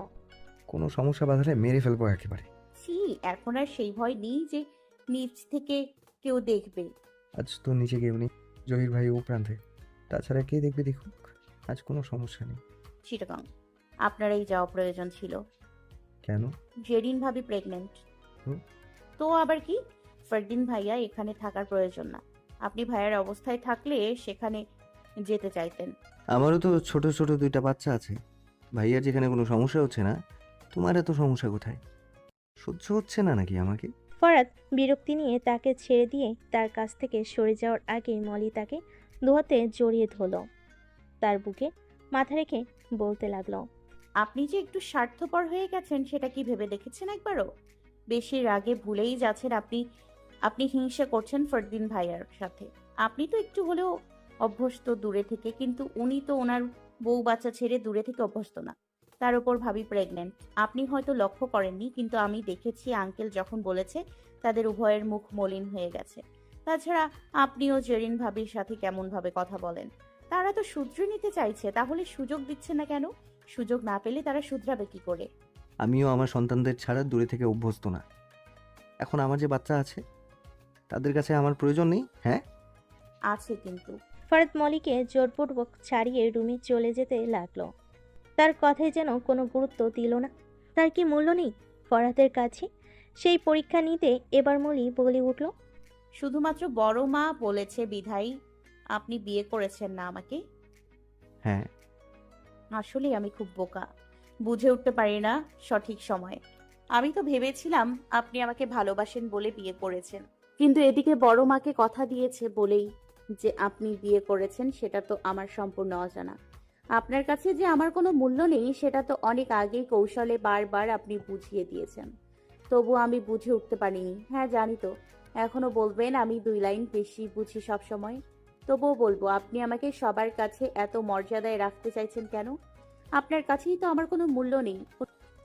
কোনো সমস্যা বাঁধালে মেরে ফেলবো একেবারে। ছি, এখন আর সেই ভয় নেই যে নিচ থেকে কেউ দেখবে। আজ তো নিচে কেউ নেই, জহির ভাই ও প্রান্তে, তাছাড়া কে দেখবে দেখুক, আজ কোনো সমস্যা নেই। চিটাগাং আপনারই যাওয়া প্রয়োজন ছিল। কেন? জেরিন ভাবি প্রেগনেন্ট। হুম। তো আবার কি, ফারদিন ভাইয়া এখানে থাকার প্রয়োজন না। আপনি ভাইয়ার অবস্থায় থাকলে সেখানে যেতে চাইতেন। আমারও তো ছোট ছোট দুইটা বাচ্চা আছে, ভাইয়ার যেখানে কোনো সমস্যা হচ্ছে না, তোমার এত সমস্যা কোথায়? সহ্য হচ্ছে না নাকি আমাকে? ফরহাদ বিরক্তি নিয়ে তাকে ছেড়ে দিয়ে তার কাছ থেকে সরে যাওয়ার আগে মলি তাকে দুহাতে জড়িয়ে ধরল। তার বুকে মাথা রেখে বলতে লাগলো, আপনি যে একটু স্বার্থপর হয়ে গেছেন সেটা কি ভেবে দেখেছেন একবারও? বেশি রাগে ভুলেই যাচ্ছেন আপনি। আপনি হিংসা করছেন ফারদিন ভাইয়ার সাথে। আপনি তো একটু হলেও অভ্যস্ত দূরে থেকে, কিন্তু উনি তো ওনার বউ বাচ্চা ছেড়ে দূরে থেকে অভ্যস্ত না। তার উপর ভাবি প্রেগনেন্ট। আপনি হয়তো লক্ষ্য করেননি, কিন্তু আমি দেখেছি আঙ্কেল যখন বলেছে তাদের উভয়ের মুখ মলিন হয়ে গেছে। তাছাড়া আপনিও জেরিন ভাবির সাথে কেমন ভাবে কথা বলেন। তারা তো শুধরে নিতে চাইছে, তাহলে সুযোগ দিচ্ছে না কেন? সুযোগ না পেলে তারা শুধরাবে কি করে? আমিও আমার সন্তানদের ছাড়া দূরে থেকে অভ্যস্ত না। এখন আমার যে বাচ্চা আছে, তাদের কাছে আমার প্রয়োজন নেই? হ্যাঁ আছে কিন্তু। ফরহাদ মলিকে জোরপূর্বক ছাড়িয়ে রুমে চলে যেতে লাগলো। তার কথায় যেন কোনো গুরুত্ব দিল না। তার কি মূল্য নেই ফরহাদের কাছে? সেই পরীক্ষা নিতে এবার মলি বলে উঠল, শুধুমাত্র বড় মা বলেছে বিধাই আপনি বিয়ে করেছেন না আমাকে। হ্যাঁ। আসলে আমি খুব বোকা, বুঝে উঠতে পারি না সঠিক সময়ে। আমি তো ভেবেছিলাম আপনি আমাকে ভালোবাসেন বলে বিয়ে করেছেন, কিন্তু এদিকে বড় মাকে কথা দিয়েছে বলেই যে আপনি বিয়ে করেছেন সেটা তো আমার সম্পূর্ণ অজানা। আপনার কাছে যে আমার কোনো মূল্য নেই সেটা তো অনেক আগেই কৌশলে বারবার আপনি বুঝিয়ে দিয়েছেন, তবু আমি বুঝে উঠতে পারিনি। হ্যাঁ জানি তো, এখনো বলবেন আমি 2 লাইন বেশি বুঝি সব সময়। তবুও বলবো, আপনি আমাকে সবার কাছে এত মর্যাদায় রাখতে চাইছেন কেন? আপনার কাছেই তো আমার কোনো মূল্য নেই,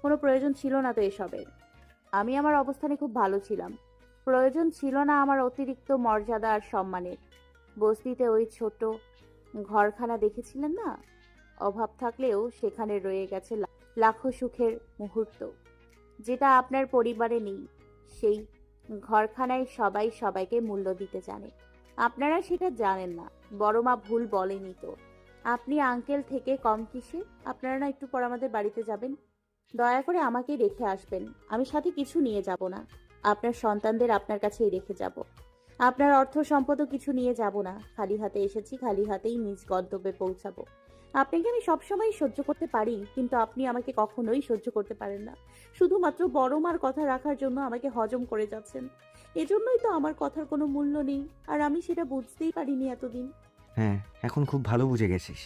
কোনো প্রয়োজন ছিল না তো এসবের। আমি আমার অবস্থানে খুব ভালো ছিলাম, প্রয়োজন ছিল না আমার অতিরিক্ত মর্যাদা আর সম্মানের। বস্তিতে ওই ছোট ঘরখানা দেখেছিলেন না, অভাব থাকলেও সেখানে রয়ে গেছে লাখো সুখের মুহূর্ত, যেটা আপনার পরিবারে নেই। সেই ঘরখানায় সবাই সবাইকে মূল্য দিতে জানে, আপনারা সেটা জানেন না। বড় মা ভুল বলেনি তো। আপনি আঙ্কেল থেকে কম কিসে? আপনারা না একটু পর আমাদের বাড়িতে যাবেন, দয়া করে আমাকে রেখে আসবেন। আমি সাথে কিছু নিয়ে যাব না, আপনার সন্তানদের আপনার কাছেই রেখে যাব। আপনার অর্থ সম্পদও কিছু নিয়ে যাব না। খালি হাতে এসেছি, খালি হাতেই নিজ গন্তব্যে পৌঁছাবো। আপনাকে আমি সবসময় সহ্য করতে পারি, কিন্তু আপনি আমাকে কখনোই সহ্য করতে পারেন না। শুধুমাত্র বড় মার কথা রাখার জন্য আমাকে হজম করে যাচ্ছেন। এজন্যই তো আমার কথার কোনো মূল্য নেই, আর আমি সেটা বুঝতেই পারিনি এতদিন। হ্যাঁ, এখন খুব ভালো বুঝে গেছিস।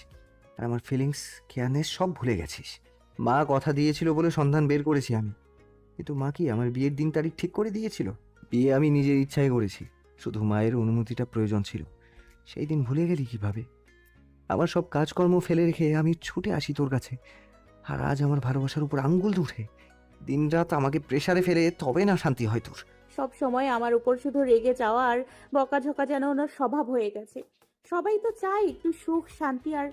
আর আমার ফিলিংস, কেয়ারনেস সব ভুলে গেছিস। মা কথা দিয়েছিল বলে সন্ধান বের করেছি আমি। কিন্তু মা কি আমার বিয়ের দিন তারিখ ঠিক করে দিয়েছিল? বিয়ে আমি নিজের ইচ্ছায় করেছি, শুধু মায়ের অনুমতিটা প্রয়োজন ছিল। সেই দিন ভুলে গেলি কিভাবে? আমার সব কাজকর্ম ফেলে রেখে আমি ছুটে আসি তোর কাছে, আর আজ আমার ভালোবাসার উপর আঙ্গুল উঠে দিনরাত আমাকে প্রেসারে ফেলে তবে না শান্তি হয় তোর। সব সময় আমার উপর শুধু রেগে যাওয়া আর বকাঝকা যেন ওনার স্বভাব হয়ে গেছে। সবাই তো চায় একটু সুখ, শান্তি আর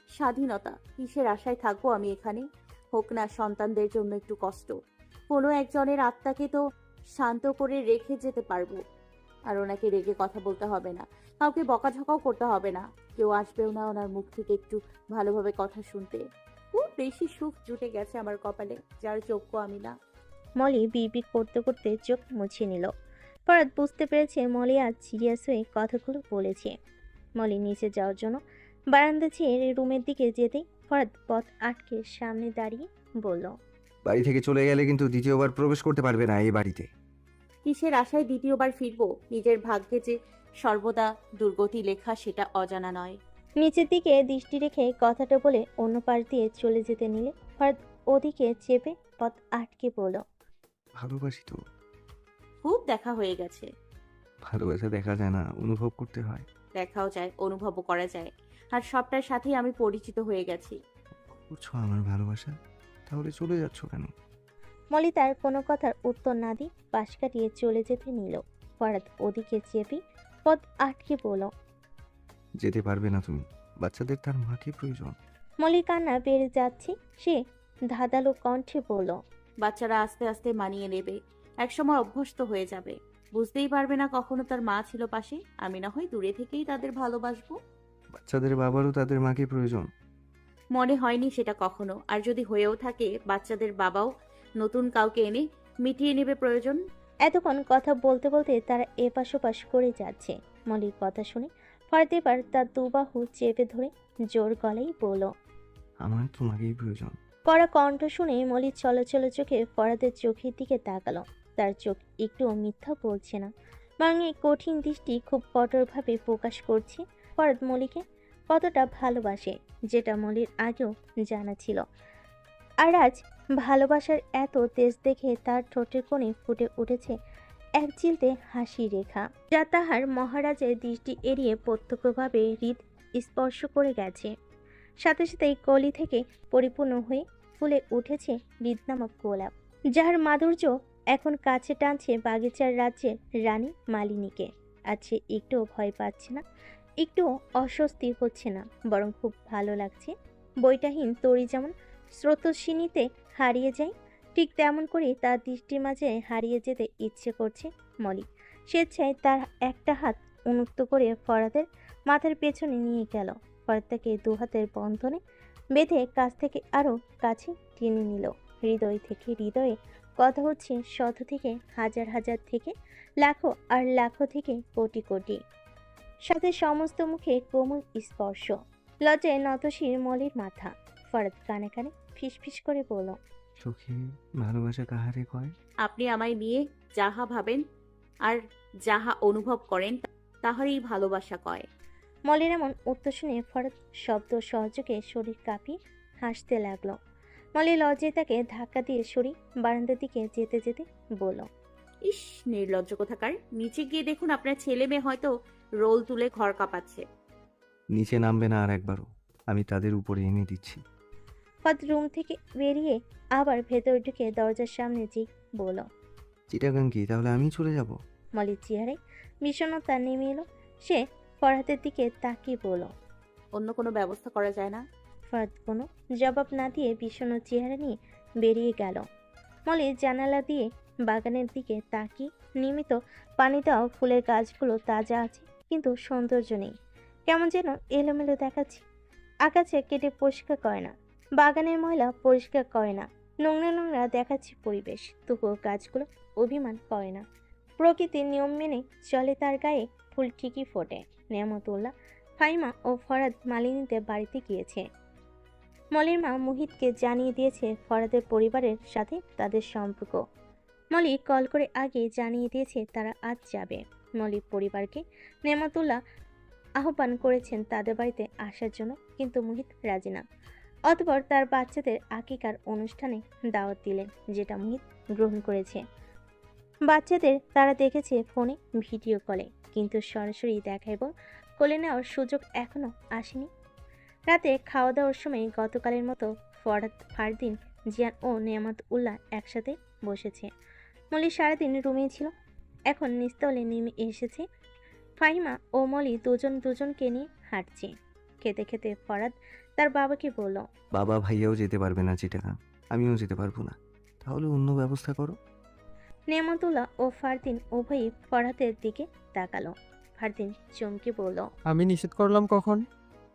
স্বাধীনতা। কিসের আশায় থাকবো আমি এখানে? হোক না সন্তানদের জন্য একটু কষ্ট। কোনো একজনের আত্মাকে তো শান্ত করে রেখে যেতে পারবো। আর ওনাকে রেগে কথা বলতে হবে না, কাউকে বকাঝকাও করতে হবে না। কেউ আসবেও না ওনার মুখ থেকে একটু ভালোভাবে কথা শুনতে। খুব বেশি সুখ জুটে গেছে আমার কপালে, যার যোগ্য আমি না। মলি বিড়বিড় করতে করতে চোখ মুছে নিল। ফরহাদ বুঝতে পেরেছে মলি আজ সিরিয়াস হয়ে কথাগুলো বলেছে। মলি নিচে যাওয়ার জন্য বারান্দা ছেড়ে রুমের দিকে যেতেই ফরহাদ পথ আটকে সামনে দাঁড়িয়ে বলল, বাড়ি থেকে চলে গেলে কিন্তু দ্বিতীয়বার প্রবেশ করতে পারবে না এই বাড়িতে। কিসের আশায় দ্বিতীয়বার ফিরবো? নিজের ভাগ্যে যে সর্বদা দুর্গতি লেখা সেটা অজানা নয়। নিচের দিকে দৃষ্টি রেখে কথাটা বলে অন্য পাশ দিয়ে চলে যেতে নিলে ফরহাদ ওদিকে চেপে পথ আটকে বলল, ভালোবাসি তো। খুব দেখা হয়ে গেছে। ভালোবাসা দেখা যায় না, অনুভব করতে হয়। দেখাও যায়, অনুভবও করা যায়। আর সবটার সাথেই আমি পরিচিত হয়ে গেছি। বুঝছো আমার ভালোবাসা? তাহলে চলে যাচ্ছ কেন? মলি তার কোনো কথার উত্তর না দিয়ে পাশ কাটিয়ে চলে যেতে নিল। ফরহাদ ওদিকে চেপে পথ আটকে বলল, যেতে পারবে না তুমি, বাচ্চাদের তার মাকে প্রয়োজন। মলি কান্না বেড়ে যাচ্ছে, সে ধাঁধালো কণ্ঠে বলল, বাচ্চারা আস্তে আস্তে মানিয়ে নেবে, একসময় অভ্যস্ত হয়ে যাবে। বুঝতেই পারবে না কখনো তার মা ছিল পাশে। আমি না হয় দূরে থেকেই তাদের ভালোবাসবো। বাচ্চাদের বাবারও তাদের মাকে প্রয়োজন। মনে হয়নি সেটা কখনো। আর যদি হয়েও থাকে, বাচ্চাদের বাবাও নতুন কাউকে এনে মিটিয়ে নেবে প্রয়োজন। এতক্ষণ কথা বলতে বলতে তারা এপাশ ওপাশ করে যাচ্ছে। মলির কথা শুনে ফরহাদ এবার তার দুবাহু চেপে ধরে জোর গলায় বলল, আমার তোমাকেই প্রয়োজন। কড়া কণ্ঠ শুনে মলির চলচল চোখে ফরহাদের চোখের দিকে তাকালো। তার চোখ একটুও মিথ্যা বলছে না, বরং এই কঠিন দৃষ্টি খুব কঠোরভাবে প্রকাশ করছে ফরহাদ মলিকে কতটা ভালোবাসে, যেটা মলির আগেও জানা ছিল। আর আজ ভালোবাসার এত তেজ দেখে তার ঠোঁটের কোণে ফুটে উঠেছে এক চিলতে হাসি রেখা, যা তাহার মহারাজের দৃষ্টি এড়িয়ে প্রত্যক্ষভাবে হৃদ স্পর্শ করে গেছে। সাথে সাথেই কলি থেকে পরিপূর্ণ হয়ে ফুলে উঠেছে হৃদ নামক গোলাপ, যার মাধুর্য এখন কাছে টানছে বাগিচার রাজ্যের রানী মালিনীকে। আজ সে একটুও ভয় পাচ্ছে না, একটুও অস্বস্তি হচ্ছে না, বরং খুব ভালো লাগছে। বইটাহীন তরি যেমন স্রোতস্বিনীতে হারিয়ে যায়, ঠিক তেমন করেই তার দৃষ্টির মাঝে হারিয়ে যেতে ইচ্ছে করছে মলি। স্বেচ্ছায় তার একটা হাত উন্মুক্ত করে ফরহাদের মাথার পেছনে নিয়ে গেল। ফরহাদ তাকে দু হাতের বন্ধনে বেঁধে কাছ থেকে আরও কাছে টেনে নিল। হৃদয় থেকে হৃদয়ে কথা হচ্ছে শত থেকে হাজার হাজার থেকে লাখো, আর লাখো থেকে কোটি কোটি, সাথে সমস্ত মুখে কোমল স্পর্শ। লজ্জায় নতশির মলির মাথা। ফরহাদ কানে কানে ফিসফিস করে বলল, চোখে ভালোবাসা কাহারে কয়? আপনি আমায় নিয়ে যাহা ভাবেন আর যাহা অনুভব করেন তাহারই ভালোবাসা কয়। মলির এমন উত্তর শুনে ফরহাদ শব্দ সহযোগে শরীর কাঁপিয়ে হাসতে লাগলো। মলি লজ্জায় তাকে ধাক্কা দিয়ে সরি বারান্দার দিকে যেতে যেতে বলল, ইস, নির্লজ্জ কোথাকার। নিচে গিয়ে দেখুন, আপনার ছেলে মেয়ে হয়তো রোল তুলে ঘর কাঁপাচ্ছে। নিচে নামবে না আর একবারও, আমি তাদের উপরে এনে দিচ্ছি। ফরহাদ রুম থেকে বেরিয়ে আবার ভেতর ঢুকে দরজার সামনে যে বলল, চিটাগাং কি তাহলে আমি চলে যাব? মলির চেহারায় বিষণ্ণতা নেমে এলো। সে ফরহাদের দিকে তাকিয়ে বলল, অন্য কোনো ব্যবস্থা করা যায় না? ফরহাদ কোনো জবাব না দিয়ে বিষণ্ণ চেহারা নিয়ে বেরিয়ে গেল। মলি জানালা দিয়ে বাগানের দিকে তাকিয়ে নিয়মিত পানি দেওয়া ফুলের গাছগুলো তাজা আছে, কিন্তু সৌন্দর্য নেই, কেমন যেন এলোমেলো দেখাচ্ছে। আগাছা কেটে পরিষ্কার করে না, বাগানের ময়লা পরিষ্কার করে না, নোংরা নোংরা দেখাচ্ছে পরিবেশ, তবুও গাছগুলো অভিমান করে না। প্রকৃতির নিয়ম মেনে চলে, তার গায়ে ফুল ঠিকই ফোটে। নেয়ামতুল্লাহ, ফাইমা ও ফরহাদ মালিনীতে বাড়িতে গিয়েছে। মলির মা মুহিতকে জানিয়ে দিয়েছে ফরহাদের পরিবারের সাথে তাদের সম্পর্ক। মলি কল করে আগে জানিয়ে দিয়েছে তারা আজ যাবে। মলি পরিবারকে নেমাতুল্লাহ আহ্বান করেছেন তাদের বাড়িতে আসার জন্য, কিন্তু মুহিত রাজি না। অতঃপর তার বাচ্চাদের আকিকার অনুষ্ঠানে দাওয়াত দিলেন, যেটা মুহিত গ্রহণ করেছে। বাচ্চাদের তারা দেখেছে ফোনে ভিডিও কলে, কিন্তু সরাসরি দেখা এবং কোলে নেওয়ার সুযোগ এখনো আসেনি। রাতে খাওয়া দাওয়ার সময় গতকালের মতো ফারদিন, জিয়ান ও নেয়ামত উল্লাহ একসাথে বসেছে। মলি সারাদিন রুমেই ছিল, এখন নিস্তলে নেমে এসেছে। ফাহিমা ও মলি দুজনকে নিয়ে হাঁটছে। খেতে খেতে ফরাদ তার বাবাকে বলল, বাবা ভাইয়াও যেতে পারবে না চিটাগাং, আমিও যেতে পারবো না, তাহলে অন্য ব্যবস্থা করো। নেয়ামতুল্লাহ ও ফারদিন উভয়ই ফরহাদের দিকে তাকালো। ফারদিন চমকে বলল, আমি নিষেধ করলাম কখন?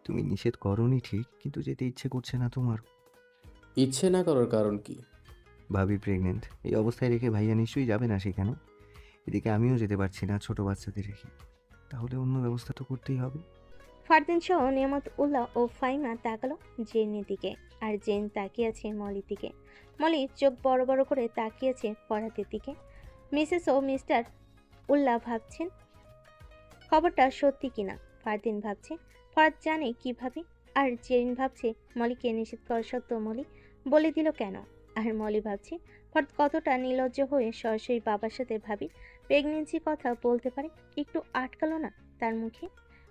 তুমি নিষেধ করোনি ঠিক, কিন্তু যেতে ইচ্ছে করছে না তোমার। ইচ্ছে না করার কারণ কি? ভাবি প্রেগনেন্ট, এই অবস্থায় রেখে ভাইয়া নিশ্চয়ই যাবে না সেখানে। এদিকে আমিও যেতে পারছি না ছোট বাচ্চাদের রেখে, তাহলে অন্য ব্যবস্থা তো করতেই হবে। ফারদিন সহ নেয়ামত উল্লাহ ও ফাইমা তাকালো জেনের দিকে, আর জেন তাকিয়ে আছে মলির দিকে। মলি চোখ বড় বড় করে তাকিয়েছে ফরহাদের দিকে। মিসেস ও মিস্টার উল্লাহ ভাবছেন খবরটা সত্যি কিনা। ফারদিন ভাবছে ফরহাদ জানে কিভাবে, আর জেরিন ভাবছে মলিকে নিষেধ করা সত্ত্বেও মলি বলে দিল কেন। আর মলি ভাবছে ফরহাদ কতটা নির্লজ্জ হয়ে সরাসরি বাবার সাথে ভাবি প্রেগনেন্সির কথা বলতে পারে, একটু আটকালো না তার মুখে।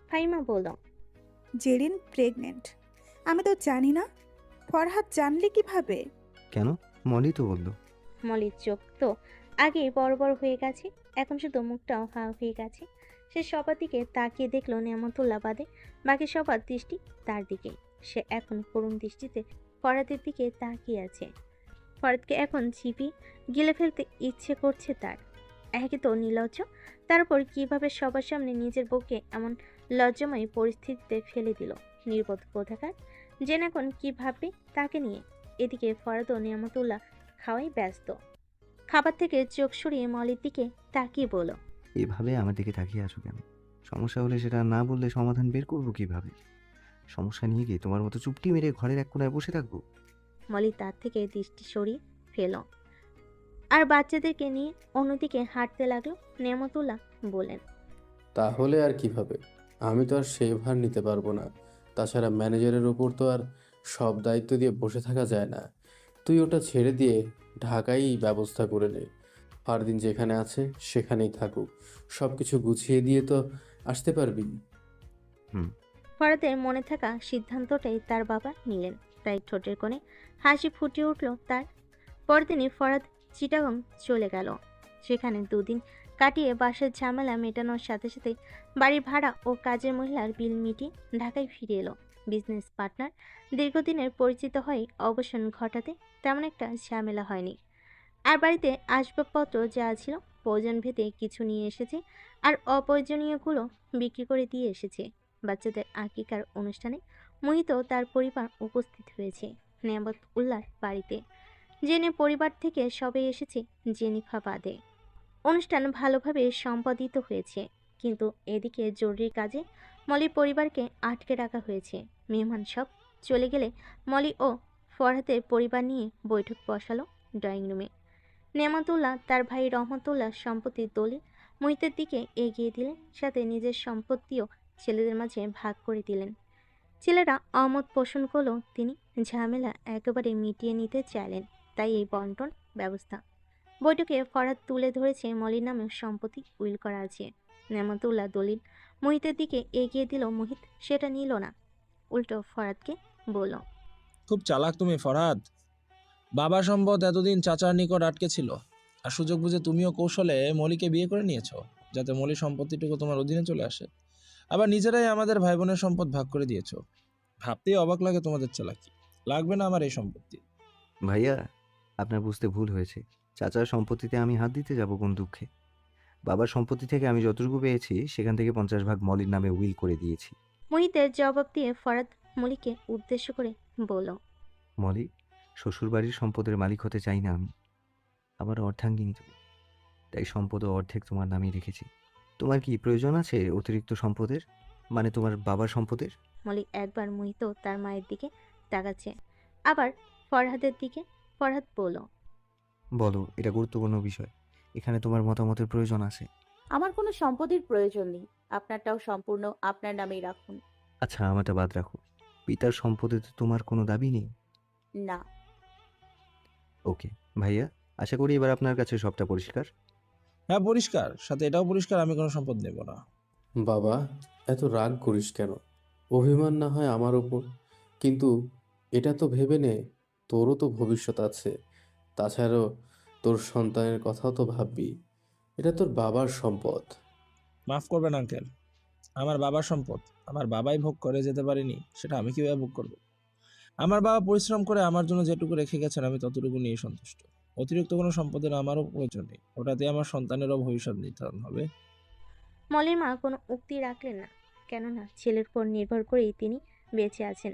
ফাইমা বলল, জেরিন প্রেগনেন্ট? আমি তো জানি না। ফরহাদ জানলে কিভাবে? কেন? মলি তো বললো। মলির চোখ তো আগেই বড় বড় হয়ে গেছে, এখন শুধু মুখটাও হা হয়ে গেছে। সে সবার দিকে তাকিয়ে দেখলো নেয়ামতুল্লাহ বাদে বাকি সবার দৃষ্টি তার দিকে। সে এখন করুণ দৃষ্টিতে ফরহাদের দিকে তাকিয়ে আছে। ফরহাদকে এখন চিপি গিলে ফেলতে ইচ্ছে করছে তার। একে তো নির্লজ্জ, তার উপর কিভাবে সবার সামনে নিজের বউকে এমন লজ্জাময় পরিস্থিতিতে ফেলে দিল। নির্বোধ কোথাকার। জেন এখন কি ভাববে তাকে নিয়ে। এদিকে ফরহাদ ও নেয়ামতুল্লাহ খাওয়াই ব্যস্ত। খাবার থেকে চোখ সরিয়ে মলির দিকে তাকিয়ে বলল, এভাবে আমার দিকে তাকিয়ে আছো কেন? সমস্যা হলে সেটা না বললে সমাধান বের করবো কিভাবে? সমস্যা নিয়ে গিয়ে তোমার মতো চুপটি মেরে ঘরের এক কোনায় বসে থাকবো? মলি তার থেকে দৃষ্টি সরিয়ে ফেল আর বাচ্চাদেরকে নিয়ে অন্যদিকে হাঁটতে লাগলো। নেয়ামতুল্লাহ বলেন, তাহলে আর কিভাবে? আমি তো আর সেই ভার নিতে পারবো না। তাছাড়া ম্যানেজারের ওপর তো আর সব দায়িত্ব দিয়ে বসে থাকা যায় না। তুই ওটা ছেড়ে দিয়ে ঢাকায় ব্যবস্থা করে নে। ফারদিন যেখানে আছে সেখানেই থাকুক। সব কিছু গুছিয়ে দিয়ে তো আসতে পারবি। ফরহাদের মনে থাকা সিদ্ধান্তটাই তার বাবা নিলেন, তাই ঠোঁটের কোণে হাসি ফুটে উঠল তার। পরদিনই ফরহাদ চিটাগং চলে গেল। সেখানে দুদিন কাটিয়ে বাসার ঝামেলা মেটানোর সাথে সাথে বাড়ির ভাড়া ও কাজের মহিলার বিল মিটিয়ে ঢাকায় ফিরে এলো। বিজনেস পার্টনার দীর্ঘদিনের পরিচিত হয়ে অবসান ঘটাতে তেমন একটা ঝামেলা হয়নি। আর বাড়িতে আসবাবপত্র যা ছিল প্রয়োজন ভেদে কিছু নিয়ে এসেছে, আর অপ্রয়োজনীয়গুলো বিক্রি করে দিয়ে এসেছে। বাচ্চাদের আকিকার অনুষ্ঠানে মোহিত তার পরিবার উপস্থিত হয়েছে নেয়ামত উল্লাহর বাড়িতে। জেনে পরিবার থেকে সবাই এসেছে জেনিফা বাদে। অনুষ্ঠান ভালোভাবে সম্পাদিত হয়েছে, কিন্তু এদিকে জরুরি কাজে মলির পরিবারকে আটকে রাখা হয়েছে। মেহমান সব চলে গেলে মলি ও ফরহাদের পরিবার নিয়ে বৈঠক বসালো ড্রয়িং রুমে। নেয়ামতুল্লাহ তার ভাই রহমতুল্লাহ সম্পত্তির দলিল মোহিতের দিকে এগিয়ে দিলেন, সাথে নিজের সম্পত্তিও ছেলেদের মাঝে ভাগ করে দিলেন। ছেলেরা অমত পোষণ করলেও তিনি ঝামেলা একেবারে মিটিয়ে নিতে চাইলেন, তাই এই বন্টন ব্যবস্থা। বৈঠকে ফরহাদ তুলে ধরেছে মলির নামে সম্পত্তি উইল করা আছে। নেয়ামতুল্লাহ দলিল মোহিতের দিকে এগিয়ে দিল, মোহিত সেটা নিল না, উল্টো ফরহাদকে বলল, খুব চালাক তুমি ফরহাদ। বাবা সম্পদ এতদিন চাচার নিকট আটকে ছিল, আর সুযোগ বুঝে তুমিও কৌশলে মলিকে বিয়ে করে নিয়েছো, যাতে মলির সম্পত্তিটুকু তোমার অধীনে চলে আসে। আবার নিজেরাই আমাদের ভাই বোনের সম্পদ ভাগ করে দিয়েছো। ভাবতেই অবাক লাগে তোমাদের চালাকি। লাগবে না আমার এই সম্পত্তি। ভাইয়া, আপনার বুঝতে ভুল হয়েছে। চাচার সম্পত্তিতে আমি হাত দিতে যাব কোন দুঃখে? বাবার সম্পত্তি থেকে আমি যতটুকু পেয়েছি সেখান থেকে 50 ভাগ মলির নামে উইল করে দিয়েছি। মোহিতের জবাব দিয়ে ফরহাদ মলিকে উদ্দেশ্য করে বলল, মলি, শ্বশুরবাড়ির সম্পদের মালিক হতে চাই না আমি। আমার অর্ধাঙ্গিনী তুমি, তাই সম্পদও অর্ধেক তোমার নামেই রেখেছি। তোমার কি প্রয়োজন আছে অতিরিক্ত সম্পদের, মানে তোমার বাবার সম্পদের? মলি একবার মোহিত তার মায়ের দিকে তাকাচ্ছে, আবার ফরহাদের দিকে। ফরহাদ বলল, বলো, এটা গুরুত্বপূর্ণ বিষয়। এখানে তোমার মতামতের প্রয়োজন আছে। আমার কোনো সম্পত্তির প্রয়োজন নেই, আপনারটাও সম্পূর্ণ আপনার নামেই রাখুন। আচ্ছা, আমারটা বাদ রাখো। পিতার সম্পত্তিতে তোমার কোনো দাবি নেই? না। ওকে ভাইয়া, আশা করি এবার আপনার কাছে সবটা পরিষ্কার। হ্যাঁ পরিষ্কার, সাথে এটাও পরিষ্কার আমি কোনো সম্পদ নেব না। বাবা, এত রাগ করিস কেন? অভিমান না হয় আমার ওপর, কিন্তু এটা তো ভেবে নে, তোরও তো ভবিষ্যৎ আছে। তাছাড়াও তোর সন্তানের কথাও তো ভাববি। এটা তোর বাবার সম্পদ। মাফ করবেন আঙ্কেল, আমার বাবার সম্পদ আমার বাবাই ভোগ করে যেতে পারিনি, সেটা আমি কিভাবে ভোগ করব? আমার বাবা পরিশ্রম করে আমার জন্য যেটুকু রেখে গেছেন আমি ততটুকু নিয়ে সন্তুষ্ট। অতিরিক্ত কোনো সম্পদের আমারও প্রয়োজন নেই, ওটাতে আমার সন্তানেরও ভবিষ্যৎ নির্ধারণ হবে। মলির মা কোনো উক্তি রাখলেন না, কেননা ছেলের উপর নির্ভর করেই তিনি বেঁচে আছেন।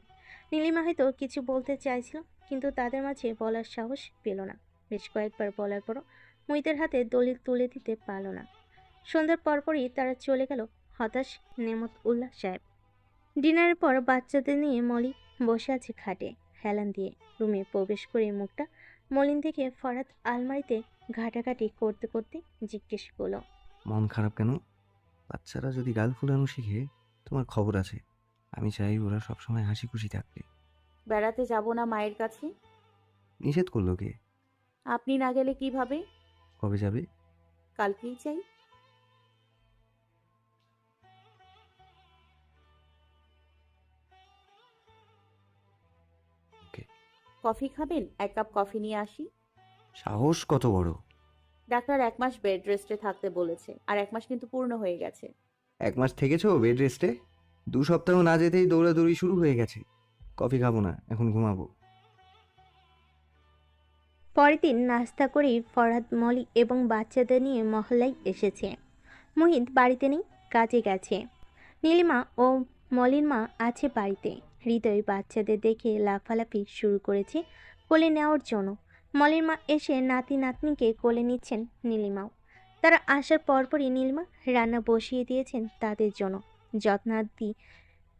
নীলিমা হয়তো কিছু বলতে চাইছিল, কিন্তু তাদের মাঝে বলার সাহস পেল না। বেশ কয়েকবার বলার পরও মুহিতের হাতে দলিল তুলে দিতে পারল না। সন্ধ্যার পরপরই তারা চলে গেল হতাশ নেমত উল্লাহ সাহেব। ডিনারের পর বাচ্চাদের নিয়ে মলি বসে আছে খাটে হেলান দিয়ে। রুমে প্রবেশ করে মুখটা মলিন থেকে ফরহাদ আলমারিতে ঘাটাঘাটি করতে করতে জিজ্ঞেস করলো, মন খারাপ কেন? বাচ্চারা যদি গাল ফুলানো শিখে, তোমার খবর আছে। আমি চাই ওরা সবসময় হাসি খুশি থাকবে। বেড়াতে যাব না মায়ের কাছে? নিষেধ করলো কে? আপনি না গেলে কিভাবে? কবে যাবে? কালকেই চাই। ওকে। কফি খাবেন? 1 কাপ কফি নিয়ে আসি। সাহস কত বড়! ডাক্তার 1 মাস বেড রেস্টে থাকতে বলেছে, আর 1 মাস কিন্তু পূর্ণ হয়ে গেছে। 1 মাস থেকেছো বেড রেস্টে? 2 সপ্তাহ না যেতেই দৌড়াদৌড়ি শুরু হয়ে গেছে। কফি খাবো না, এখন ঘুমাবো। পরের দিন নাস্তা করেই ফরহাদ, মলি এবং বাচ্চাদের নিয়ে মহল্লায় এসেছে। মুহিত বাড়িতে নেই, কাজে গেছে। নীলিমা ও মলির মা আছে বাড়িতে। হৃদয় বাচ্চাদের দেখে লাফালাফি শুরু করেছে কোলে নেওয়ার জন্য। মলির মা এসে নাতি নাতনিকে কোলে নিচ্ছেন, নীলিমাও। তারা আসার পরপরই নীলিমা রান্না বসিয়ে দিয়েছেন তাদের জন্য। যত্নাদি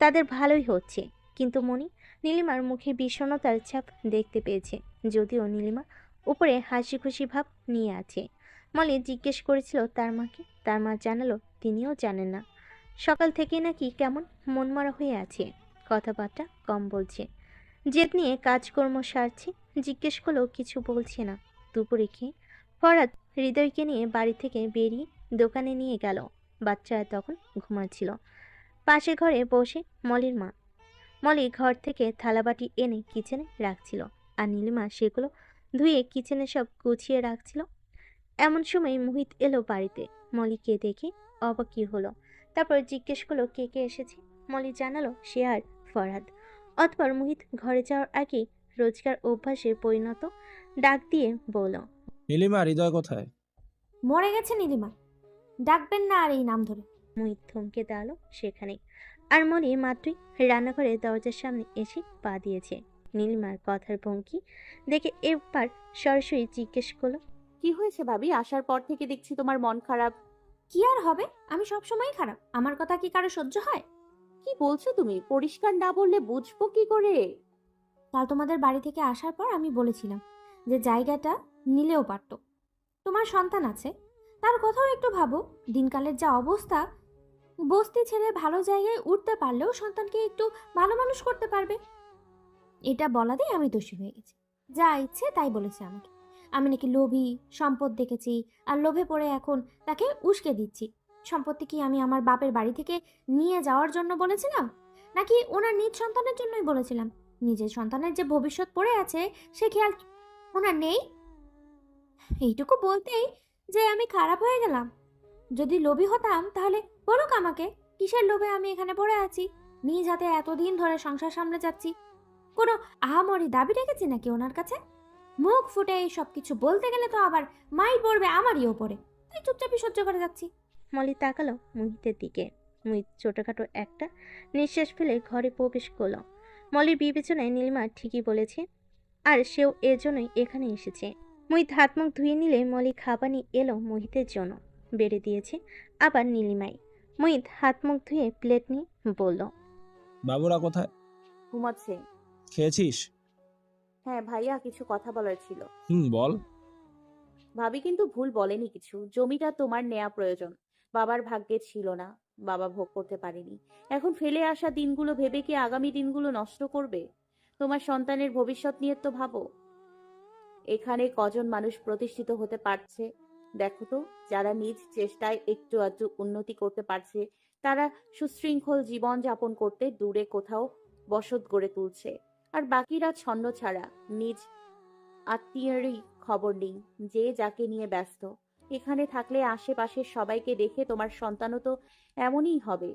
তাদের ভালোই হচ্ছে, কিন্তু মনি নীলিমার মুখে বিষণ্ণতার ছাপ দেখতে পেয়েছে। যদিও নীলিমা উপরে হাসি খুশি ভাব নিয়ে আছে। মলি জিজ্ঞেস করেছিল তার মাকে, তার মা জানালো তিনিও জানেন না। সকাল থেকেই নাকি কেমন মনমরা হয়ে আছে, কথাবার্তা কম বলছে, জেদ নিয়ে কাজকর্ম সারছে। জিজ্ঞেস করলেও কিছু বলছে না। দুপুরে খেয়ে ফরহাদ হৃদয়কে নিয়ে বাড়ি থেকে বেরিয়ে দোকানে নিয়ে গেল। বাচ্চারা তখন ঘুমাচ্ছিল। পাশে ঘরে বসে মলির মা। মলি ঘর থেকে থালাবাটি এনে কিচেনে রাখছিল, আর নীলিমা সেগুলো ধুয়ে কিচেনে সব গুছিয়ে রাখছিল। এমন সময় মুহিত এলো বাড়িতে। মলিকে দেখে অবাকই হলো। তারপর জিজ্ঞেস করলো কে কে এসেছে। মলি জানালো সে আর ফরহাদ। অতঃপর মুহিত ঘরে যাওয়ার আগে রোজকার অভ্যাসে পরিণত ডাক দিয়ে বলল, নীলিমা, হৃদয় কোথায়? মরে গেছে নীলিমা, ডাকবেন না আর এই নাম ধরে। মুহিত থমকে দাঁড়ালো সেখানে। আর মলি মাত্রই রান্নাঘরে দরজার সামনে এসে পা দিয়েছে। নীলিমার কথার ভঙ্গি দেখে একবার সরাসরি জিজ্ঞেস করলো, কি হয়েছে ভাবি? আসার পর থেকে দেখছি তোমার মন খারাপ। কি আর হবে, আমি সবসময় খারাপ। আমার কথা কি কারো সহ্য হয়? কি বলছো তুমি? পরিষ্কার না বললে বুঝবো কি করে? কাল তোমাদের বাড়ি থেকে আসার পর আমি বলেছিলাম যে জায়গাটা নিলেও পারত। তোমার সন্তান আছে, তার কথাও একটু ভাবো। দিনকালের যা অবস্থা, বস্তি ছেড়ে ভালো জায়গায় উঠতে পারলেও সন্তানকে একটু ভালো মানুষ করতে পারবে। এটা বলাতেই আমি দোষী হয়ে গেছি। যা ইচ্ছে তাই বলেছে আমাকে। আমি নাকি লোভী, সম্পদ দেখেছি, আর লোভে পড়ে এখন তাকে উস্কে দিচ্ছি। সম্পত্তি কি আমি আমার বাপের বাড়ি থেকে নিয়ে যাওয়ার জন্য বলেছিলাম, নাকি ওনার নিজ সন্তানের জন্যই বলেছিলাম? নিজের সন্তানের যে ভবিষ্যৎ পড়ে আছে সে খেয়াল ওনার নেই? এইটুকু বলতেই যে আমি খারাপ হয়ে গেলাম? যদি লোভী হতাম তাহলে বলুক আমাকে, কিসের লোভে আমি এখানে পড়ে আছি, নিজ হাতে এতদিন ধরে সংসার সামলে যাচ্ছি। কোনো আহামরি দাবি রেখেছি নাকি ওনার কাছে? মুখ ফুটে এই সব কিছু বলতে গেলে তো আবার মাই পড়বে আমারই ওপরে, তাই চুপচাপই সহ্য করে যাচ্ছি। মলি তাকালো মুহিতের দিকে। মুহিত ছোটখাটো একটা নিঃশ্বাস ফেলে ঘরে প্রবেশ করলো। মলির বিবেচনায় নীলিমা ঠিকই বলেছে, আর সেও এজন্যই এখানে এসেছে। মুহিত হাত মুখ ধুয়ে নিলে মলি খাবার নিয়ে এলো মুহিতের জন্য। বেড়ে দিয়েছে আবার নীলিমাই। মুহিত হাত মুখ ধুয়ে প্লেট নিয়ে বলল, বাবুরা কোথায়? ঘুমাচ্ছে। খেয়েছিস? হ্যাঁ ভাইয়া, কিছু কথা বলার ছিল। বল। ভাবি কিন্তু ভুল বলেনি কিছু। জমিটা তোমার নেয়া প্রয়োজন, বাবার ভাগ্যে ছিল না, বাবা ভোগ করতে পারেনি। এখন ফেলে আসা দিনগুলো ভেবে কি আগামী দিনগুলো নষ্ট করবে? তোমার সন্তানের ভবিষ্যৎ নিয়ে তো ভাবো। এখানে কজন মানুষ প্রতিষ্ঠিত হতে পারছে দেখো তো। যারা নিজ চেষ্টায় একটু আধটু উন্নতি করতে পারছে, তারা সুশৃঙ্খল জীবন যাপন করতে দূরে কোথাও বসত গড়ে তুলছে। আর বাকিরা ছন্ন ছাড়া, নিজ আত্মীয়েরই খবর নেই, যে যাকে নিয়ে ব্যস্ত। এখানে থাকলে আশেপাশের সবাইকে দেখে তোমার সন্তানও তো এমনই হবে।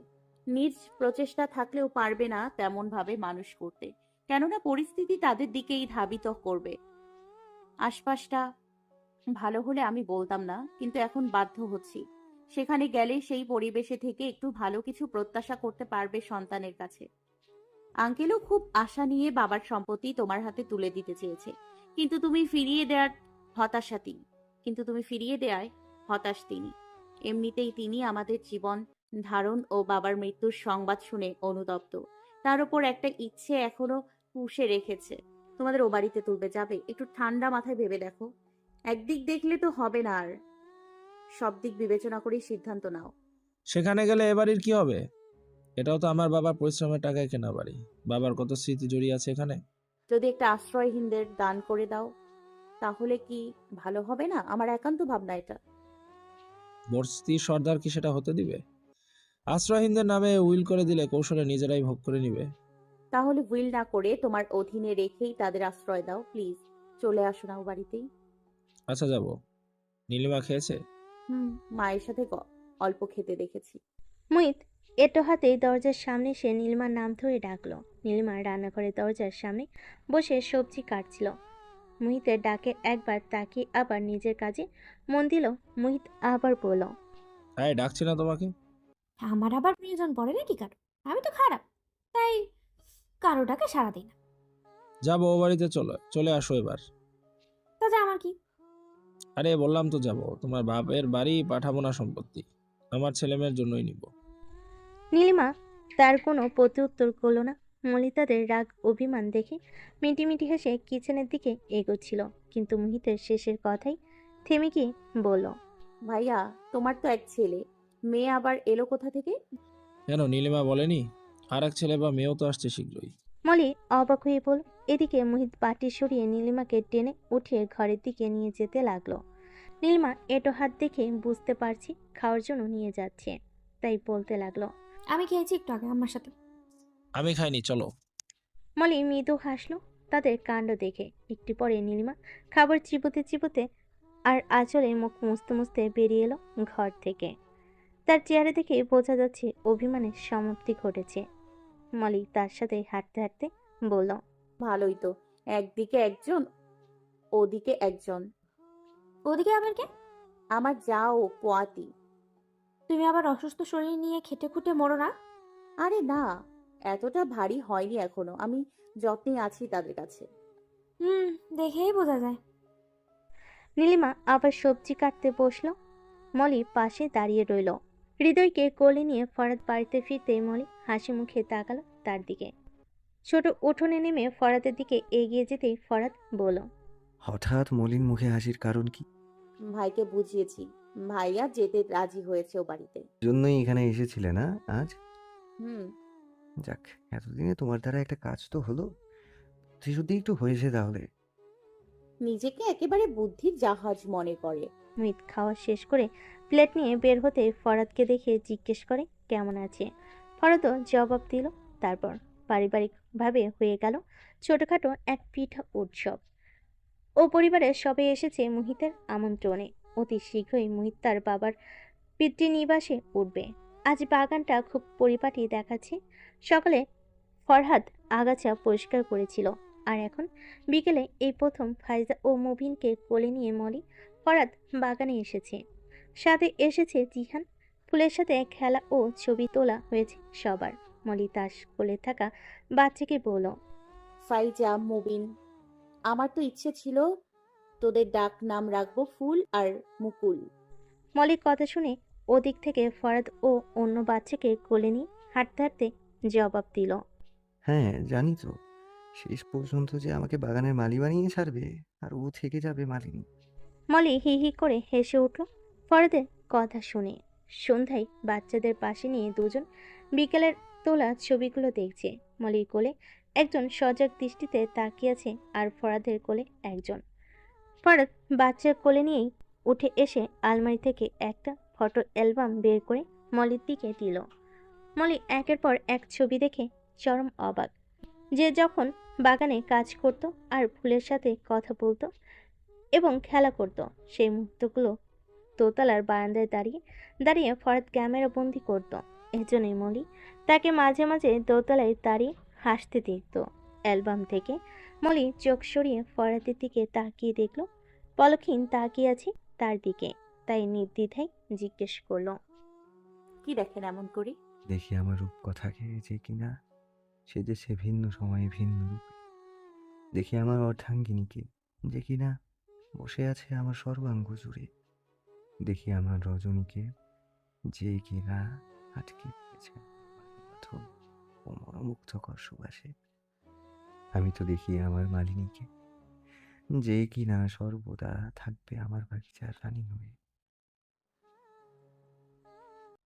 নিজ প্রচেষ্টা থাকলেও পারবে না তেমন ভাবে মানুষ করতে, কেননা পরিস্থিতি তাদের দিকেই ধাবিত করবে। আশপাশটা ভালো হলে আমি বলতাম না, কিন্তু এখন বাধ্য হচ্ছি। সেখানে গেলে সেই পরিবেশে থেকে একটু ভালো কিছু প্রত্যাশা করতে পারবে সন্তানের কাছে। আঙ্কেলও খুব আশা নিয়ে বাবার সম্পত্তি তোমার হাতে তুলে দিতে চেয়েছে, কিন্তু তুমি ফিরিয়ে দেয়ায় হতাশ তিনি। এমনিতেই তিনি আমাদের জীবন ধারণ ও বাবার মৃত্যুর সংবাদ শুনে অনুতপ্ত। তার উপর একটা ইচ্ছে এখনো পুষে রেখেছে, তোমাদের ও বাড়িতে তুলবে যাবে। একটু ঠান্ডা মাথায় ভেবে দেখো। একদিক দেখলে তো হবে না, আর সব দিক বিবেচনা করেই সিদ্ধান্ত নাও। সেখানে গেলে এ বাড়ির কি হবে? এটাও তো আমার বাবার পরিশ্রমের টাকায় কেনা বাড়ি। বাবার কত স্মৃতি জড়িয়ে আছে এখানে। যদি একটা আশ্রয়হীনদের দান করে দাও, তাহলে কি ভালো হবে না? আমার একান্ত ভাবনা এটা। বস্তি সর্দার কি সেটা হতে দিবে? আশ্রয়হীনদের নামে উইল করে দিলে কৌশলে নিজেরাই ভোগ করে নিবে। তাহলে উইল না করে তোমার অধীনে রেখেই তাদের আশ্রয় দাও প্লিজ। চলে আসো না ও বাড়িতেই। আচ্ছা, যাব। নীলিমা খেয়েছে? মায়ের সাথে অল্প খেতে দেখেছি। মুহিত এটো হাতেই দরজার সামনে সে নীলিমার নাম ধরে ডাকলো। নীলিমা রান্নাঘরের দরজার সামনে বসে সবজি কাটছিল। মুহিতের ডাকে একবার তাকিয়ে আবার নিজের কাজে মন দিল। মুহিত আবার বলল, হ্যাঁ, ডাকছি না তোমাকে? আমার আবার প্রয়োজন পড়ে নাকি কারো? আমি তো খারাপ, তাই কারোটাকে সাড়া দিই না। যাবো ও বাড়িতে, চলে আসো এবার। তাতে আমার কি? আরে বললাম তো যাব। তোমার বাপের বাড়ি পাঠাবো না সম্পত্তি, আমার ছেলেমেয়ের জন্যই নিব। নীলিমা তার কোনো প্রত্যুত্তর করলো না। মলিতাদের রাগ অভিমান দেখে মিটিমিটি হেসে কিচেনের দিকে এগোচ্ছিল, কিন্তু মুহিতের শেষের কথাই থেমে গিয়ে বলল, ভাইয়া, তোমার তো এক ছেলে, মেয়ে আবার এলো কোথা থেকে? কেন, নীলিমা বলেনি? আর এক ছেলে বা মেয়েও তো আসছে শীঘ্রই। মলি অবাক হয়ে বলল। এদিকে মুহিত বাটি সরিয়ে নীলিমাকে টেনে উঠিয়ে ঘরের দিকে নিয়ে যেতে লাগলো। নীলিমা এটো হাত দেখে বুঝতে পারছি খাওয়ার জন্য নিয়ে যাচ্ছে, তাই বলতে লাগলো, আমি খেয়েছি একটু আগে আমার সাথে। আমি খাইনি, চলো। মলি মৃদু হাসলো তাদের কাণ্ড দেখে। একটু পরে নীলিমা খাবার চিবোতে চিবোতে আর আঁচলে মুখ মুছতে মুছতে বেরিয়ে এলো ঘর থেকে। তার চেহারা দেখে বোঝা যাচ্ছে অভিমানের সমাপ্তি ঘটেছে। মলি তার সাথে হাঁটতে হাঁটতে বলল, ভালোই তো, একদিকে একজন ওদিকে একজন। ওদিকে আবার কে? আমার যা ও পোয়াতি। তুমি আবার অসুস্থ শরীর নিয়ে খেটে খুঁটে মরো না? আরে না, এতটা ভারী হয়নি এখনো, আমি যত্নে আছি তাদের কাছে। দেখেই বোঝা যায়। নীলিমা আবার সবজি কাটতে বসলো। মলি পাশে দাঁড়িয়ে রইল। হৃদয়কে কোলে নিয়ে ফরাদ বাড়িতে ফিরতে মলি হাসি মুখে তাকালো তার দিকে। ছোট উঠোনে নেমে ফরাদের দিকে এগিয়ে যেতেই ফরাদ বলল, হঠাৎ মলিন মুখে হাসির কারণ কি? ভাইকে বুঝিয়েছি, ভাইয়া যেতে রাজি হয়েছে ও বাড়িতে। জন্যই এখানে এসেছিলে না আজ? হুম। যাক, এতদিনে তোমার দ্বারা একটা কাজ তো হলো। যদি একটু হয়েছে তাহলে। নিজেকে একেবারে বুদ্ধির জাহাজ মনে করে। মুহিত খাওয়া শেষ করে প্লেট নিয়ে বের হতে ফরাদকে দেখে জিজ্ঞেস করে, কেমন আছে? ফরাদও জবাব দিল। তারপর পারিবারিকভাবে হয়ে গেল ছোটখাটো এক পিঠা উৎসব। ও পরিবারের সবাই এসেছে মুহিতের আমন্ত্রণে। অতি শীঘ্রই মুহিত তার বাবার পিতৃনিবাসে উঠবে। আজ বাগানটা খুব পরিপাটি দেখাচ্ছে। সকালে ফরহাদ আগাছা পরিষ্কার করেছিল, আর এখন বিকেলে এই প্রথম ফাইজা ও মুবিনকে কোলে নিয়ে মলি ফরহাদ বাগানে এসেছে। সাথে এসেছে জিহান। ফুলের সাথে খেলা ও ছবি তোলা হয়েছে সবার। মলি তার কোলে থাকা বাচ্চাকে বলল, ফাইজা, মুবিন, আমার তো ইচ্ছে ছিল তোদের ডাক নাম রাখবো ফুল আর মুকুল। মলির কথা শুনে ওদিক থেকে ফরাদ ও অন্য বাচ্চাকে কোলে নিয়ে হাঁটতে হাঁটতে জবাব দিল, হ্যাঁ জানি তো, শেষ পর্যন্ত যে আমাকে বাগানের মালি বানিয়ে ছাড়বে আর ও থেকে যাবে মালিনী। মলি হি হি করে হেসে উঠল ফরাদের কথা শুনে। সন্ধ্যায় বাচ্চাদের পাশে নিয়ে দুজন বিকেলের তোলা ছবিগুলো দেখছে। মলির কোলে একজন সজাগ দৃষ্টিতে তাকিয়ে আছে, আর ফরাদের কোলে একজন। ফরাদ বাচ্চার কোলে নিয়েই উঠে এসে আলমারি থেকে একটা ফটো অ্যালবাম বের করে মলির দিকে দিল। মলি একের পর এক ছবি দেখে চরম অবাক। যে যখন বাগানে কাজ করত আর ফুলের সাথে কথা বলতো এবং খেলা করত, সেই মুহূর্তগুলো দোতলার বারান্দায় দাঁড়িয়ে দাঁড়িয়ে ফরাদ ক্যামেরা বন্দি করত। এজন্যই মলি তাকে মাঝে মাঝে দোতলায় দাঁড়িয়ে হাসতে দেখত। অ্যালবাম থেকে মলি চোখ সরিয়ে ফরাদের দিকে তাকিয়ে দেখল পলকহীন তাকিয়ে আছে তার দিকে। তাই নির্দ্বিধায় জিজ্ঞেস করলো, কি দেখেন এমন করে? দেখি আমার রূপকথাকে যে কিনা সেজেছে ভিন্ন সময়ে ভিন্ন রূপে। দেখি আমার অর্ধাঙ্গিনীকে যে কিনা বসে আছে আমার সর্বাঙ্গ জুড়ে। দেখি আমার রজনীকে যে কিনা আটকে পড়েছে প্রথম ও মনোমুগ্ধকর সুবাসে। আমি তো দেখি আমার মালিনীকে যে কিনা সর্বদা থাকবে আমার বাগিচার রানী হয়ে।